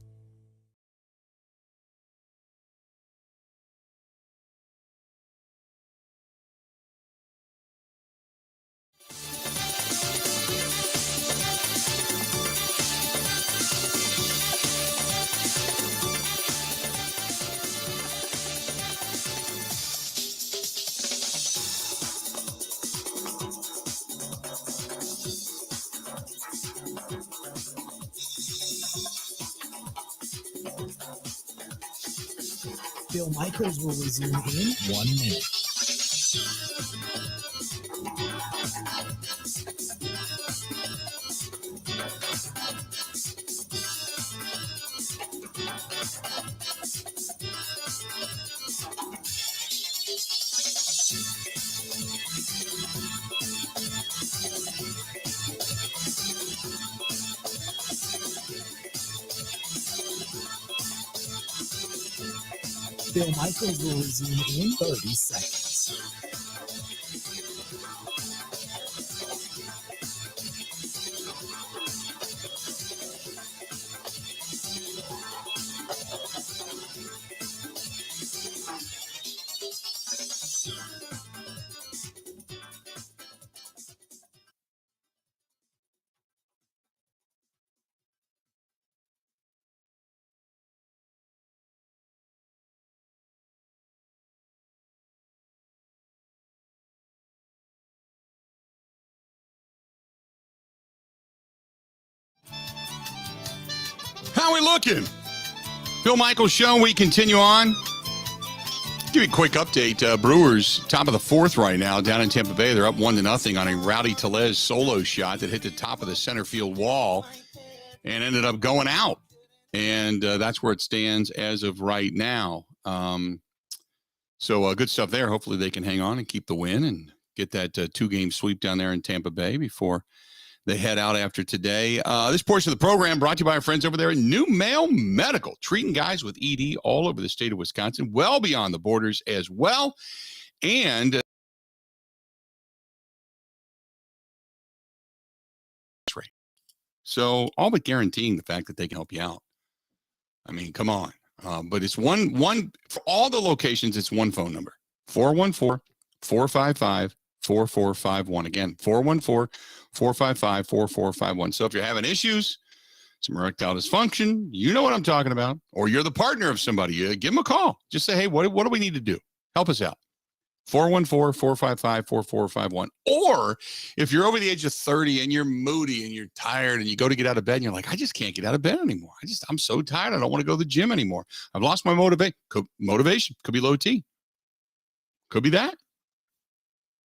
Bill Michaels will resume in 1 minute. Bill Michaels will resume in 30 seconds. How we looking? Bill Michaels Show. We continue on. give you a quick update. Brewers, top of the fourth right now, down in Tampa Bay. They're up 1-0 on a Rowdy Tellez solo shot that hit the top of the center field wall and ended up going out. And that's where it stands as of right now. So good stuff there. Hopefully they can hang on and keep the win and get that 2-game sweep down there in Tampa Bay before they head out after today. This portion of the program brought to you by our friends over there at New Mail Medical, treating guys with ED all over the state of Wisconsin, well beyond the borders as well. And so all but guaranteeing the fact that they can help you out. I mean, come on. But it's one for all the locations, it's one phone number, 414-455-4451. Again, 414-455-4451. So if you're having issues, some erectile dysfunction, you know what I'm talking about, or you're the partner of somebody, give them a call. Just say, hey, what do we need to do? Help us out. 414-455-4451. Or if you're over the age of 30 and you're moody and you're tired and you go to get out of bed and you're like, I just can't get out of bed anymore. I'm so tired. I don't want to go to the gym anymore. I've lost my motivation. Could be low T. Could be that.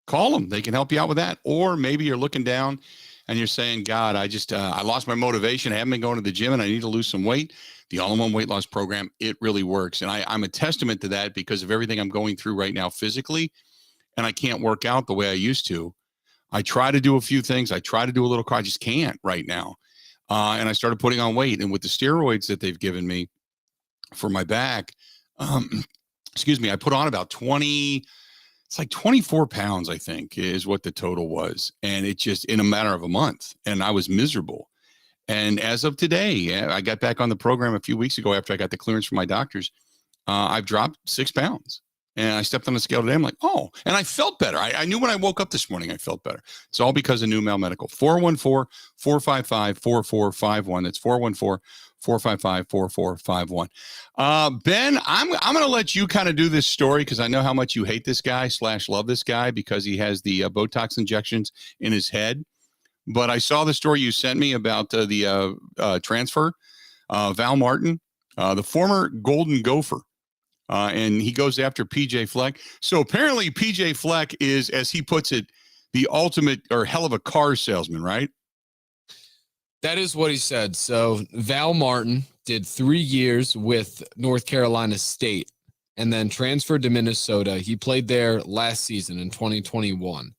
Call them. They can help you out with that. Or maybe you're looking down and you're saying, God, I lost my motivation. I haven't been going to the gym and I need to lose some weight. The all-in-one weight loss program, it really works. And I'm a testament to that because of everything I'm going through right now physically. And I can't work out the way I used to. I try to do a few things. I try to do a little, I just can't right now. And I started putting on weight. And with the steroids that they've given me for my back, I put on about 24 pounds, I think, is what the total was. And it just in a matter of a month. And I was miserable. And as of today, I got back on the program a few weeks ago after I got the clearance from my doctors. I've dropped 6 pounds. And I stepped on the scale today. I'm like, oh, and I felt better. I knew when I woke up this morning, I felt better. It's all because of New Mail Medical. 414-455-4451. That's 414-455-4451. Ben, I'm going to let you kind of do this story because I know how much you hate this guy / love this guy because he has the Botox injections in his head. But I saw the story you sent me about the transfer, Val Martin, the former Golden Gopher, and he goes after PJ Fleck. So apparently PJ Fleck is, as he puts it, the ultimate or hell of a car salesman, right? That is what he said. So Val Martin did 3 years with North Carolina State and then transferred to Minnesota. He played there last season in 2021.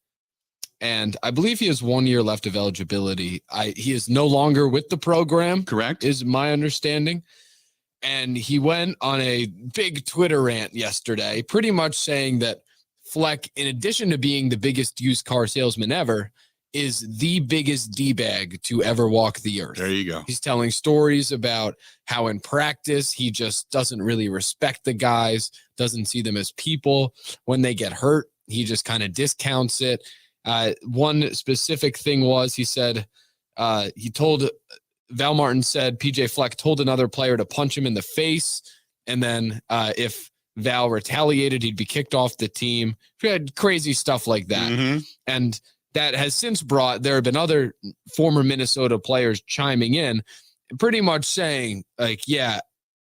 And I believe he has 1 year left of eligibility. He is no longer with the program. Correct. Is my understanding. And he went on a big Twitter rant yesterday, pretty much saying that Fleck, in addition to being the biggest used car salesman ever, is the biggest D-bag to ever walk the earth. There you go. He's telling stories about how in practice, he just doesn't really respect the guys, doesn't see them as people. When they get hurt, he just kind of discounts it. One specific thing was he said Val Martin said PJ Fleck told another player to punch him in the face. And then if Val retaliated, he'd be kicked off the team. We had crazy stuff like that. Mm-hmm. And that has since there have been other former Minnesota players chiming in, pretty much saying like, yeah,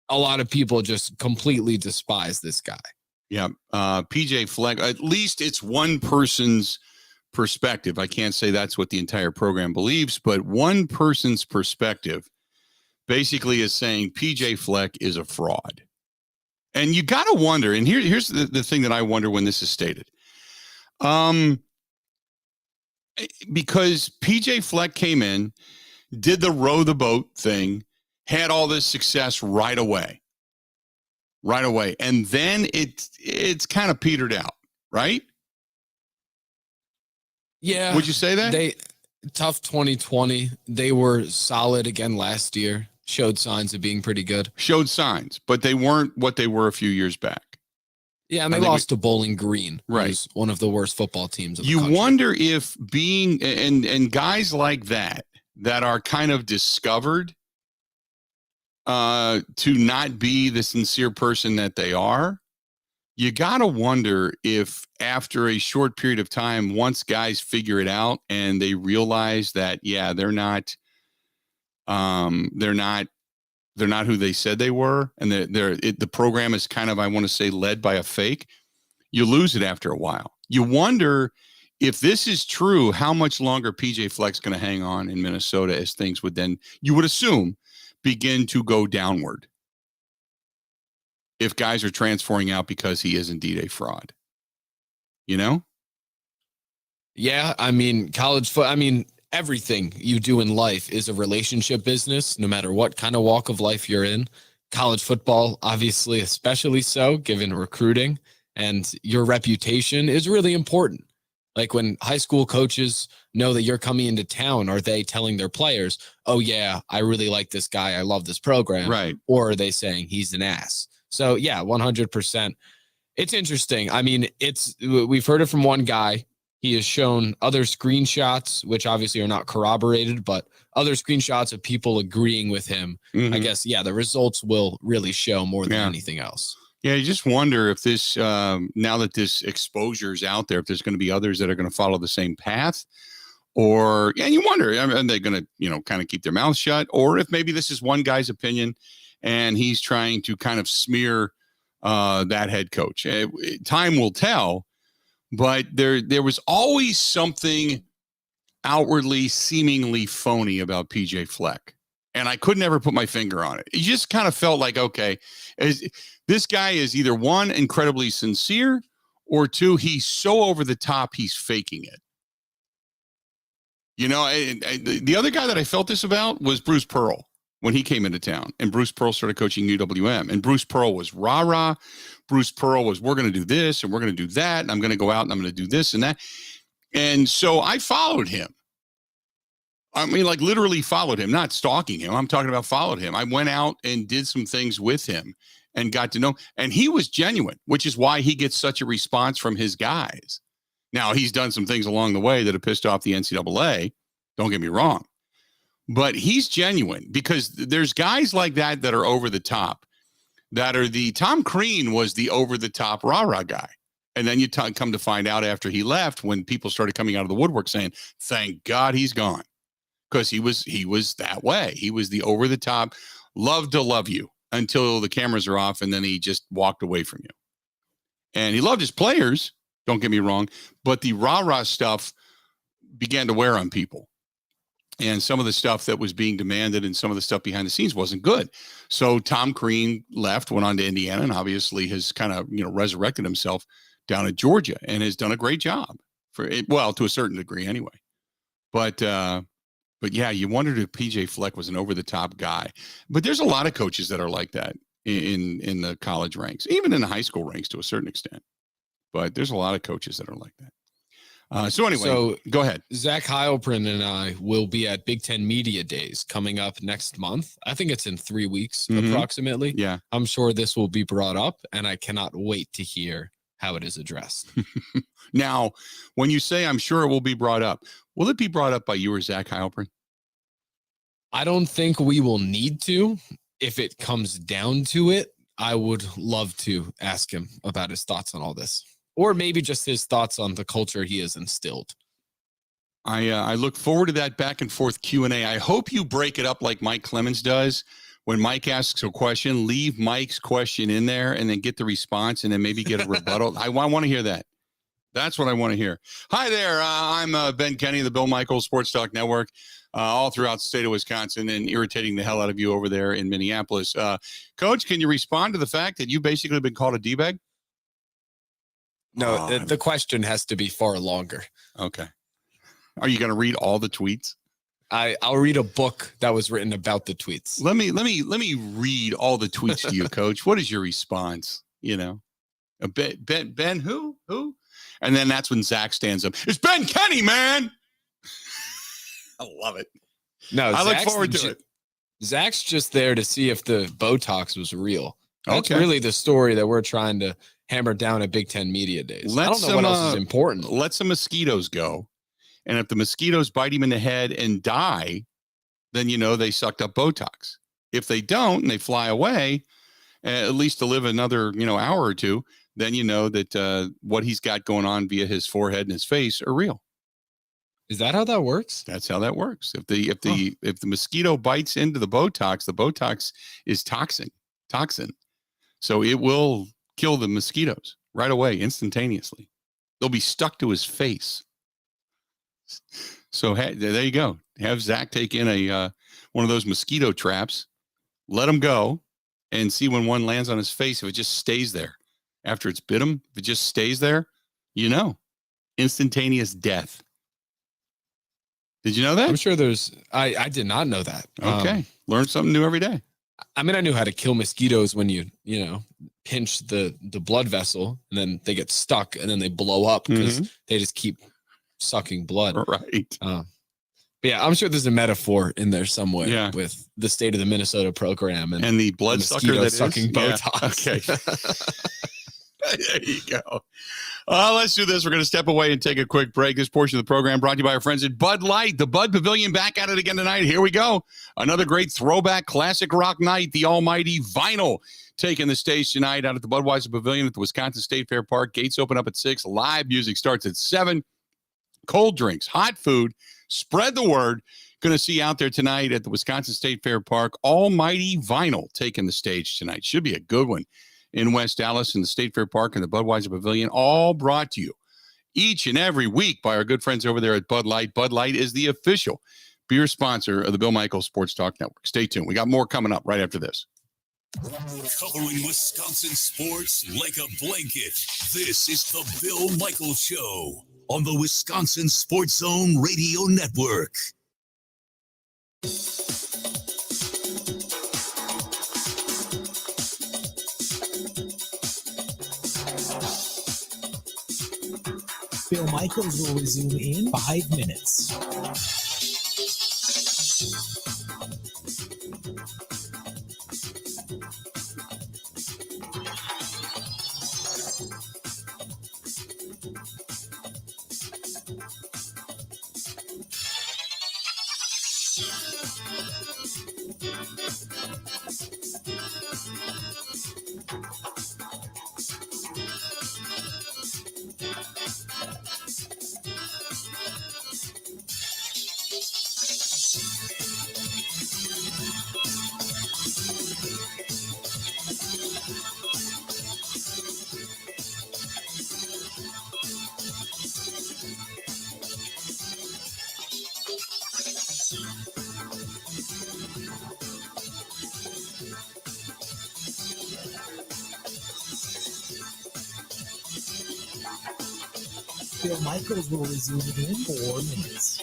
a lot of people just completely despise this guy. Yeah. PJ Fleck, at least it's one person's perspective. I can't say that's what the entire program believes, but one person's perspective basically is saying PJ Fleck is a fraud. And you got to wonder, and here's the thing that I wonder when this is stated. Because PJ Fleck came in, did the row the boat thing, had all this success right away. And then it's kind of petered out, right? Yeah. Would you say that? Tough 2020. They were solid again last year. Showed signs of being pretty good. Showed signs, but they weren't what they were a few years back. Yeah, and they lost to Bowling Green, right? One of the worst football teams. You wonder if being and guys like that are kind of discovered to not be the sincere person that they are. You got to wonder if after a short period of time, once guys figure it out and they realize that, yeah, they're not who they said they were. And the program is kind of, I want to say, led by a fake. You lose it after a while. You wonder if this is true, how much longer PJ Fleck's going to hang on in Minnesota as things would then, you would assume, begin to go downward. If guys are transferring out because he is indeed a fraud. You know? Yeah, I mean, everything you do in life is a relationship business, no matter what kind of walk of life you're in. College football, obviously, especially so, given recruiting, and your reputation is really important. Like when high school coaches know that you're coming into town, are they telling their players, oh, yeah, I really like this guy, I love this program? Right. Or are they saying he's an ass? So, yeah, 100%. It's interesting. I mean, we've heard it from one guy. He has shown other screenshots, which obviously are not corroborated, but other screenshots of people agreeing with him. Mm-hmm. I guess, yeah, the results will really show more than anything else. Yeah, you just wonder if this, now that this exposure is out there, if there's going to be others that are going to follow the same path, or, and you wonder, are they going to, kind of keep their mouths shut, or if maybe this is one guy's opinion and he's trying to kind of smear that head coach. Time will tell, but there was always something outwardly seemingly phony about PJ Fleck. And I could never put my finger on it. It just kind of felt like, okay, this guy is either one, incredibly sincere, or two, he's so over the top, he's faking it. The other guy that I felt this about was Bruce Pearl when he came into town. And Bruce Pearl started coaching UWM. And Bruce Pearl was rah-rah. Bruce Pearl was, we're going to do this and we're going to do that. And I'm going to go out and I'm going to do this and that. And so I followed him. I mean, like literally followed him, not stalking him. I'm talking about followed him. I went out and did some things with him and got to know. And he was genuine, which is why he gets such a response from his guys. Now, he's done some things along the way that have pissed off the NCAA. Don't get me wrong. But he's genuine because there's guys like that that are over the top, that are Tom Crean was the over the top rah-rah guy. And then you come to find out after he left, when people started coming out of the woodwork saying, thank God he's gone. Because he was that way. He was the over the top, love to love you until the cameras are off, and then he just walked away from you. And he loved his players, don't get me wrong, but the rah-rah stuff began to wear on people. And some of the stuff that was being demanded and some of the stuff behind the scenes wasn't good. So Tom Crean left, went on to Indiana, and obviously has kind of, resurrected himself down at Georgia and has done a great job for it. Well, to a certain degree anyway. But yeah, you wondered if PJ Fleck was an over-the-top guy. But there's a lot of coaches that are like that in the college ranks, even in the high school ranks to a certain extent. But there's a lot of coaches that are like that. So anyway, go ahead. Zach Heilprin and I will be at Big Ten Media Days coming up next month. I think it's in 3 weeks, approximately. Yeah. I'm sure this will be brought up, and I cannot wait to hear how it is addressed. Now, when you say I'm sure it will be brought up, will it be brought up by you or Zach Heilprin? I don't think we will need to. If it comes down to it, I would love to ask him about his thoughts on all this, or maybe just his thoughts on the culture he has instilled. I look forward to that back and forth Q&A. I hope you break it up like Mike Clemens does. When Mike asks a question, leave Mike's question in there and then get the response and then maybe get a rebuttal. I want to hear that. That's what I want to hear. Hi there. I'm Ben Kenny, the Bill Michaels Sports Talk Network, all throughout the state of Wisconsin, and irritating the hell out of you over there in Minneapolis. Coach, can you respond to the fact that you basically been called a D-bag? No, the question has to be far longer. Okay. Are you going to read all the tweets? I'll read a book that was written about the tweets. Let me read all the tweets to you, Coach. What is your response? Ben who? And then that's when Zach stands up. It's Ben Kenny, man. I love it. No, I look forward to it. Zach's just there to see if the Botox was real. That's Okay. really the story that we're trying to hammer down at Big Ten Media Days. I don't know what else is important. Let some mosquitoes go. And if the mosquitoes bite him in the head and die, then they sucked up Botox. If they don't and they fly away, at least to live another, hour or two, then that what he's got going on via his forehead and his face are real. Is that how that works? That's how that works. If the mosquito bites into the Botox is toxin. So it will kill the mosquitoes. right away, instantaneously. They'll be stuck to his face. So there you go. Have Zach take in a one of those mosquito traps, let him go, and see when one lands on his face, if it just stays there. After it's bit him, if it just stays there, instantaneous death. Did you know that? I'm sure I did not know that. Okay. Learn something new every day. I mean, I knew how to kill mosquitoes when you pinch the blood vessel and then they get stuck and then they blow up because they just keep sucking blood. Right. But yeah, I'm sure there's a metaphor in there somewhere with the state of the Minnesota program and the blood sucker that sucking is Botox. Yeah. Okay. There you go. Let's do this. We're going to step away and take a quick break. This portion of the program brought to you by our friends at Bud Light. The Bud Pavilion back at it again tonight. Here we go. Another great throwback classic rock night. The almighty Vinyl taking the stage tonight out at the Budweiser Pavilion at the Wisconsin State Fair Park. Gates open up at 6. Live music starts at 7. Cold drinks, hot food. Spread the word. Going to see out there tonight at the Wisconsin State Fair Park. Almighty Vinyl taking the stage tonight. Should be a good one. In West Dallas, in the State Fair Park, and the Budweiser Pavilion, all brought to you each and every week by our good friends over there at Bud Light. Bud Light is the official beer sponsor of the Bill Michaels Sports Talk Network. Stay tuned. We got more coming up right after this. Covering Wisconsin sports like a blanket. This is the Bill Michaels Show on the Wisconsin Sports Zone Radio Network. Bill Michaels will resume in 5 minutes. Bill Michaels will resume in 4 minutes.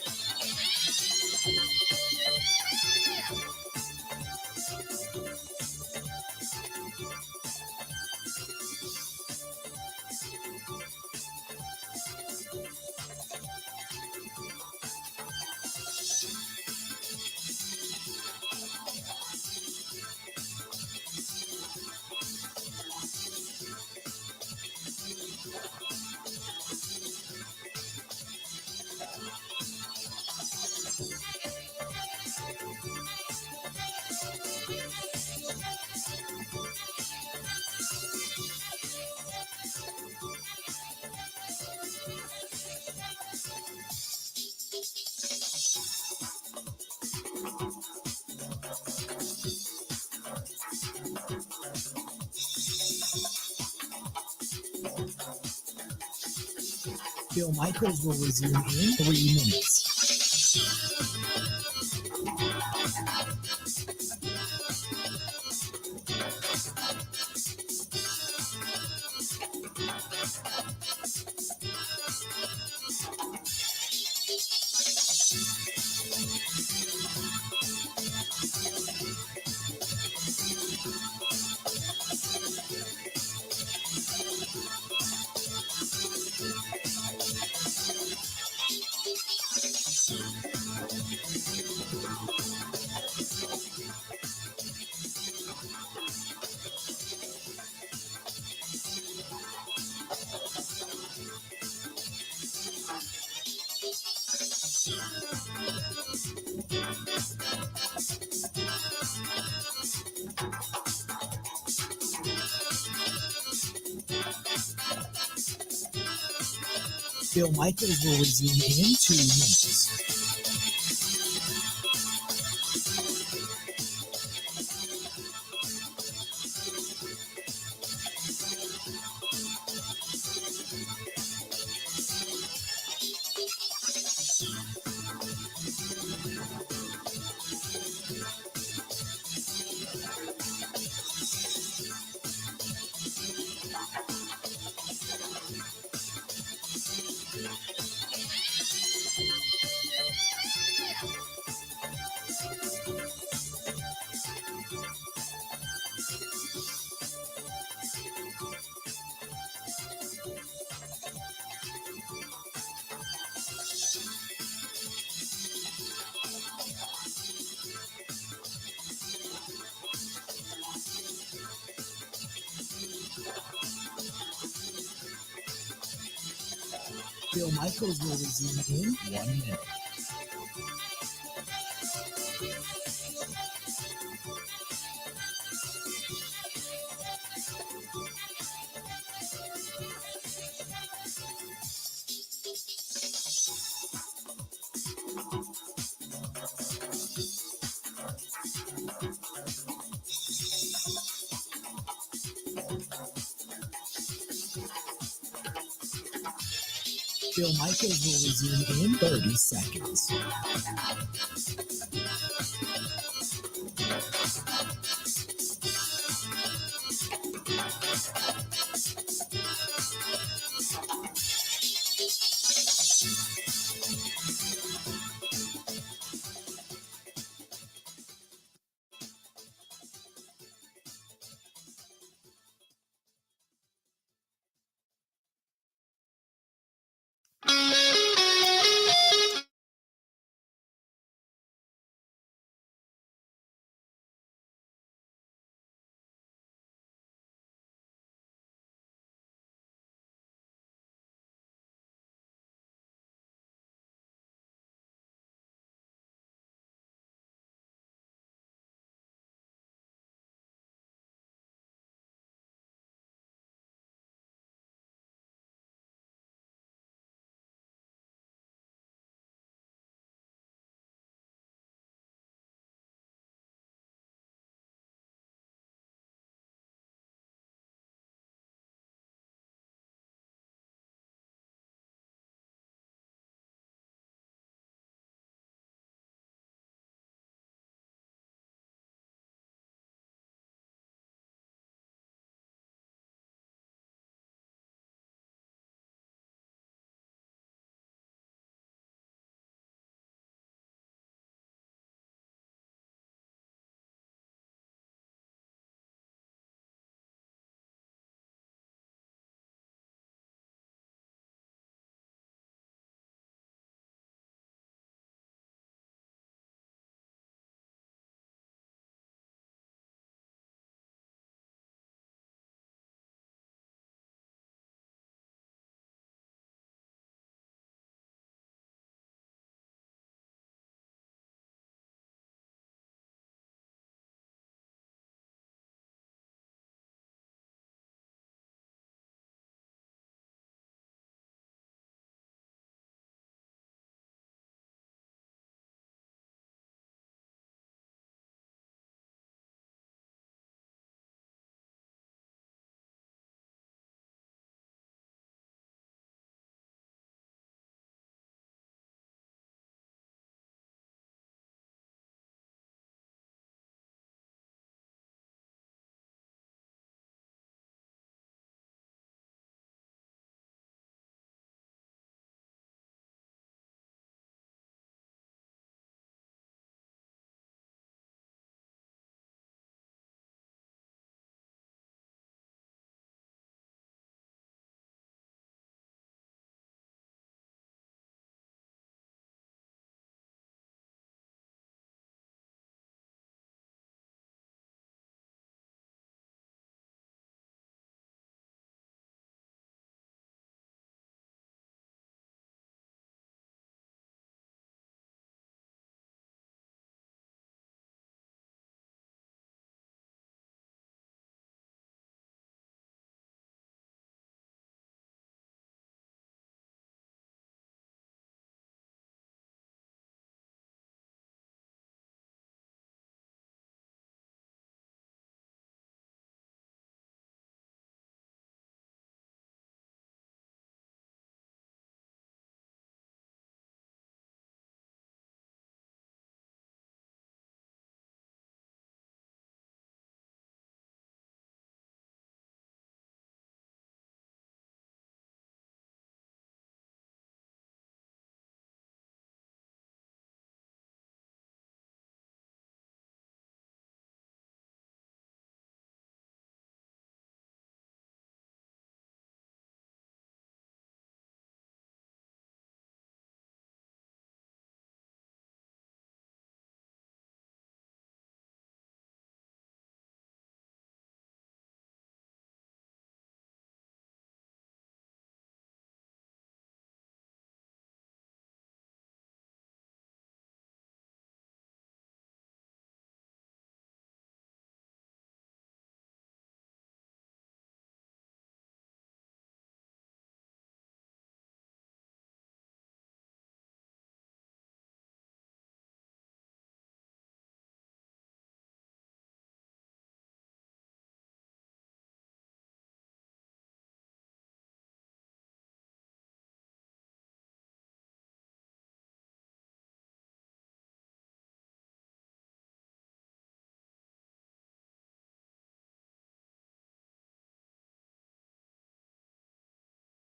Bill Michaels will resume in 3 minutes. Bill Michaels will resume in 2 minutes. Bill Michaels will resume in 1 minute. Bill Michaels will resume in 30 seconds.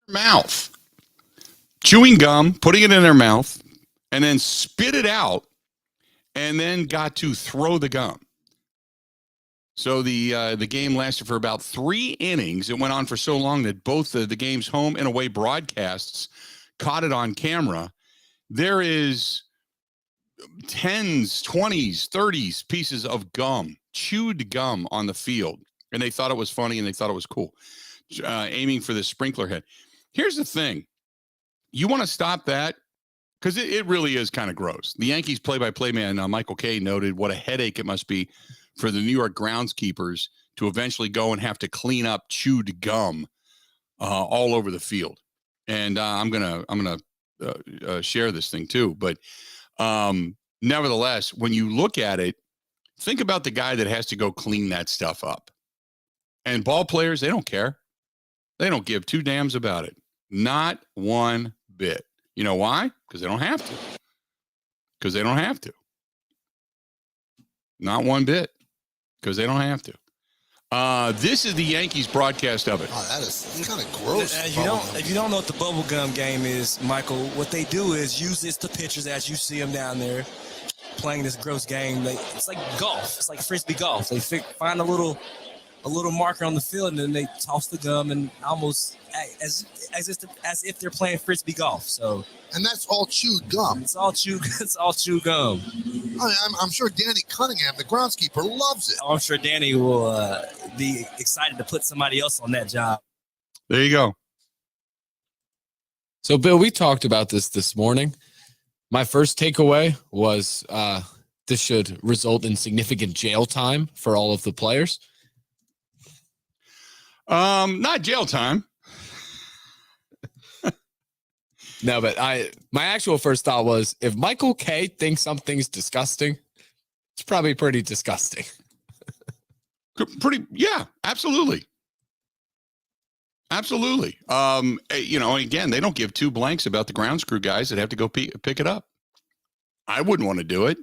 mouth, chewing gum, putting it in their mouth, and then spit it out, and then got to throw the gum. So the game lasted for about 3 innings. It went on for so long that both the game's home and away broadcasts caught it on camera. There is 10s, 20s, 30s pieces of gum, chewed gum on the field. And they thought it was funny and they thought it was cool, aiming for the sprinkler head. Here's the thing. You want to stop that? Because it really is kind of gross. The Yankees play-by-play man, Michael Kay, noted what a headache it must be for the New York groundskeepers to eventually go and have to clean up chewed gum all over the field. And I'm gonna share this thing too. But nevertheless, when you look at it, think about the guy that has to go clean that stuff up. And ball players, they don't care. They don't give two damns about it. Not one bit. You know why? Because they don't have to. Because they don't have to. Not one bit. Because they don't have to. This is the Yankees broadcast of it. Oh, that's kind of gross. If you don't know what the bubblegum game is, Michael, what they do is use this to pitchers as you see them down there playing this gross game. It's like golf. It's like frisbee golf. They find a little marker on the field and then they toss the gum and almost as if they're playing frisbee golf. So. And that's all chewed gum. It's all chewed gum. I mean, I'm sure Danny Cunningham, the groundskeeper, loves it. I'm sure Danny will be excited to put somebody else on that job. There you go. So, Bill, we talked about this morning. My first takeaway was this should result in significant jail time for all of the players. Not jail time. No, but my actual first thought was if Michael Kay thinks something's disgusting, it's probably pretty disgusting. Yeah, absolutely. Absolutely. Again, they don't give two blanks about the grounds crew guys that have to go pick it up. I wouldn't want to do it.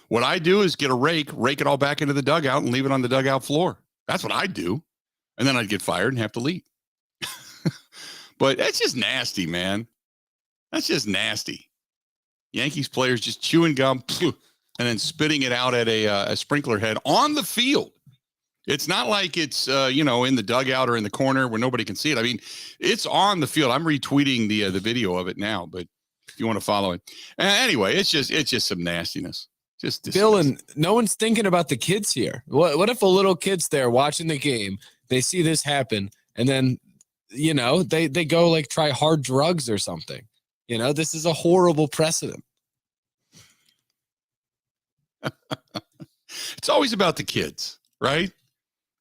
What I do is get a rake it all back into the dugout and leave it on the dugout floor. That's what I do. And then I'd get fired and have to leave. But that's just nasty, man. That's just nasty. Yankees players just chewing gum and then spitting it out at a sprinkler head on the field. It's not like it's, in the dugout or in the corner where nobody can see it. I mean, it's on the field. I'm retweeting the video of it now, but if you want to follow it. Anyway, it's just some nastiness. Just Bill, and no one's thinking about the kids here. What if a little kid's there watching the game, they see this happen, and then, they go like try hard drugs or something. This is a horrible precedent. It's always about the kids, right?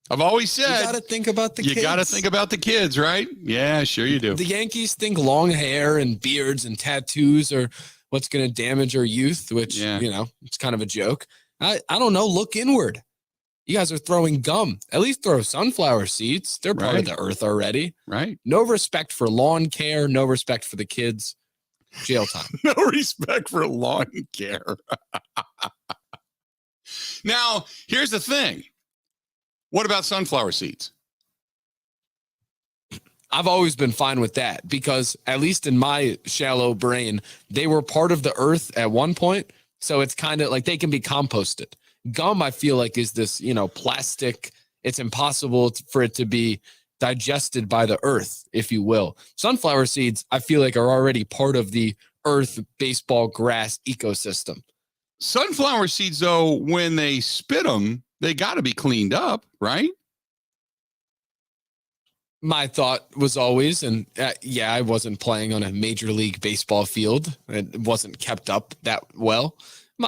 I've always said you got to think about the kids. You got to think about the kids, right? Yeah, sure you do. The Yankees think long hair and beards and tattoos are what's going to damage our youth, which, it's kind of a joke. I don't know. Look inward. You guys are throwing gum. At least throw sunflower seeds. They're part of the earth already. Right. No respect for lawn care. No respect for the kids. Jail time. No respect for lawn care. Now, here's the thing. What about sunflower seeds? I've always been fine with that because at least in my shallow brain, they were part of the earth at one point. So it's kind of like they can be composted. Gum, I feel like, is this, plastic. It's impossible for it to be digested by the earth, if you will. Sunflower seeds, I feel like, are already part of the earth, baseball, grass ecosystem. Sunflower seeds, though, when they spit them, they got to be cleaned up, right? My thought was always, and I wasn't playing on a major league baseball field. It wasn't kept up that well.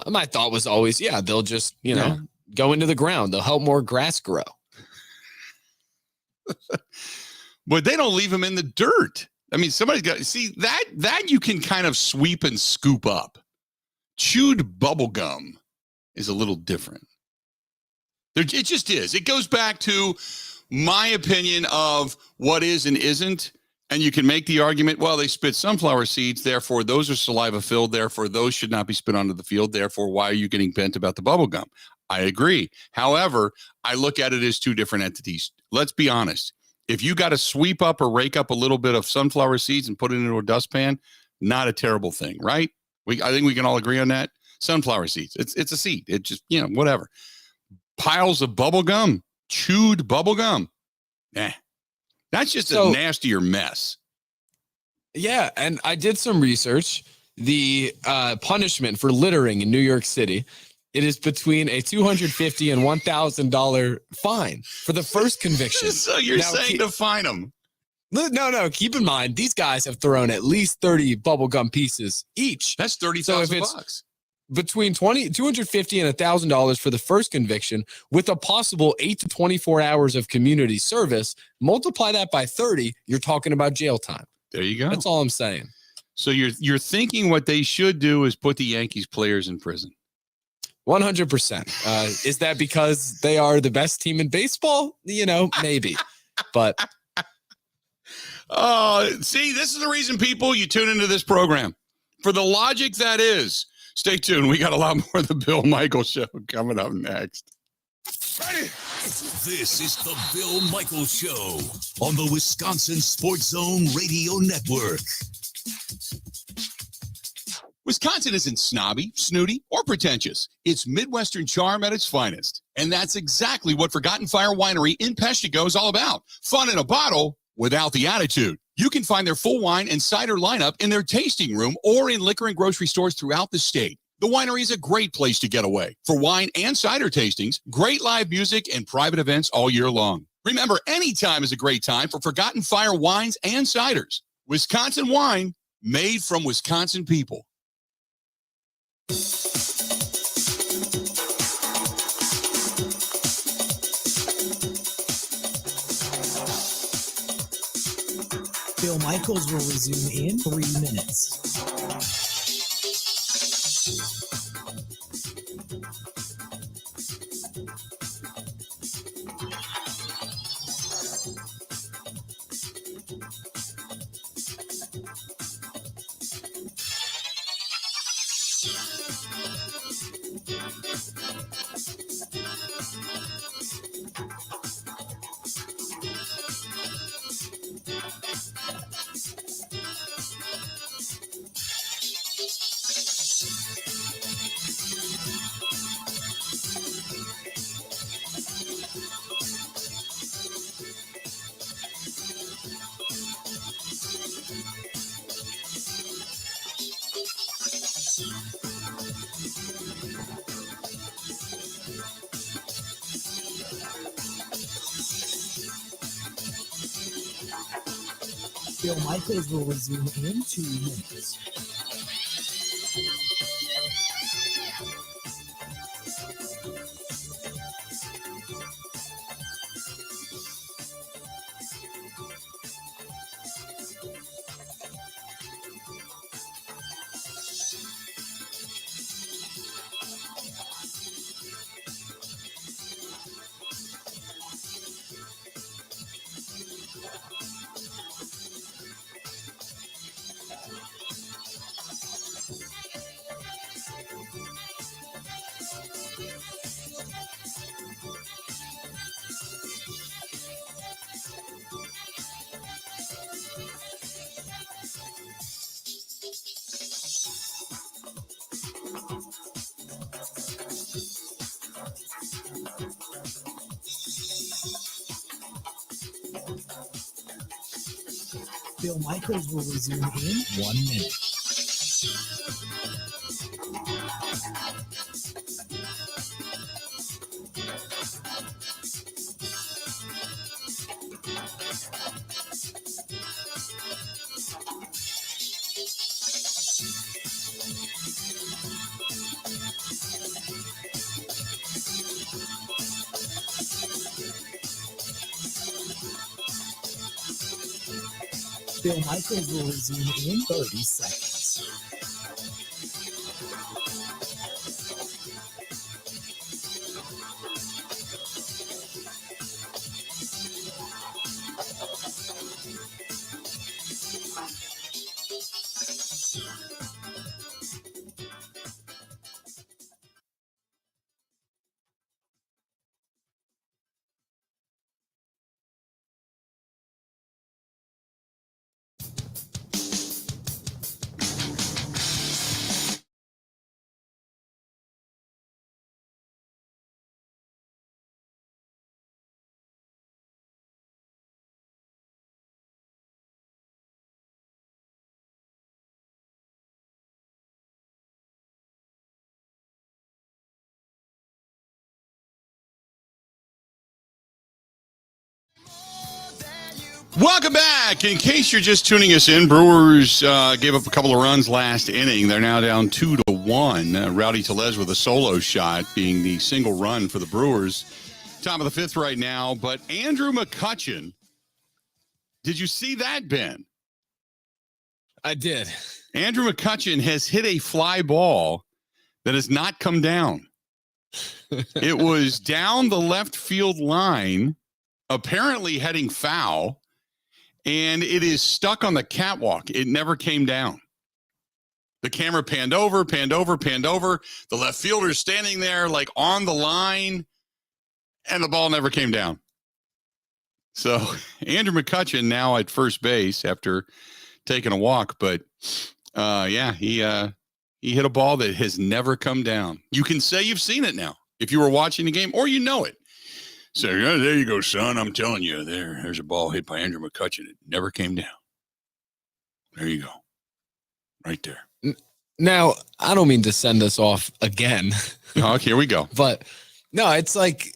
My thought was always, they'll just, go into the ground. They'll help more grass grow. But they don't leave them in the dirt. I mean, somebody's got to see that you can kind of sweep and scoop up. Chewed bubble gum is a little different. It just is. It goes back to my opinion of what is and isn't. And you can make the argument, well, they spit sunflower seeds, therefore those are saliva filled, therefore those should not be spit onto the field, therefore why are you getting bent about the bubble gum? I agree. However, I look at it as two different entities. Let's be honest. If you got to sweep up or rake up a little bit of sunflower seeds and put it into a dustpan, not a terrible thing, right? I think we can all agree on that. Sunflower seeds. It's a seed. It just, whatever. Piles of bubble gum, chewed bubble gum. That's just a nastier mess. Yeah, and I did some research. The punishment for littering in New York City, it is between a $250 and $1,000 fine for the first conviction. So you're saying to fine them? No. Keep in mind, these guys have thrown at least 30 bubblegum pieces each. That's $30,000. Between $250 and $1,000 for the first conviction, with a possible 8 to 24 hours of community service, multiply that by 30, you're talking about jail time. There you go. That's all I'm saying. So you're thinking what they should do is put the Yankees players in prison. 100%. Is that because they are the best team in baseball? Maybe. But see, this is the reason you tune into this program. For the logic that is. Stay tuned. We got a lot more of the Bill Michaels Show coming up next. Ready? This is the Bill Michaels Show on the Wisconsin Sports Zone Radio Network. Wisconsin isn't snobby, snooty, or pretentious. It's Midwestern charm at its finest. And that's exactly what Forgotten Fire Winery in Peshtigo is all about. Fun in a bottle without the attitude. You can find their full wine and cider lineup in their tasting room or in liquor and grocery stores throughout the state. The winery is a great place to get away for wine and cider tastings, great live music, and private events all year long. Remember, any time is a great time for Forgotten Fire wines and ciders. Wisconsin wine made from Wisconsin people. Bill Michaels will resume in 3 minutes. Bill Michaels will resume in 2 minutes. Bill Michaels will resume in 1 minute. Bill Michaels will resume in 30 seconds. Welcome back. In case you're just tuning us in, Brewers gave up a couple of runs last inning. They're now down 2-1. Rowdy Tellez with a solo shot being the single run for the Brewers. Top of the fifth right now. But Andrew McCutchen, did you see that, Ben? I did. Andrew McCutchen has hit a fly ball that has not come down. It was down the left field line, apparently heading foul. And it is stuck on the catwalk. It never came down. The camera panned over. The left fielder's standing there like on the line, and the ball never came down. So Andrew McCutchen now at first base after taking a walk. But, he hit a ball that has never come down. You can say you've seen it now if you were watching the game or you know it. So, there you go, son. I'm telling you, there's a ball hit by Andrew McCutchen. It never came down. There you go. Right there. Now, I don't mean to send us off again. Oh, here we go. But, no, it's like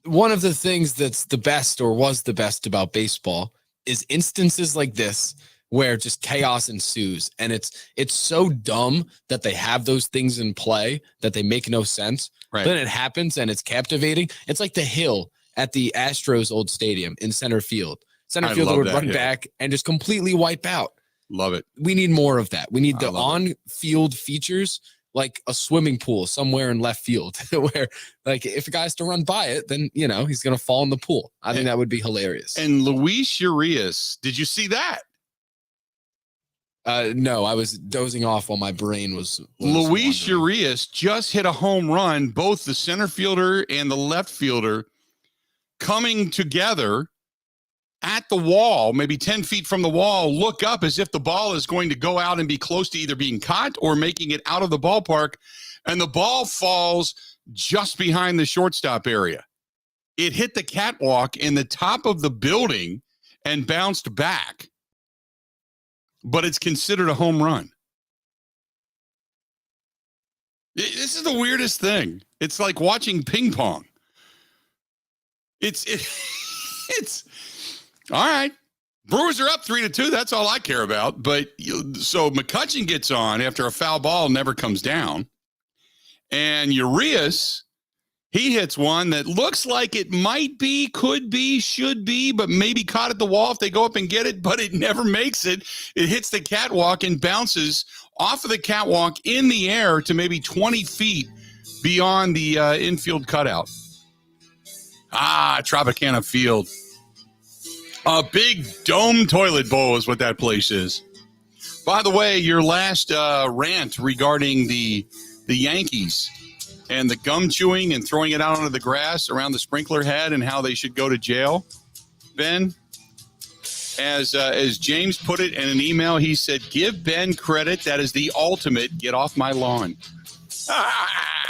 one of the things that's the best or was the best about baseball is instances like this where just chaos ensues. And it's so dumb that they have those things in play that they make no sense. Right. Then it happens and it's captivating. It's like the hill at the Astros old stadium in center field. Center fielder would run back and just completely wipe out. Love it. We need more of that. We need the on-field features like a swimming pool somewhere in left field where, like, if a guy's to run by it, then, he's going to fall in the pool. I think that would be hilarious. And Luis Urias, did you see that? No, I was dozing off while my brain was Luis Urias just hit a home run, both the center fielder and the left fielder coming together at the wall, maybe 10 feet from the wall, look up as if the ball is going to go out and be close to either being caught or making it out of the ballpark, and the ball falls just behind the shortstop area. It hit the catwalk in the top of the building and bounced back, but it's considered a home run. This is the weirdest thing. It's like watching ping pong. It's all right. Brewers are up 3-2. That's all I care about. But so McCutchen gets on after a foul ball never comes down. And Urias, he hits one that looks like it might be, could be, should be, but maybe caught at the wall if they go up and get it, but it never makes it. It hits the catwalk and bounces off of the catwalk in the air to maybe 20 feet beyond the infield cutout. Tropicana Field. A big dome toilet bowl is what that place is. By the way, your last rant regarding the Yankees and the gum chewing and throwing it out onto the grass around the sprinkler head and how they should go to jail, Ben, as James put it in an email, he said, give Ben credit. That is the ultimate get off my lawn.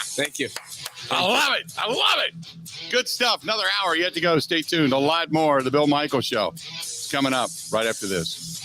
Thank you. I love it. I love it. Good stuff. Another hour yet to go. Stay tuned. A lot more of the Bill Michaels Show. It's coming up right after this.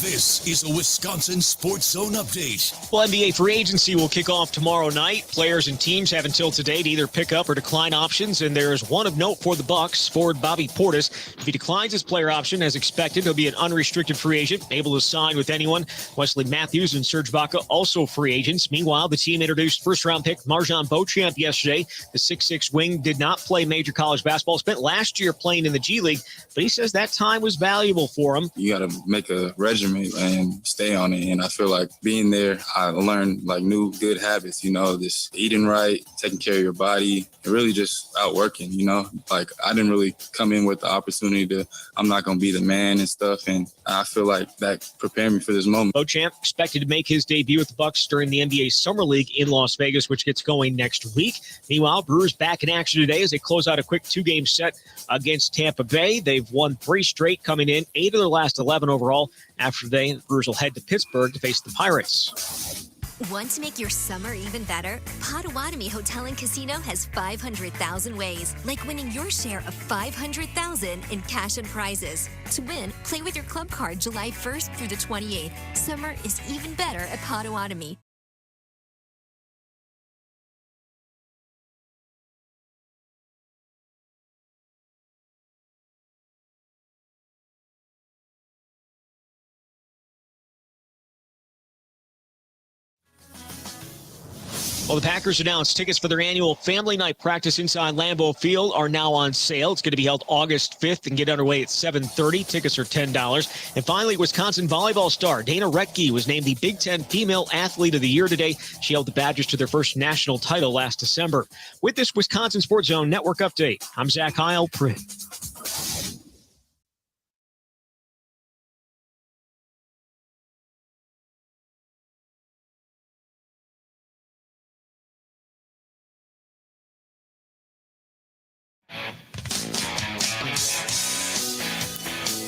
This is a Wisconsin Sports Zone update. Well, NBA free agency will kick off tomorrow night. Players and teams have until today to either pick up or decline options, and there's one of note for the Bucks. Forward Bobby Portis, if he declines his player option as expected, he'll be an unrestricted free agent, able to sign with anyone. Wesley Matthews and Serge Ibaka also free agents. Meanwhile, the team introduced first-round pick Marjan Beauchamp yesterday. The 6'6" wing did not play major college basketball, spent last year playing in the G League, but he says that time was valuable for him. You got to make a regimen regimen and stay on it. And I feel like being there, I learned like new good habits, just eating right, taking care of your body, and really just outworking, like I didn't really come in with the opportunity I'm not going to be the man and stuff. And I feel like that prepared me for this moment. Beauchamp expected to make his debut with the Bucks during the NBA Summer League in Las Vegas, which gets going next week. Meanwhile, Brewers back in action today as they close out a quick 2-game set against Tampa Bay. They've won 3 straight, coming in 8 of their last 11 overall. After today, the Brewers will head to Pittsburgh to face the Pirates. Want to make your summer even better? Potawatomi Hotel and Casino has 500,000 ways, like winning your share of 500,000 in cash and prizes. To win, play with your club card July 1st through the 28th. Summer is even better at Potawatomi. Well, the Packers announced tickets for their annual Family Night practice inside Lambeau Field are now on sale. It's going to be held August 5th and get underway at 7:30. Tickets are $10. And finally, Wisconsin volleyball star Dana Rettke was named the Big Ten Female Athlete of the Year today. She held the Badgers to their first national title last December. With this Wisconsin Sports Zone Network update, I'm Zach Heil, Print.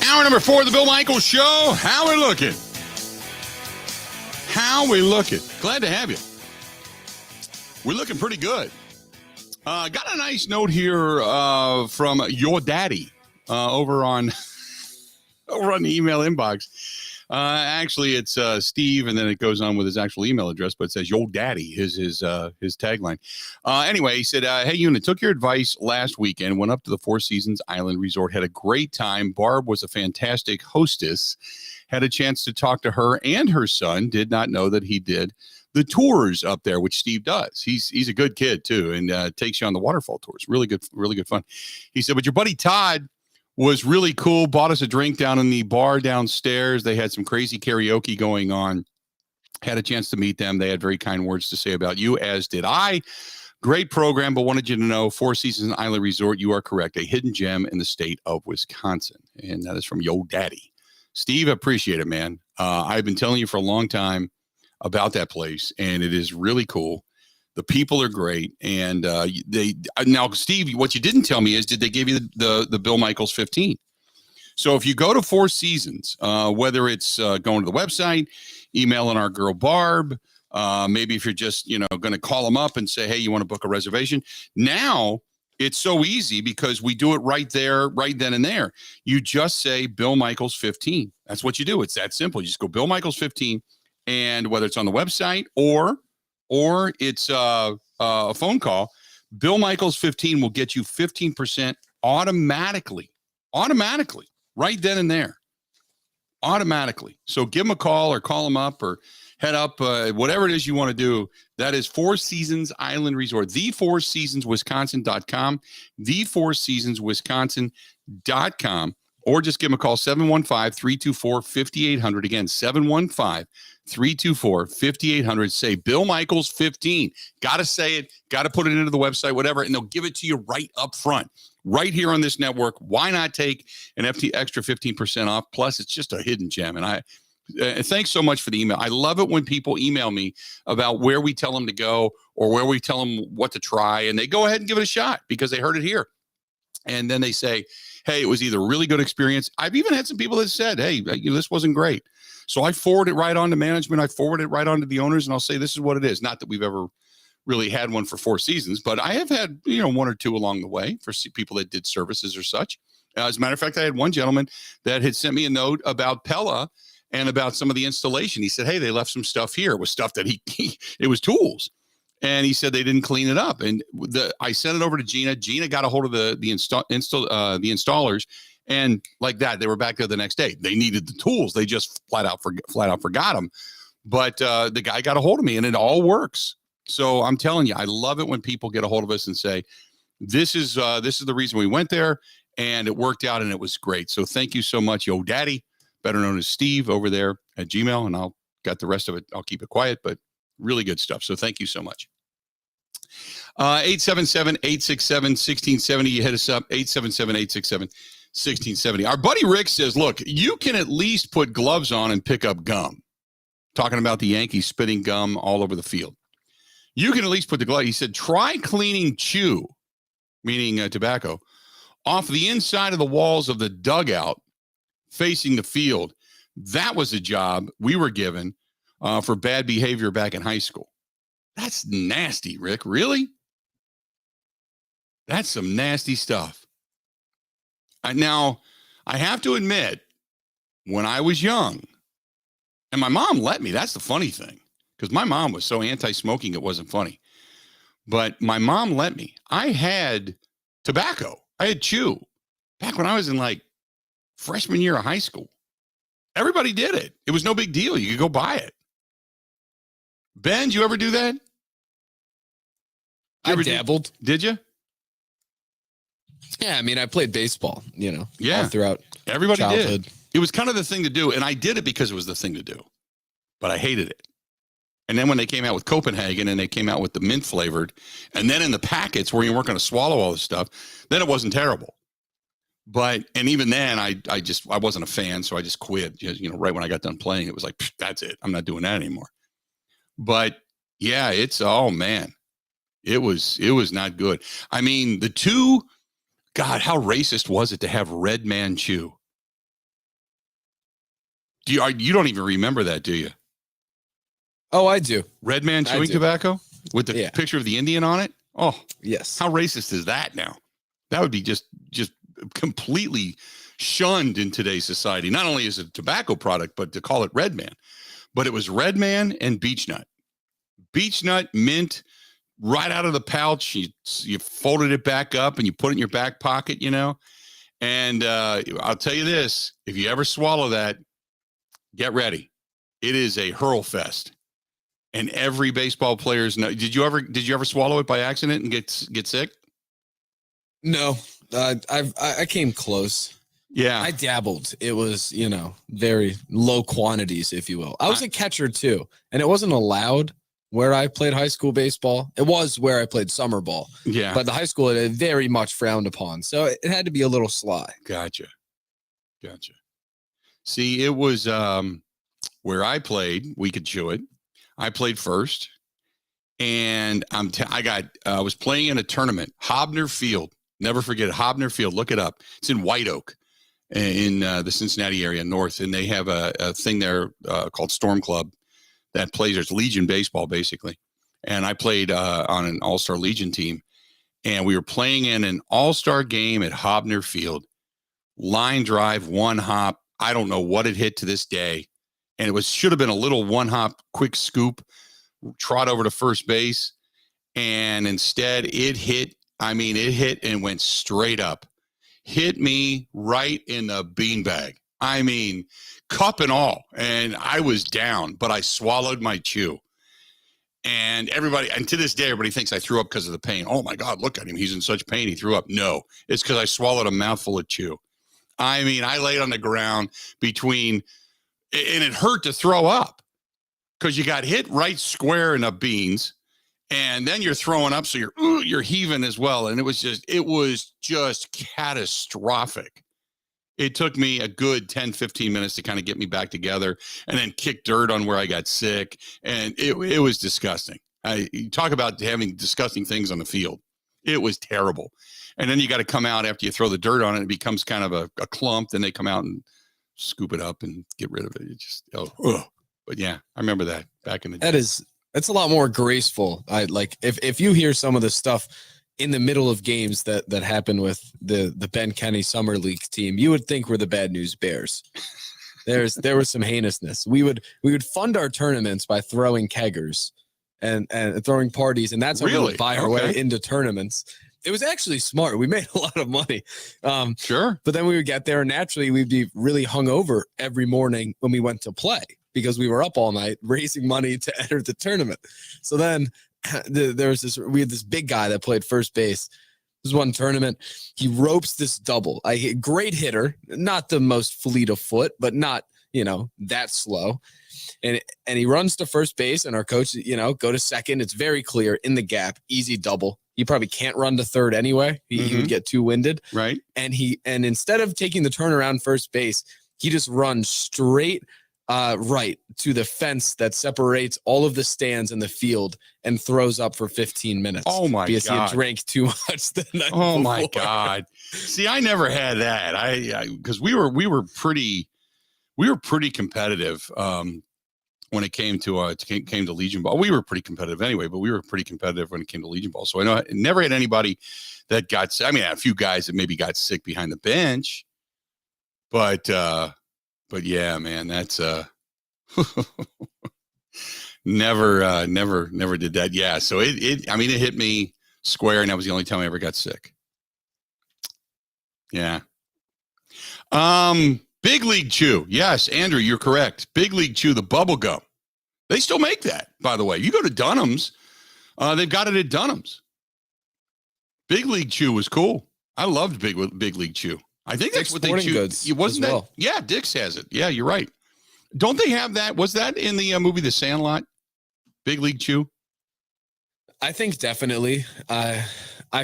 Hour number 4 of the Bill Michaels Show. How we looking? Glad to have you. We're looking pretty good. Got a nice note here from your daddy over on the email inbox. Actually, it's Steve, and then it goes on with his actual email address, but it says "Yo Daddy" is his tagline. Anyway, he said, "Hey, Unit, took your advice last weekend. Went up to the Four Seasons Island Resort. Had a great time. Barb was a fantastic hostess. Had a chance to talk to her and her son. Did not know that he did the tours up there, which Steve does. He's a good kid too, and takes you on the waterfall tours. Really good fun." He said, "But your buddy Todd was really cool. Bought us a drink down in the bar downstairs. They had some crazy karaoke going on. Had a chance to meet them. They had very kind words to say about you, as did I. Great program, but wanted you to know, Four Seasons Island Resort, you are correct. A hidden gem in the state of Wisconsin." And that is from Yo Daddy. Steve, appreciate it, man. I've been telling you for a long time about that place, and it is really cool. The people are great, and now, Steve, what you didn't tell me is, did they give you the Bill Michaels 15? So if you go to Four Seasons, whether it's going to the website, emailing our girl Barb, maybe if you're just going to call them up and say, "Hey, you want to book a reservation?" Now it's so easy because we do it right there, right then and there. You just say Bill Michaels 15. That's what you do. It's that simple. You just go Bill Michaels 15, and whether it's on the website or it's a phone call, Bill Michaels 15 will get you 15% automatically, right then and there, automatically. So give them a call or call them up or head up, whatever it is you want to do. That is Four Seasons Island Resort, thefourseasonswisconsin.com, thefourseasonswisconsin.com, or just give them a call, 715-324-5800. Again, 715-324-5800. Say Bill Michaels 15. Got to say it, got to put it into the website, whatever, and they'll give it to you right up front, right here on this network. Why not take an extra 15% off? Plus, it's just a hidden gem. And thanks so much for the email. I love it when people email me about where we tell them to go or where we tell them what to try, and they go ahead and give it a shot because they heard it here. And then they say, "Hey, it was either a really good experience." I've even had some people that said, "Hey, this wasn't great." So I forward it right on to management. I forward it right on to the owners, and I'll say, "This is what it is." Not that we've ever really had one for Four Seasons, but I have had, one or two along the way for people that did services or such. As a matter of fact, I had one gentleman that had sent me a note about Pella and about some of the installation. He said, "Hey, they left some stuff here." It was stuff that it was tools. And he said they didn't clean it up. And I sent it over to Gina. Gina got a hold of the installers, and like that, they were back there the next day. They needed the tools. They just flat out forgot them. But the guy got a hold of me, and it all works. So I'm telling you, I love it when people get a hold of us and say, this is the reason we went there, and it worked out, and it was great. So thank you so much, Yo Daddy. better known as Steve, over there at Gmail, and I'll got the rest of it. I'll keep it quiet, but really good stuff. So thank you so much. 877-867-1670. You hit us up, 877-867-1670. Our buddy Rick says, look, you can at least put gloves on and pick up gum. Talking about the Yankees spitting gum all over the field. You can at least put the glove. He said, try cleaning chew, meaning tobacco, off the inside of the walls of the dugout facing the field. That was a job we were given for bad behavior back in high school. That's nasty, Rick. Really? That's some nasty stuff. Now, I have to admit, when I was young, and my mom let me, that's the funny thing, because my mom was so anti-smoking it wasn't funny. But my mom let me. I had tobacco. I had chew back when I was in like freshman year of high school. Everybody did it. It was no big deal. You could go buy it. Ben, did you ever do that? I dabbled. Did you? Yeah, I mean, I played baseball, all throughout everybody childhood. Did. It was kind of the thing to do, and I did it because it was the thing to do, but I hated it. And then when they came out with Copenhagen and they came out with the mint flavored, and then in the packets where you weren't going to swallow all this stuff, then it wasn't terrible. But, and even then I wasn't a fan, so I just quit. Right when I got done playing, it was like, that's it. I'm not doing that anymore. But yeah, oh man, it was not good. I mean, God, how racist was it to have Red Man chew? You don't even remember that, do you? Oh, I do. Red Man chewing tobacco with the picture of the Indian on it? Oh, yes. How racist is that now? That would be just completely shunned in today's society. Not only is it a tobacco product, but to call it Red Man. But it was Red Man and Beech Nut. Beech Nut, mint, right out of the pouch. You folded it back up and you put it in your back pocket, And I'll tell you this, if you ever swallow that, get ready. It is a hurl fest. And every baseball player's know. Did you ever swallow it by accident and get sick? No, I came close. Yeah, I dabbled. It was, very low quantities, if you will. I was a catcher too, and it wasn't allowed where I played high school baseball. It was where I played summer ball. Yeah, but the high school it very much frowned upon, so it had to be a little sly. Gotcha. See, it was where I played. We could chew it. I played first, and I was playing in a tournament, Hobner Field. Never forget it, Hobner Field. Look it up. It's in White Oak, in the Cincinnati area north, and they have a thing there called Storm Club that plays. There's Legion baseball basically, and I played on an All-Star Legion team, and we were playing in an All-Star game at Hobner Field. Line drive, one hop. I don't know what it hit to this day. And it should have been a little one hop, quick scoop, trot over to first base. And instead it hit and went straight up. Hit me right in the beanbag. I mean, cup and all. And I was down, but I swallowed my chew. And to this day, everybody thinks I threw up because of the pain. Oh my God, look at him. He's in such pain. He threw up. No, it's because I swallowed a mouthful of chew. I mean, I laid on the ground and it hurt to throw up because you got hit right square in the beans, and then you're throwing up, so you're heaving as well. And it was just catastrophic. It took me a good 10, 15 minutes to kind of get me back together and then kick dirt on where I got sick. And it was disgusting. You talk about having disgusting things on the field. It was terrible. And then you got to come out after you throw the dirt on it. It becomes kind of a clump. Then they come out and scoop it up and get rid of it. But yeah, I remember that back in the day. That's a lot more graceful. If you hear some of the stuff in the middle of games that happen with the Ben Kenny Summer League team, you would think we're the Bad News Bears. There was some heinousness. We would fund our tournaments by throwing keggers and throwing parties, and that's how we would buy our way into tournaments. It was actually smart. We made a lot of money. Sure. But then we would get there, and naturally we'd be really hungover every morning when we went to play because we were up all night raising money to enter the tournament. So then we had this big guy that played first base, This one tournament, he ropes this double. Great hitter, not the most fleet of foot, but not, that slow. And he runs to first base, and our coach, go to second. It's very clear in the gap, easy double. He probably can't run to third anyway. He would get too winded. Right. And instead of taking the turnaround first base, he just runs straight right to the fence that separates all of the stands in the field and throws up for 15 minutes. Oh my because God. he drank too much the night Oh before. my God. See, I never had that. Because we were pretty competitive when it came to Legion Ball. We were pretty competitive anyway, but we were pretty competitive when it came to Legion Ball. So I know I never had anybody that got sick. I mean, I had a few guys that maybe got sick behind the bench, but yeah, man, that's never did that. Yeah. So it hit me square, and that was the only time I ever got sick. Yeah. Big League Chew. Yes, Andrew, you're correct. Big League Chew, the bubble gum. They still make that, by the way. You go to Dunham's, they've got it at Dunham's. Big League Chew was cool. I loved Big League Chew. I think that's what they chew. Goods wasn't as that? well. Yeah, Dick's has it. Yeah, you're right. Don't they have that? Was that in the movie The Sandlot? Big League Chew? I think definitely. I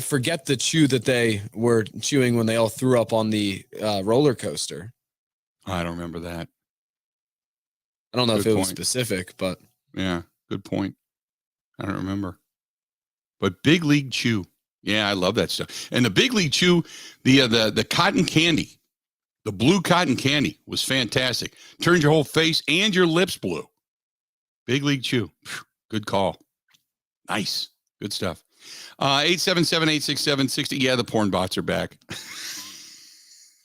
forget the chew that they were chewing when they all threw up on the roller coaster. I don't remember that. I don't know Good if it was point. specific, but Yeah, good point. I don't remember. But Big League Chew. Yeah, I love that stuff. And the Big League Chew, the cotton candy, the blue cotton candy was fantastic. Turned your whole face and your lips blue. Big League Chew. Good call. Nice. Good stuff. 877-867-60. Yeah, the porn bots are back.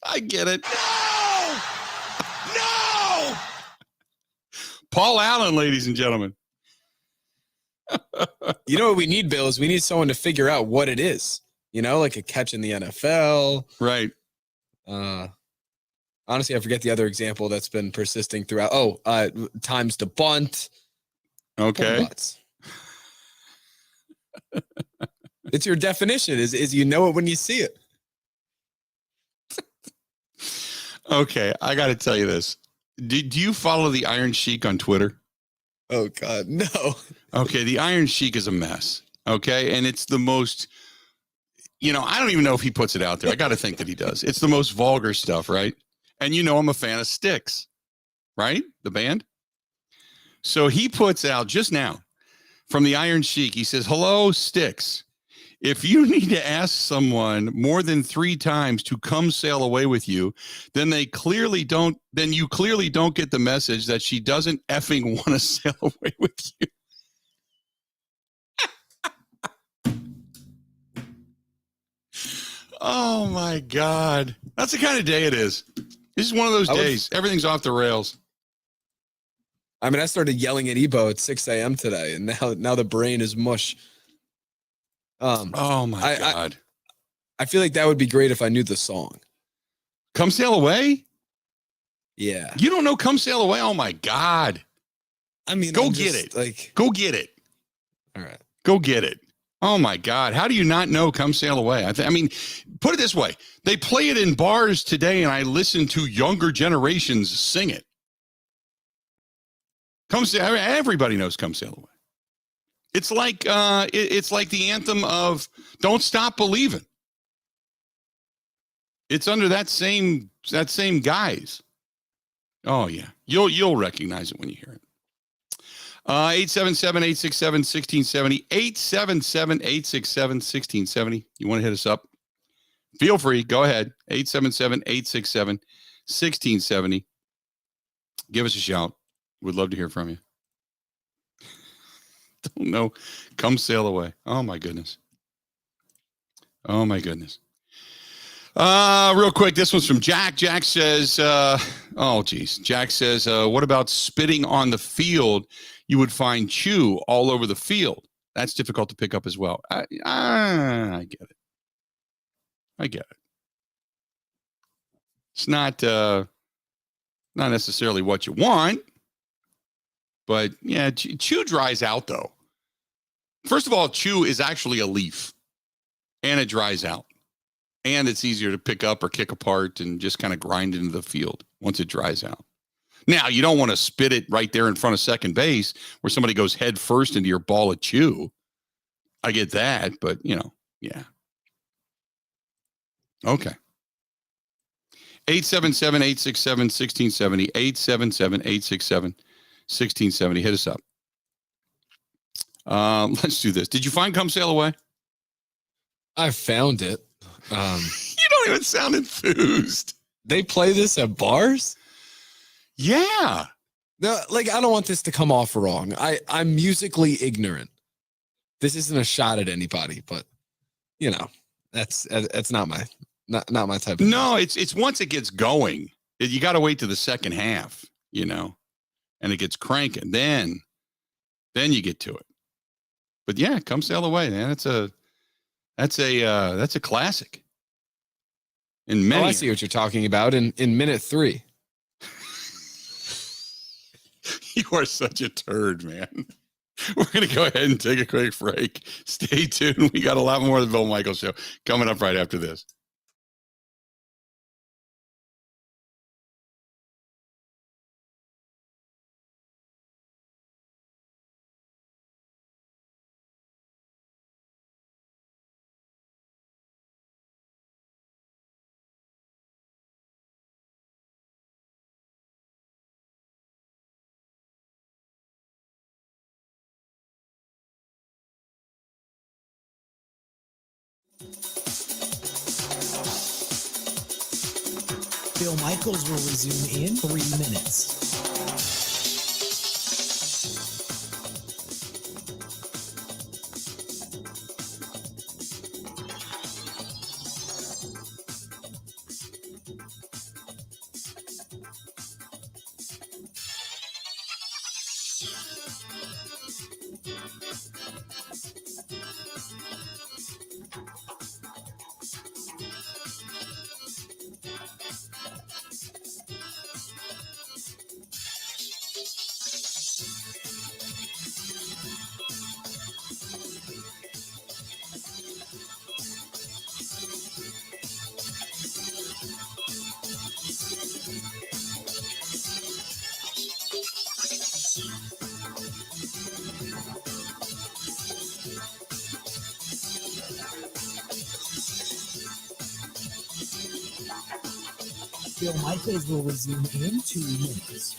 I get it. No! Paul Allen, ladies and gentlemen. You know what we need, Bill, is we need someone to figure out what it is. Like a catch in the NFL. Right. Honestly, I forget the other example that's been persisting throughout. Times to bunt. Okay. It's your definition is you know it when you see it. Okay, I got to tell you this. Do you follow the Iron Sheik on Twitter? Oh, God, no. Okay, the Iron Sheik is a mess. Okay, and it's the most, I don't even know if he puts it out there. I got to think that he does. It's the most vulgar stuff, right? And I'm a fan of Styx, right? The band. So he puts out just now from the Iron Sheik. He says, "Hello, Styx. If you need to ask someone more than 3 times to come sail away with you, then you clearly don't get the message that she doesn't effing want to sail away with you." Oh my God. That's the kind of day it is. This is one of those days. Everything's off the rails. I mean, I started yelling at Ebo at 6 a.m. today, and now the brain is mush. Oh my God. I feel like that would be great if I knew the song. Come Sail Away? Yeah. You don't know Come Sail Away? Oh my God. I mean, go get it. Go get it. All right. Go get it. Oh my God. How do you not know Come Sail Away? I mean, put it this way. They play it in bars today, and I listen to younger generations sing it. Everybody knows Come Sail Away. It's like the anthem of Don't Stop Believing. It's under that same guise. Oh yeah. You'll recognize it when you hear it. 877-867-1670. 877-867-1670. You want to hit us up? Feel free. Go ahead. 877-867-1670. Give us a shout. We'd love to hear from you. Don't know. Come Sail Away. Oh my goodness. Oh my goodness. Real quick, this one's from Jack. Jack says, Jack says, what about spitting on the field? You would find chew all over the field. That's difficult to pick up as well. I get it. I get it. It's not necessarily what you want, but yeah, chew dries out though. First of all, chew is actually a leaf. and it dries out. And it's easier to pick up or kick apart and just kind of grind into the field once it dries out. Now, you don't want to spit it right there in front of second base where somebody goes head first into your ball of chew. I get that, but, yeah. Okay. 877-867-1670, 877-867-1670. Hit us up. Let's do this. Did you find Come Sail Away? I found it. You don't even sound enthused. They play this at bars? Yeah. No, I don't want this to come off wrong. I'm musically ignorant. This isn't a shot at anybody, but that's not my type of No, it's once it gets going. You got to wait to the second half, and it gets cranking. Then you get to it. But yeah, Come Sail Away, man. That's a classic. In many, I see what you're talking about in minute 3. You are such a turd, man. We're going to go ahead and take a quick break. Stay tuned. We got a lot more of the Bill Michaels Show coming up right after this. Bill Michaels will resume in 3 minutes. Bill Michaels will resume in 2 minutes.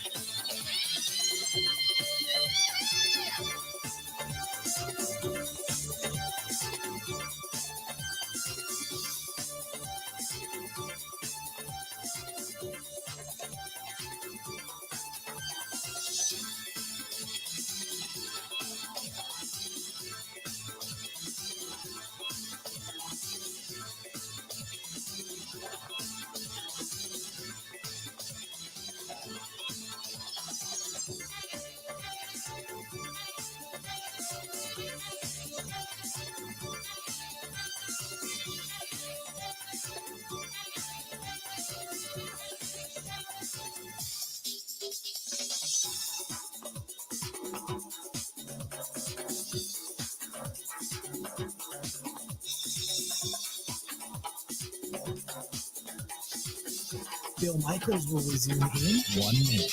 Bill Michaels will resume in 1 minute.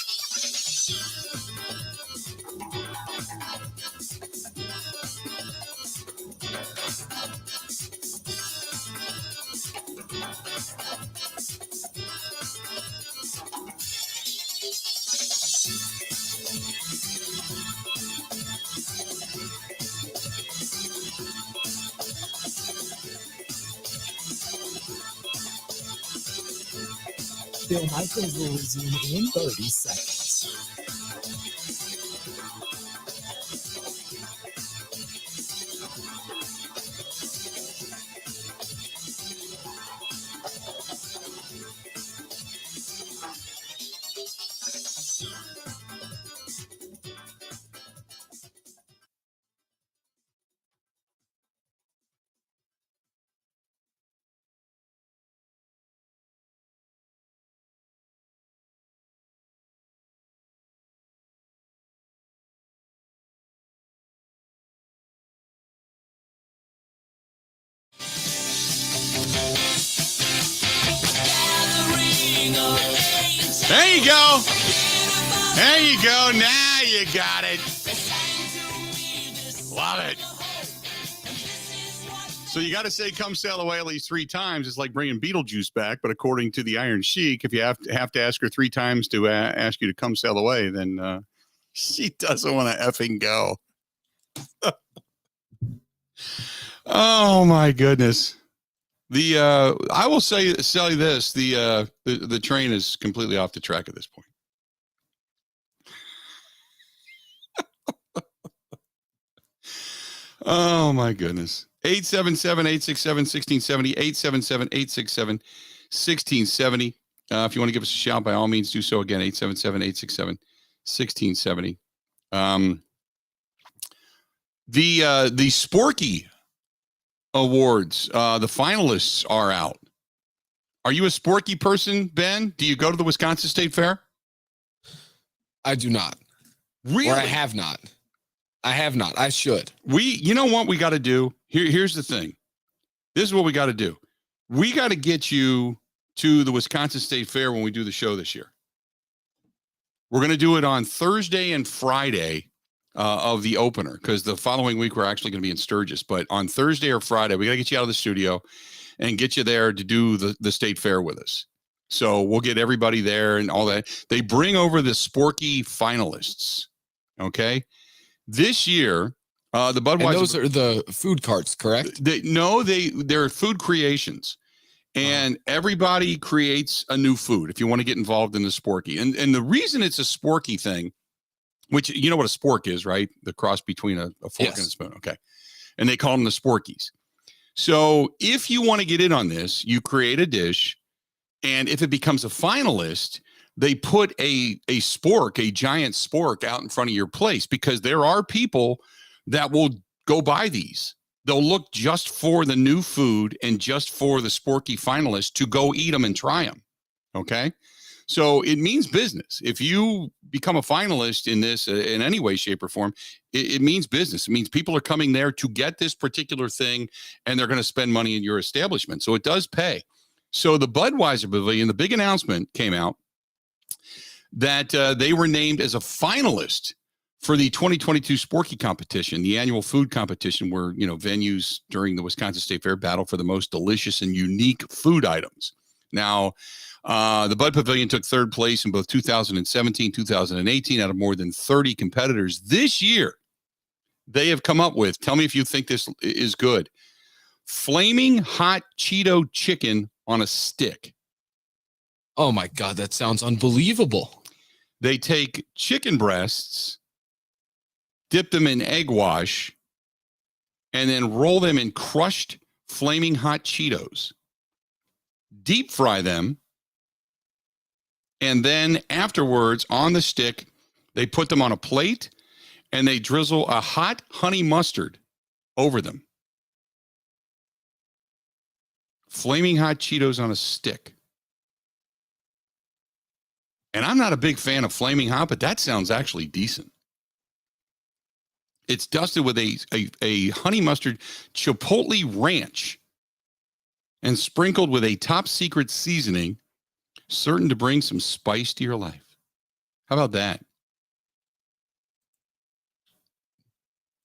Bill Michaels will resume in 30 seconds. There you go. There you go. Now you got it. Love it. So you got to say "Come Sail Away" at least 3 times. It's like bringing Beetlejuice back. But according to the Iron Sheik, if you have to ask her 3 times to ask you to come sail away, then she doesn't want to effing go. Oh my goodness. I will say this: the train is completely off the track at this point. Oh my goodness. 877-867-1670, 877-867-1670. If you want to give us a shout, by all means, do so again, 877-867-1670. The Sporky Awards, the finalists are out. Are you a Sporky person, Ben? Do you go to the Wisconsin State Fair? I do not. Really? Or I have not. I have not. I should. You know what we got to do? Here's the thing. This is what we got to do. We got to get you to the Wisconsin State Fair when we do the show this year. We're going to do it on Thursday and Friday of the opener, because the following week we're actually going to be in Sturgis. But on Thursday or Friday, we got to get you out of the studio and get you there to do the State Fair with us. So we'll get everybody there and all that. They bring over the Sporky finalists. Okay. This year, the Budweiser. And those are the food carts, correct? They're food creations. And everybody creates a new food if you want to get involved in the Sporky. And the reason it's a Sporky thing, which you know what a spork is, right? The cross between a fork and a spoon. Okay. And they call them the Sporkies. So if you want to get in on this, you create a dish. And if it becomes a finalist, they put a spork, a giant spork, out in front of your place, because there are people that will go buy these. They'll look just for the new food and just for the Sporky finalists to go eat them and try them. Okay. So it means business. If you become a finalist in this in any way, shape, or form, it means business. It means people are coming there to get this particular thing, and they're going to spend money in your establishment. So it does pay. So the Budweiser Pavilion, the big announcement came out that they were named as a finalist for the 2022 Sporky competition, the annual food competition where, venues during the Wisconsin State Fair battle for the most delicious and unique food items. Now, the Bud Pavilion took 3rd place in both 2017, 2018 out of more than 30 competitors. This year, they have come up with, tell me if you think this is good, Flaming Hot Cheeto Chicken on a Stick. Oh my God, that sounds unbelievable. They take chicken breasts, dip them in egg wash, and then roll them in crushed flaming hot Cheetos. Deep fry them. And then afterwards, on the stick, they put them on a plate and they drizzle a hot honey mustard over them. Flaming hot Cheetos on a stick. And I'm not a big fan of flaming hot, but that sounds actually decent. It's dusted with a honey mustard chipotle ranch and sprinkled with a top secret seasoning certain to bring some spice to your life. How about that?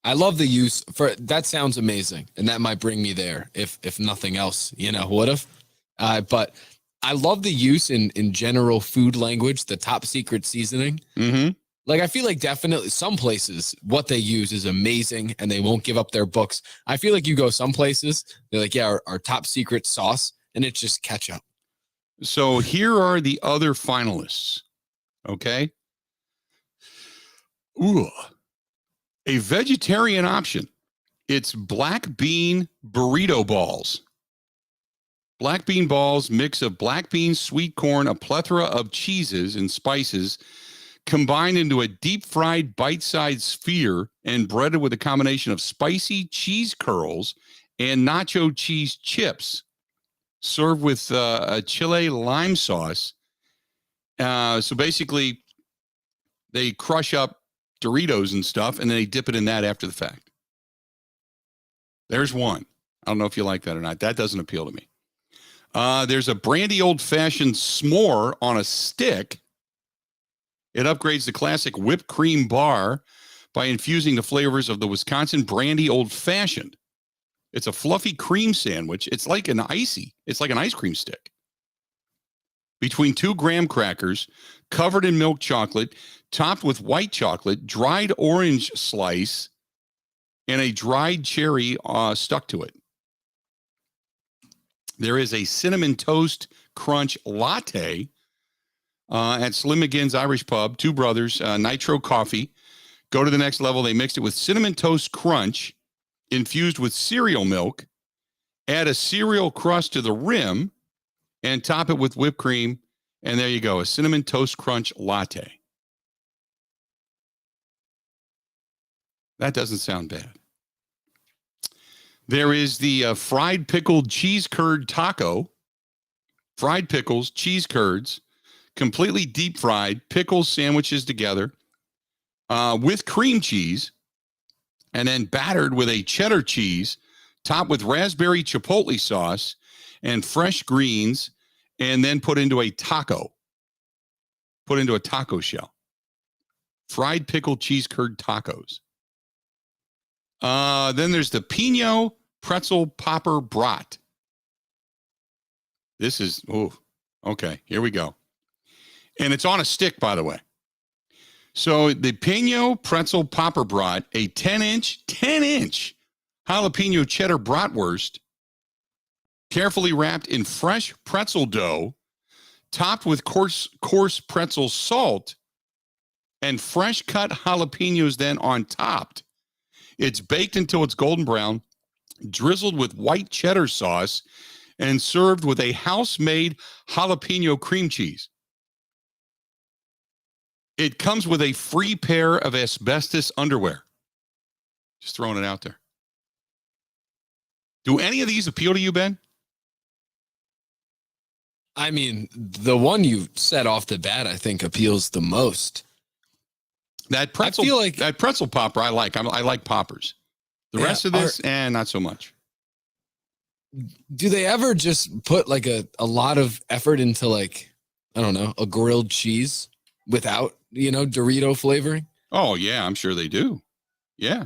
I love the use for that. Sounds amazing. And that might bring me there if nothing else, would have. But I love the use in general food language, the top secret seasoning. Mm-hmm. Like, I feel like definitely some places, what they use is amazing and they won't give up their books. I feel like you go some places, they're like, yeah, our top secret sauce, and it's just ketchup. So here are the other finalists. Okay. Ooh, a vegetarian option. It's black bean burrito balls. Black bean balls, mix of black beans, sweet corn, a plethora of cheeses and spices, combined into a deep-fried bite-sized sphere and breaded with a combination of spicy cheese curls and nacho cheese chips, served with a chile lime sauce. So basically, they crush up Doritos and stuff, and then they dip it in that after the fact. There's one. I don't know if you like that or not. That doesn't appeal to me. There's a brandy old-fashioned s'more on a stick. It upgrades the classic whipped cream bar by infusing the flavors of the Wisconsin Brandy Old Fashioned. It's a fluffy cream sandwich. It's like an ice cream stick. Between 2 graham crackers, covered in milk chocolate, topped with white chocolate, dried orange slice, and a dried cherry stuck to it. There is a cinnamon toast crunch latte at Slim McGinn's Irish Pub, Two Brothers, Nitro Coffee. Go to the next level. They mixed it with cinnamon toast crunch infused with cereal milk. Add a cereal crust to the rim and top it with whipped cream. And there you go, a cinnamon toast crunch latte. That doesn't sound bad. There is the fried pickled cheese curd taco. Fried pickles, cheese curds, completely deep fried, pickles sandwiches together with cream cheese, and then battered with a cheddar cheese, topped with raspberry chipotle sauce and fresh greens, and then put into a taco shell. Fried pickled cheese curd tacos. Then there's the Pinot pretzel popper brat. This is, okay, here we go. And it's on a stick, by the way. So the Pinot pretzel popper brat, a 10-inch jalapeno cheddar bratwurst, carefully wrapped in fresh pretzel dough, topped with coarse pretzel salt, and fresh cut jalapenos then on top. It's baked until it's golden brown, drizzled with white cheddar sauce, and served with a house-made jalapeno cream cheese. It comes with a free pair of asbestos underwear. Just throwing it out there. Do any of these appeal to you, Ben? I mean, the one you said off the bat, I think appeals the most. That pretzel, I feel like that pretzel popper, I like. I like poppers. The rest of this, not so much. Do they ever just put like a lot of effort into like, I don't know, a grilled cheese without, Dorito flavoring? Oh, yeah, I'm sure they do. Yeah.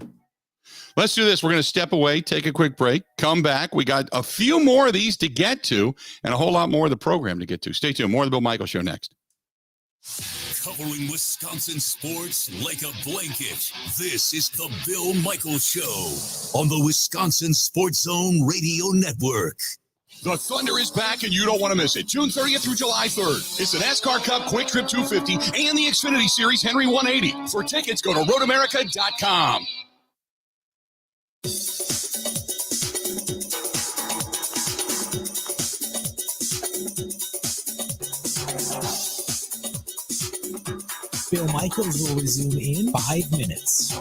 Let's do this. We're going to step away, take a quick break, come back. We got a few more of these to get to and a whole lot more of the program to get to. Stay tuned. More of the Bill Michaels Show next. Covering Wisconsin sports like a blanket. This is the Bill Michaels Show on the Wisconsin Sports Zone Radio Network. The Thunder is back, and you don't want to miss it. June 30th through July 3rd. It's the NASCAR Cup Quick Trip 250 and the Xfinity Series Henry 180. For tickets, go to roadamerica.com. Bill Michaels will resume in 5 minutes.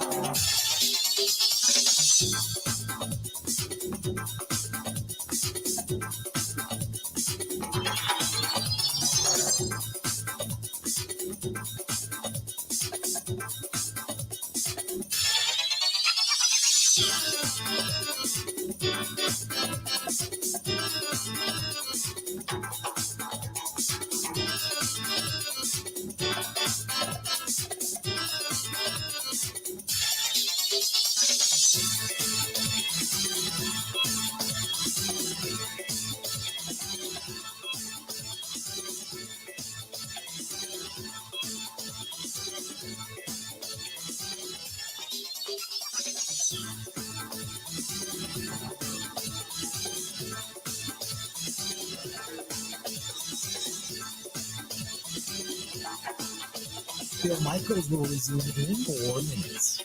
Bill Michaels will resume in 4 minutes.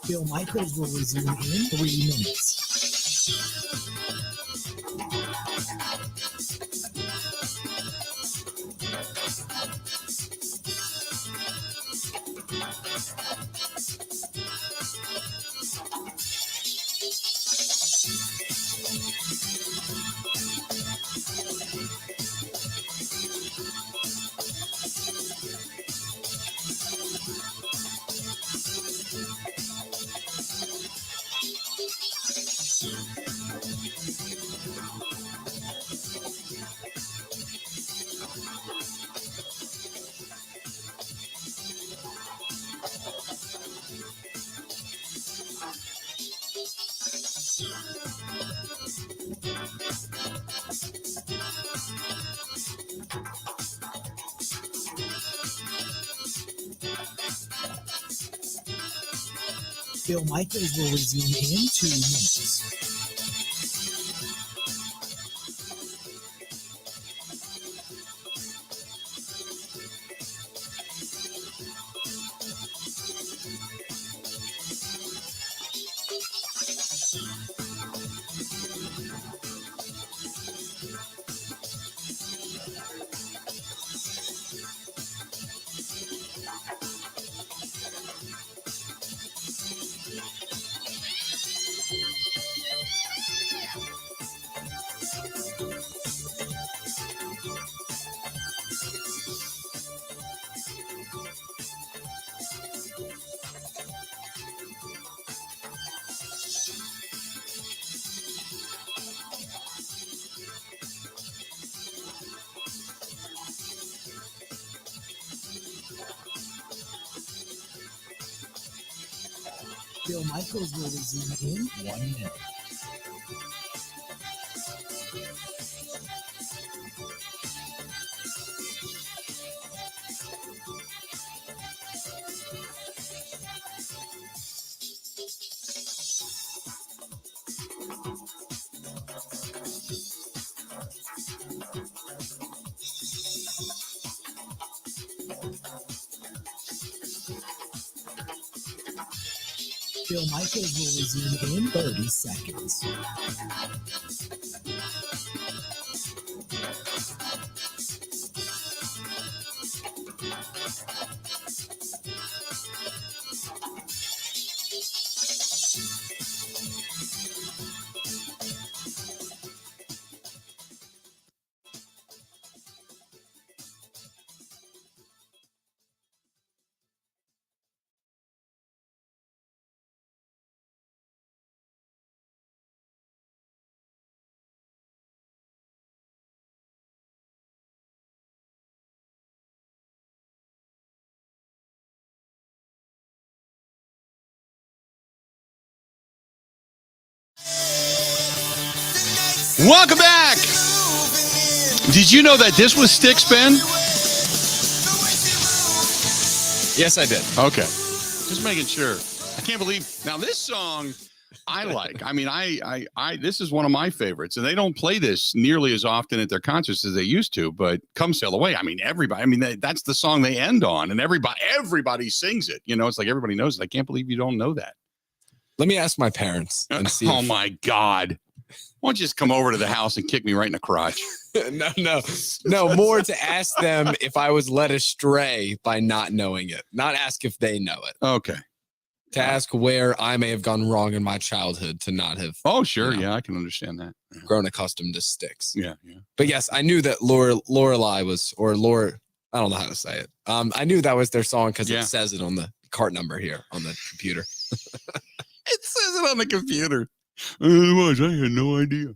Bill Michaels will resume in 3 minutes. Bill Michaels will resume in 2 minutes. Bill Michaels will resume in 1 minute. Bill Michaels will resume in 30 seconds. Welcome back. Did you know that this was Styx, Ben? Yes, I did. Okay. Just making sure. I can't believe. Now, this song I like. I mean, I this is one of my favorites, and they don't play this nearly as often at their concerts as they used to, but Come Sail Away. I mean, everybody, that's the song they end on, and everybody sings it. You know, it's like everybody knows it. I can't believe you don't know that. Let me ask my parents and see. Oh, my God. Why don't you just come over to the house and kick me right in the crotch? No, more to ask them if I was led astray by not knowing it, not ask if they know it. Okay. To ask where I may have gone wrong in my childhood to not have. Oh, sure. Yeah, I can understand that. Grown accustomed to Styx. Yeah. But yes, I knew that Lorelei was, or Laura, I don't know how to say it. I knew that was their song because it says it on the cart number here on the computer. It says it on the computer. I had no idea.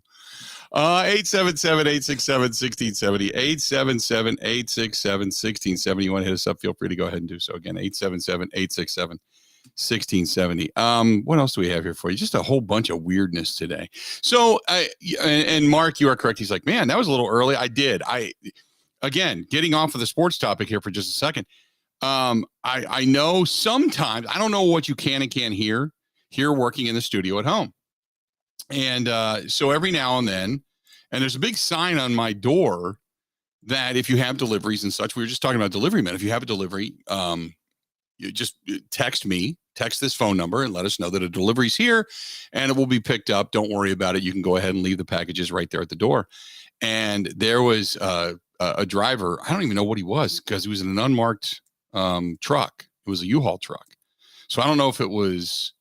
877-867-1670. 877-867-1670. You want to hit us up? Feel free to go ahead and do so again. 877-867-1670. What else do we have here for you? Just a whole bunch of weirdness today. So, and Mark, you are correct. He's like, man, that was a little early. I did. Again, getting off of the sports topic here for just a second. I know sometimes, I don't know what you can and can't hear working in the studio at home. And so every now and then, and there's a big sign on my door that if you have deliveries and such, we were just talking about delivery men. If you have a delivery, you just text me text this phone number and let us know that a delivery's here and it will be picked up. Don't worry about it. You can go ahead and leave the packages right there at the door. And there was a driver. I don't even know what he was because he was in an unmarked truck. It was a U-Haul truck. So I don't know if it was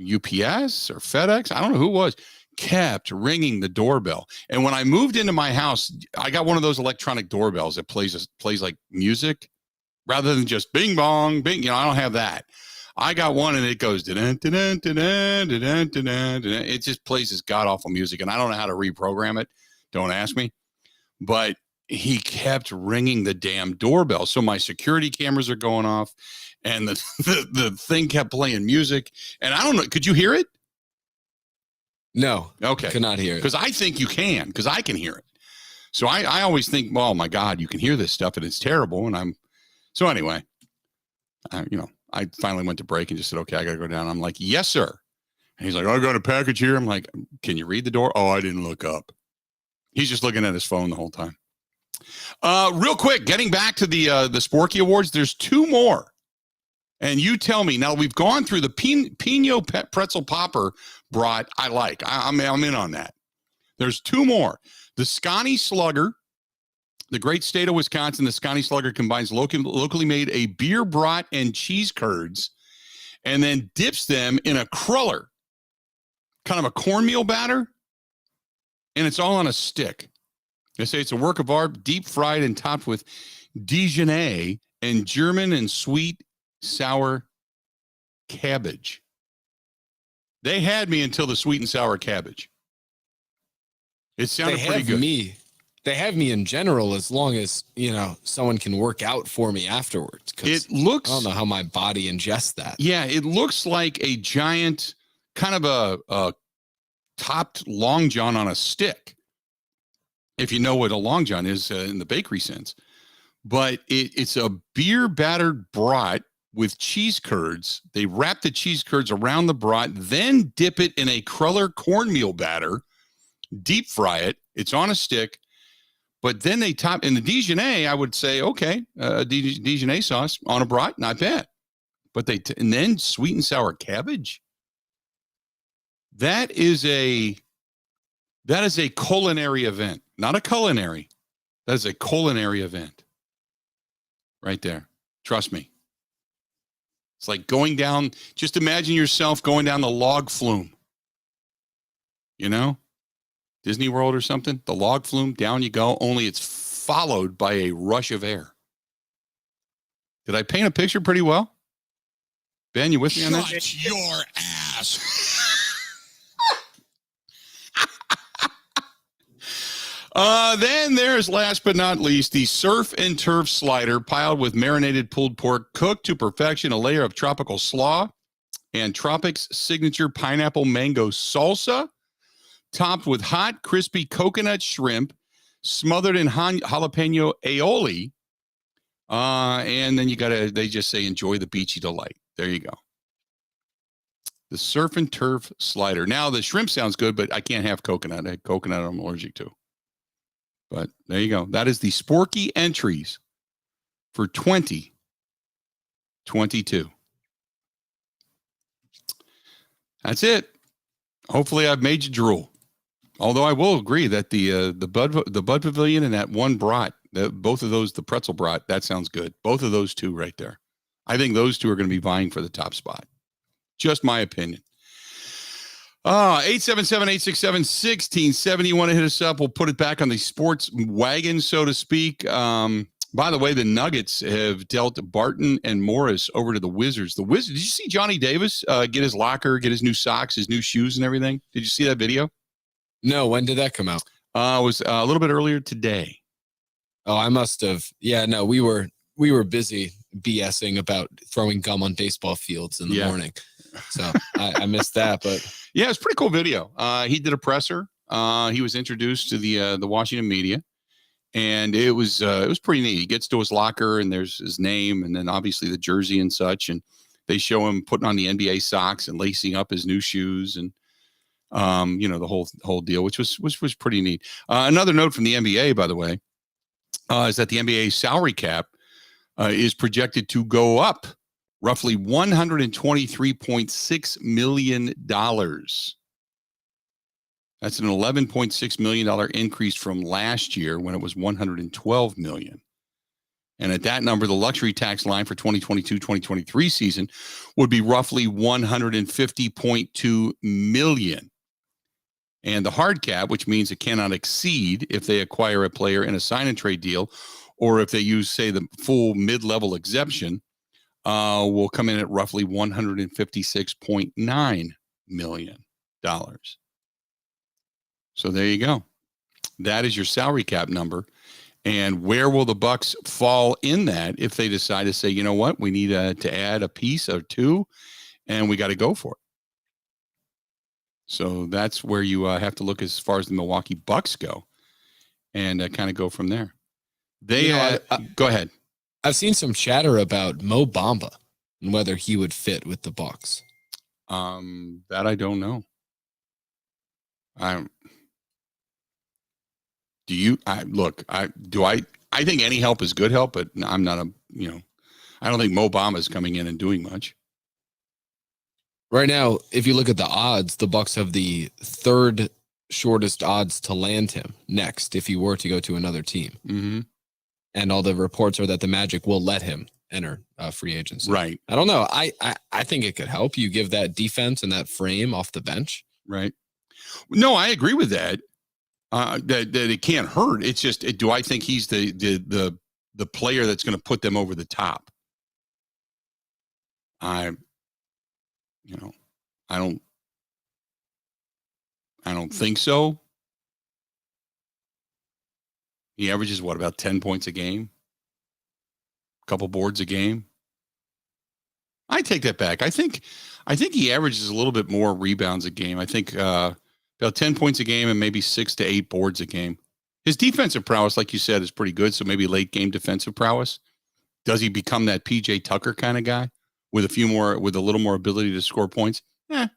UPS or FedEx. I don't know who it was. Kept ringing the doorbell. And when I moved into my house, I got one of those electronic doorbells that plays like music rather than just bing bong, bing. You know, I don't have that. I got one and it goes, dun, dun, dun, dun, dun, dun, dun, dun, dun. It just plays this god awful music. And I don't know how to reprogram it. Don't ask me. But he kept ringing the damn doorbell. So my security cameras are going off and the thing kept playing music. And I don't know. Could you hear it? No. Okay. Could not hear it. Because I think you can, because I can hear it. So I always think, oh my God, you can hear this stuff and it's terrible. And so anyway, I finally went to break and just said, okay, I got to go down. I'm like, yes, sir. And he's like, I got a package here. I'm like, can you read the door? Oh, I didn't look up. He's just looking at his phone the whole time. Real quick, getting back to the Sporky Awards, there's two more. And you tell me, now we've gone through the Pino Pretzel Popper brat. I like. I'm in on that. There's two more. The Scotty Slugger, the great state of Wisconsin. The Scotty Slugger combines locally made a beer brat and cheese curds, and then dips them in a cruller, kind of a cornmeal batter, and it's all on a stick. They say it's a work of art, deep fried and topped with Dijonais and German and sweet sour cabbage. They had me until the sweet and sour cabbage. It sounded pretty good. They have me in general as long as, someone can work out for me afterwards. It looks, I don't know how my body ingests that. Yeah, it looks like a giant, kind of a topped Long John on a stick. If you know what a Long John is in the bakery sense. But it's a beer battered brat with cheese curds. They wrap the cheese curds around the brat, then dip it in a cruller cornmeal batter, deep fry it. It's on a stick. But then they top in the Dijonais, I would say, okay, Dijonais sauce on a brat, not bad. But and then sweet and sour cabbage. That is a culinary event, not a culinary. That is a culinary event. Right there. Trust me. It's like going down, just imagine yourself going down the log flume. Disney World or something, the log flume, down you go, only it's followed by a rush of air. Did I paint a picture pretty well? Ben, you with me on that? Shut your ass. Then there's, last but not least, the surf and turf slider piled with marinated pulled pork, cooked to perfection, a layer of tropical slaw and Tropics signature pineapple mango salsa, topped with hot, crispy coconut shrimp, smothered in jalapeno aioli. And then they just say, enjoy the beachy delight. There you go. The surf and turf slider. Now, the shrimp sounds good, but I can't have coconut. Coconut I'm allergic to. But there you go. That is the Sporky entries for 2022. That's it. Hopefully I've made you drool. Although I will agree that the Bud Pavilion and that one brat, both of those, the pretzel brat, that sounds good. Both of those two right there. I think those two are going to be vying for the top spot. Just my opinion. 877-867-1670. You want to hit us up? We'll put it back on the sports wagon, so to speak. By the way, the Nuggets have dealt Barton and Morris over to the Wizards. The Wizards. Did you see Johnny Davis get his locker, get his new socks, his new shoes, and everything? Did you see that video? No. When did that come out? It was a little bit earlier today. Oh, I must have. Yeah. No, we were busy BSing about throwing gum on baseball fields in the morning. So I missed that, but yeah, it's a pretty cool video. He did a presser. He was introduced to the Washington media, and it was pretty neat. He gets to his locker, and there's his name, and then obviously the jersey and such. And they show him putting on the NBA socks and lacing up his new shoes, and the whole deal, which was pretty neat. Another note from the NBA, by the way, is that the NBA salary cap is projected to go up roughly $123.6 million. That's an $11.6 million increase from last year when it was $112 million. And at that number, the luxury tax line for 2022-2023 season would be roughly $150.2 million. And the hard cap, which means it cannot exceed if they acquire a player in a sign and trade deal, or if they use, say, the full mid-level exemption, will come in at roughly $156.9 million. So there you go. That is your salary cap number. And where will the Bucks fall in that if they decide to say, you know what, we need to add a piece or two, and we got to go for it. So that's where you have to look as far as the Milwaukee Bucks go, and kind of go from there. They go ahead. I've seen some chatter about Mo Bamba and whether he would fit with the Bucks. That I don't know. I think any help is good help, but I'm not I don't think Mo Bamba is coming in and doing much. Right now, if you look at the odds, the Bucks have the third shortest odds to land him next if he were to go to another team. Mm-hmm. And all the reports are that the Magic will let him enter free agency. Right. I don't know. I think it could help you give that defense and that frame off the bench. Right. No, I agree with that. That it can't hurt. It's just, do I think he's the player that's going to put them over the top? I don't think so. He averages about 10 points a game, a couple boards a game. I take that back. I think he averages a little bit more rebounds a game. I think about 10 points a game and maybe 6 to 8 boards a game. His defensive prowess, like you said, is pretty good. So maybe late game defensive prowess. Does he become that PJ Tucker kind of guy with a little more ability to score points? To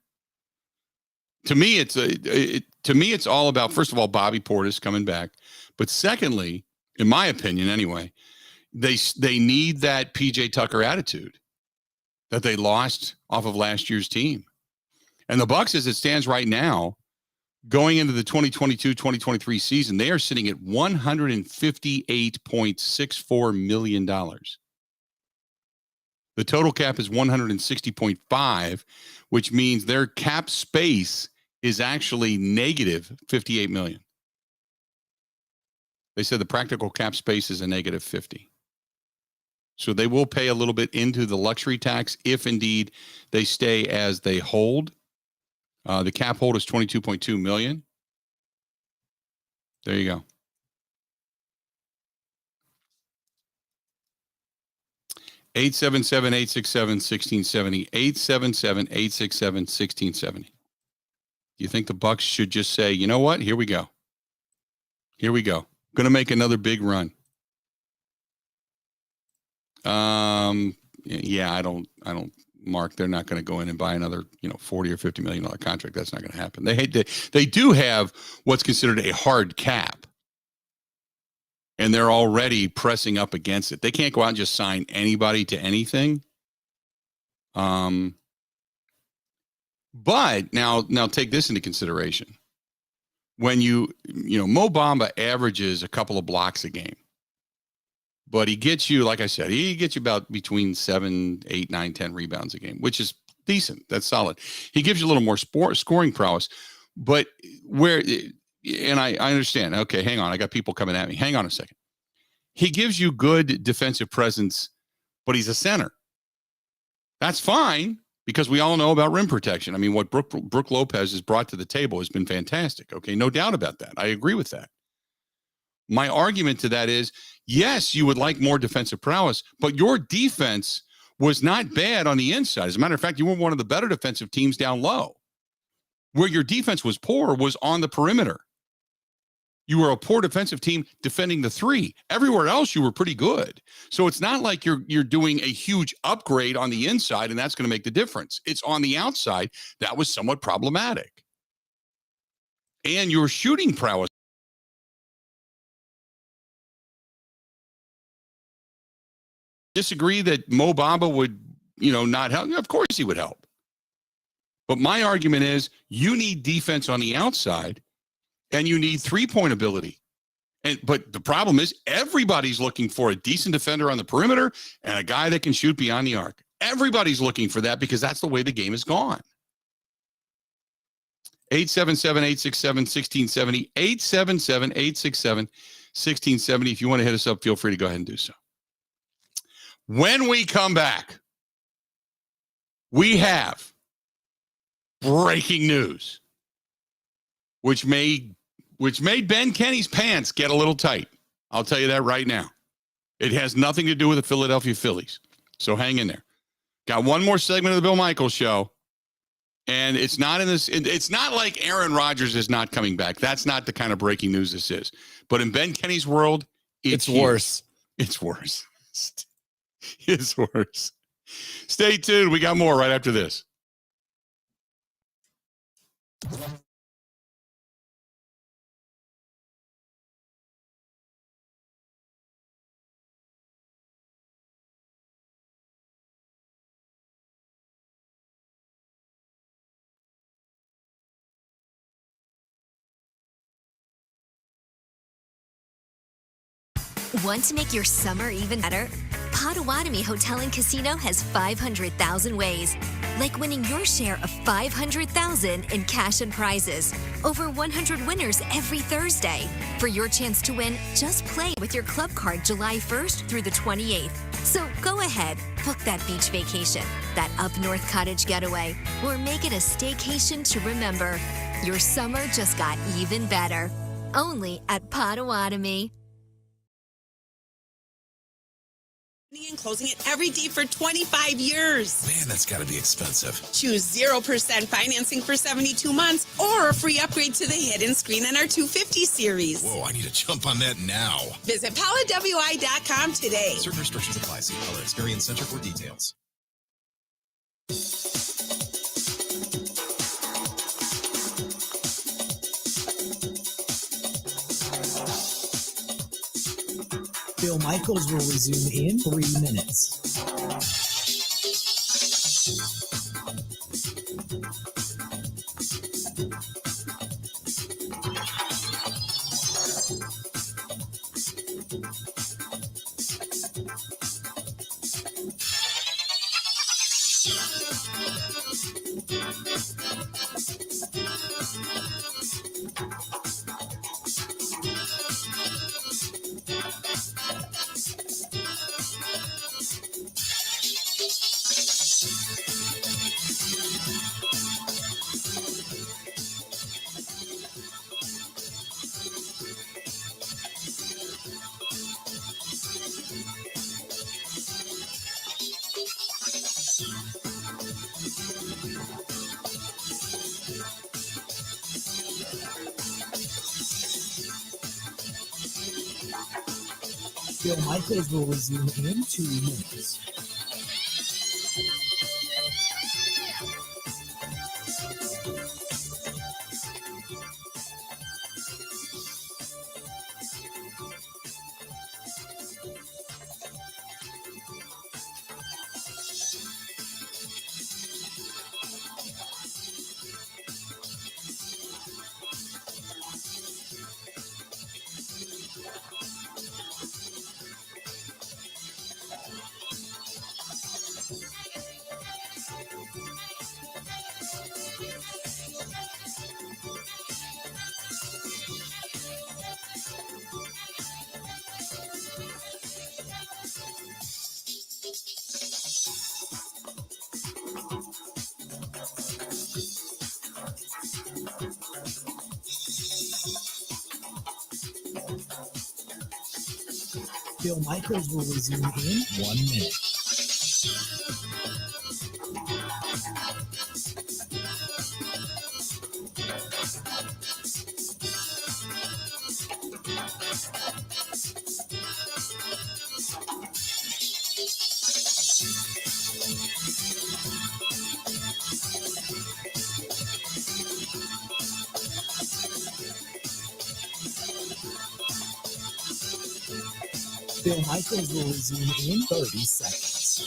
me, it's all about, first of all, Bobby Portis coming back. But secondly, in my opinion anyway, they need that PJ Tucker attitude that they lost off of last year's team. And the Bucks, as it stands right now, going into the 2022-2023 season, they are sitting at $158.64 million. The total cap is 160.5, which means their cap space is actually negative 58 million. They said the practical cap space is a negative 50. So they will pay a little bit into the luxury tax if indeed they stay as they hold. The cap hold is 22.2 million. There you go. Eight 877-867-1670. 877-867-1670. Do you think the Bucks should just say, you know what? Here we go. Here we go. Going to make another big run. Yeah, I don't, Mark, they're not going to go in and buy another, $40 or $50 million contract. That's not going to happen. They do have what's considered a hard cap, and they're already pressing up against it. They can't go out and just sign anybody to anything. But now take this into consideration. When Mo Bamba averages a couple of blocks a game, but he gets you, like I said, he gets you about between 7, 8, 9, 10 rebounds a game, which is decent. That's solid. He gives you a little more scoring prowess, but and I understand. Okay, hang on. I got people coming at me. Hang on a second. He gives you good defensive presence, but he's a center. That's fine because we all know about rim protection. I mean, what Brook Lopez has brought to the table has been fantastic. Okay, no doubt about that. I agree with that. My argument to that is, yes, you would like more defensive prowess, but your defense was not bad on the inside. As a matter of fact, you were one of the better defensive teams down low. Where your defense was poor was on the perimeter. You were a poor defensive team defending the three. Everywhere else, you were pretty good. So it's not like you're doing a huge upgrade on the inside, and that's going to make the difference. It's on the outside that was somewhat problematic. And your shooting prowess. Disagree that Mo Bamba would not help? Of course he would help. But my argument is you need defense on the outside and you need three-point ability. But the problem is everybody's looking for a decent defender on the perimeter and a guy that can shoot beyond the arc. Everybody's looking for that because that's the way the game is gone. 877-867-1670, 877-867-1670. If you want to hit us up, feel free to go ahead and do so. When we come back, we have breaking news, which made Ben Kenny's pants get a little tight. I'll tell you that right now. It has nothing to do with the Philadelphia Phillies. So hang in there. Got one more segment of the Bill Michaels Show. And it's not it's not like Aaron Rodgers is not coming back. That's not the kind of breaking news this is. But in Ben Kenny's world, it's worse. It's worse. It's worse. Stay tuned. We got more right after this. Want to make your summer even better? Potawatomi Hotel and Casino has 500,000 ways, like winning your share of $500,000 in cash and prizes. Over 100 winners every Thursday. For your chance to win, just play with your club card July 1st through the 28th. So go ahead, book that beach vacation, that up north cottage getaway, or make it a staycation to remember. Your summer just got even better. Only at Potawatomi. And closing it every day for 25 years. Man, that's got to be expensive. Choose 0% financing for 72 months or a free upgrade to the hidden screen in our 250 series. Whoa, I need to jump on that now. Visit PellaWI.com today. Certain restrictions apply. See Pella Experience Center for details. Bill Michaels will resume in 3 minutes. Bill Michaels will resume in 2 minutes. Bill Michaels will resume in 1 minute. Bill Michaels will resume in 30 seconds.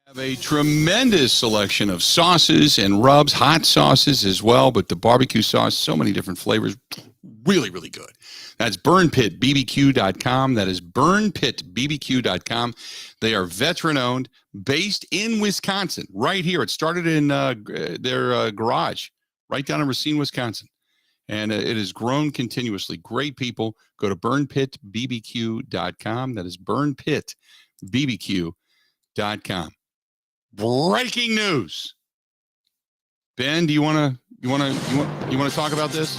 Have a tremendous selection of sauces and rubs, hot sauces as well, but the barbecue sauce, so many different flavors, really, really good. That's burnpitbbq.com. That is burnpitbbq.com. They are veteran-owned, based in Wisconsin, right here. It started in their garage, right down in Racine, Wisconsin. And it has grown continuously. Great people. Go to burnpitbbq.com. That is burnpitbbq.com. Breaking news. Ben, do you want to talk about this?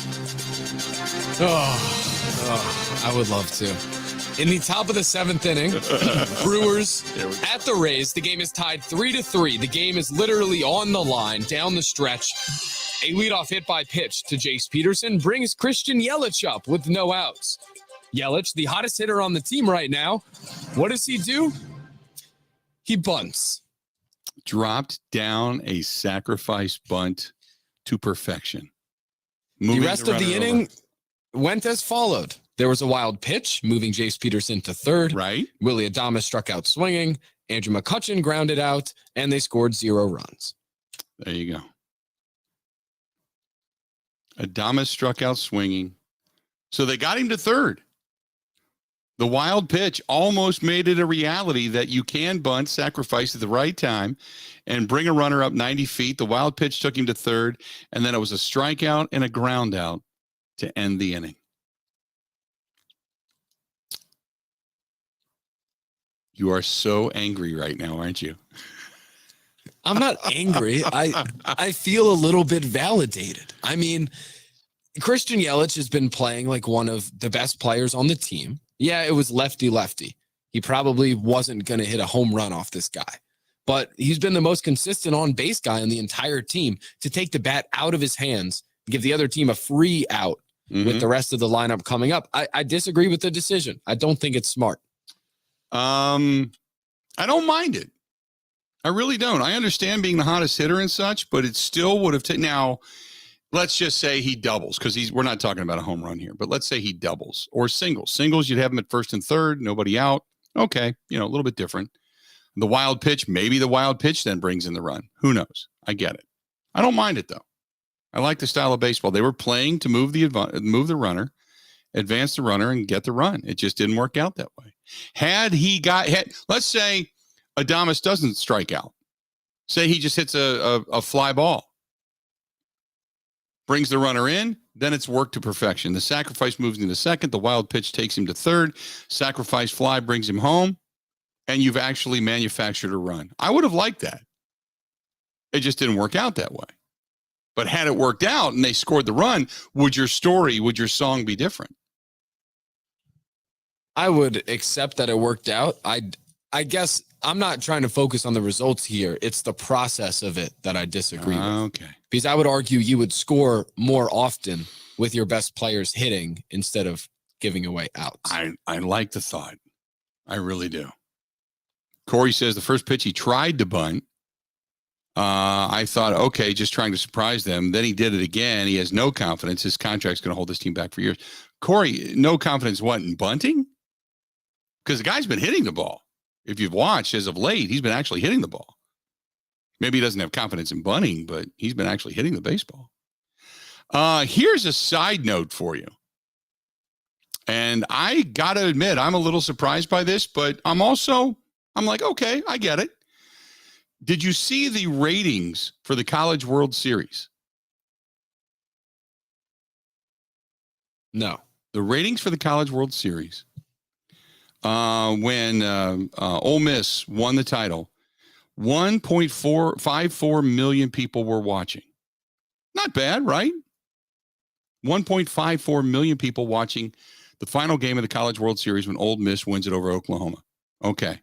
I would love to. In the top of the 7th inning, Brewers at the Rays. The game is tied 3-3. The game is literally on the line down the stretch. A leadoff hit by pitch to Jace Peterson brings Christian Yelich up with no outs. Yelich, the hottest hitter on the team right now. What does he do? He bunts. Dropped down a sacrifice bunt to perfection. The rest of the inning went as followed. There was a wild pitch, moving Jace Peterson to third. Right. Willie Adames struck out swinging. Andrew McCutchen grounded out, and they scored 0 runs. There you go. Adames struck out swinging. So they got him to third. The wild pitch almost made it a reality that you can bunt, sacrifice at the right time, and bring a runner up 90 feet. The wild pitch took him to third, and then it was a strikeout and a ground out to end the inning. You are so angry right now, aren't you? I'm not angry. I feel a little bit validated. I mean, Christian Yelich has been playing like one of the best players on the team. Yeah, it was lefty-lefty. He probably wasn't going to hit a home run off this guy. But he's been the most consistent on-base guy on the entire team to take the bat out of his hands, give the other team a free out with the rest of the lineup coming up. I disagree with the decision. I don't think it's smart. I don't mind it. I really don't. I understand being the hottest hitter and such, but it still would have taken. Now, let's just say he doubles, because we're not talking about a home run here, but let's say he doubles or singles. Singles, you'd have him at first and third, nobody out. Okay, a little bit different. The wild pitch, maybe the wild pitch then brings in the run. Who knows? I get it. I don't mind it, though. I like the style of baseball. They were playing to move the runner, advance the runner, and get the run. It just didn't work out that way. Let's say Adames doesn't strike out. Say he just hits a fly ball. Brings the runner in, then it's worked to perfection. The sacrifice moves into second. The wild pitch takes him to third. Sacrifice fly brings him home, and you've actually manufactured a run. I would have liked that. It just didn't work out that way. But had it worked out and they scored the run, would your song be different? I would accept that it worked out. I guess I'm not trying to focus on the results here. It's the process of it that I disagree with. Okay. Because I would argue you would score more often with your best players hitting instead of giving away outs. I like the thought. I really do. Corey says the first pitch he tried to bunt. I thought, okay, just trying to surprise them. Then he did it again. He has no confidence. His contract's going to hold this team back for years. Corey, no confidence what, in bunting? Because the guy's been hitting the ball. If you've watched as of late, he's been actually hitting the ball. Maybe he doesn't have confidence in bunting, but he's been actually hitting the baseball. Here's a side note for you. And I got to admit, I'm a little surprised by this, but I'm like, okay, I get it. Did you see the ratings for the College World Series? No. The ratings for the College World Series, when Ole Miss won the title, 1.54 million people were watching. Not bad, right? 1.54 million people watching the final game of the College World Series when Ole Miss wins it over Oklahoma. Okay.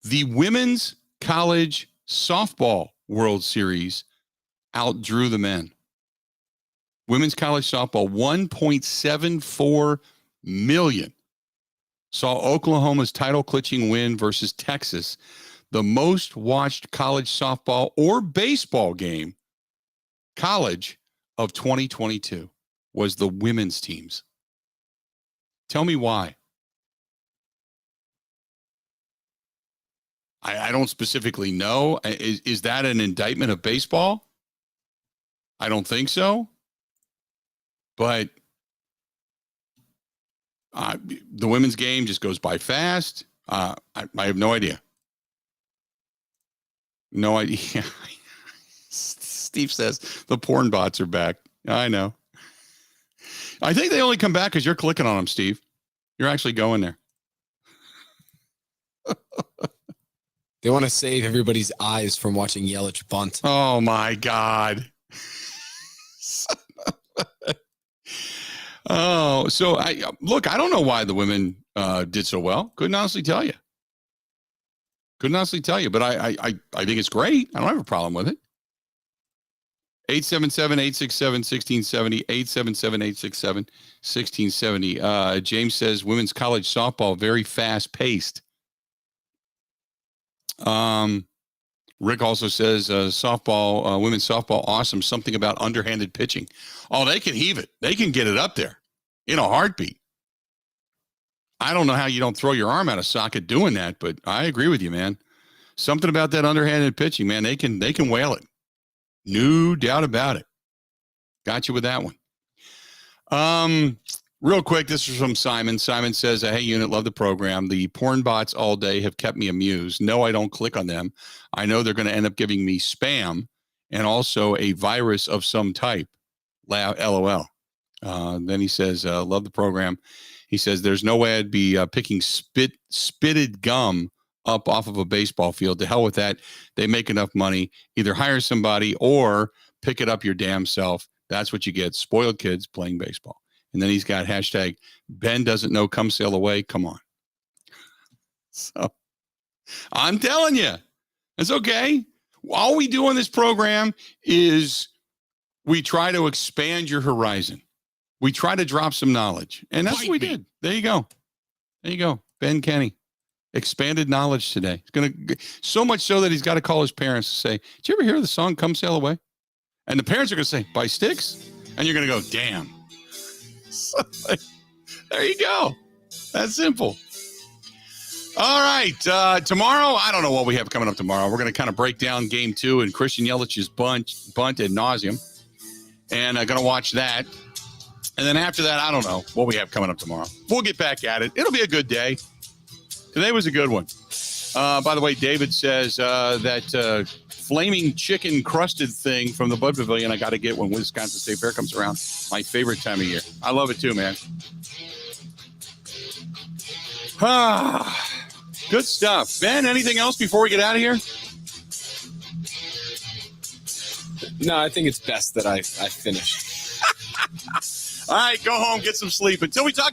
The Women's College Softball World Series outdrew the men. Women's college softball, 1.74 million. Saw Oklahoma's title-clinching win versus Texas. The most watched college softball or baseball game, college, of 2022 was the women's teams. Tell me why. I don't specifically know. Is that an indictment of baseball? I don't think so. But the women's game just goes by fast. I have no idea. No idea. Steve says the porn bots are back. I know. I think they only come back because you're clicking on them, Steve. You're actually going there. They want to save everybody's eyes from watching Yelich bunt. Oh, my God. Oh, so I don't know why the women did so well. Couldn't honestly tell you. But I think it's great. I don't have a problem with it. 877-867-1670, 877-867-1670. James says women's college softball, very fast-paced. Rick also says women's softball, awesome. Something about underhanded pitching. Oh, they can heave it. They can get it up there in a heartbeat. I don't know how you don't throw your arm out of socket doing that, but I agree with you, man. Something about that underhanded pitching, man. They can whale it. No doubt about it. Got you with that one. Real quick, this is from Simon. Simon says, hey, unit, love the program. The porn bots all day have kept me amused. No, I don't click on them. I know they're going to end up giving me spam and also a virus of some type. LOL. Then he says, love the program. He says, there's no way I'd be picking spitted gum up off of a baseball field. To hell with that. They make enough money. Either hire somebody or pick it up your damn self. That's what you get. Spoiled kids playing baseball. And then he's got hashtag Ben doesn't know, come sail away. Come on. So I'm telling you, it's okay. All we do on this program is we try to expand your horizon. We try to drop some knowledge. And that's what we did. There you go. Ben Kenny. Expanded knowledge today. It's going to so much so that he's got to call his parents to say, did you ever hear the song Come Sail Away? And the parents are going to say, by Styx? And you're going to go, damn. So, there you go. That's simple. All right. Tomorrow, I don't know what we have coming up tomorrow. We're going to kind of break down game 2 and Christian Yelich's bunt ad nauseum. And I'm going to watch that. And then after that, I don't know what we have coming up tomorrow. We'll get back at it. It'll be a good day. Today was a good one. By the way, David says that flaming chicken crusted thing from the Bud Pavilion I got to get when Wisconsin State Fair comes around. My favorite time of year. I love it too, man. Good stuff. Ben, anything else before we get out of here? No, I think it's best that I finish. All right, go home, get some sleep. Until we talk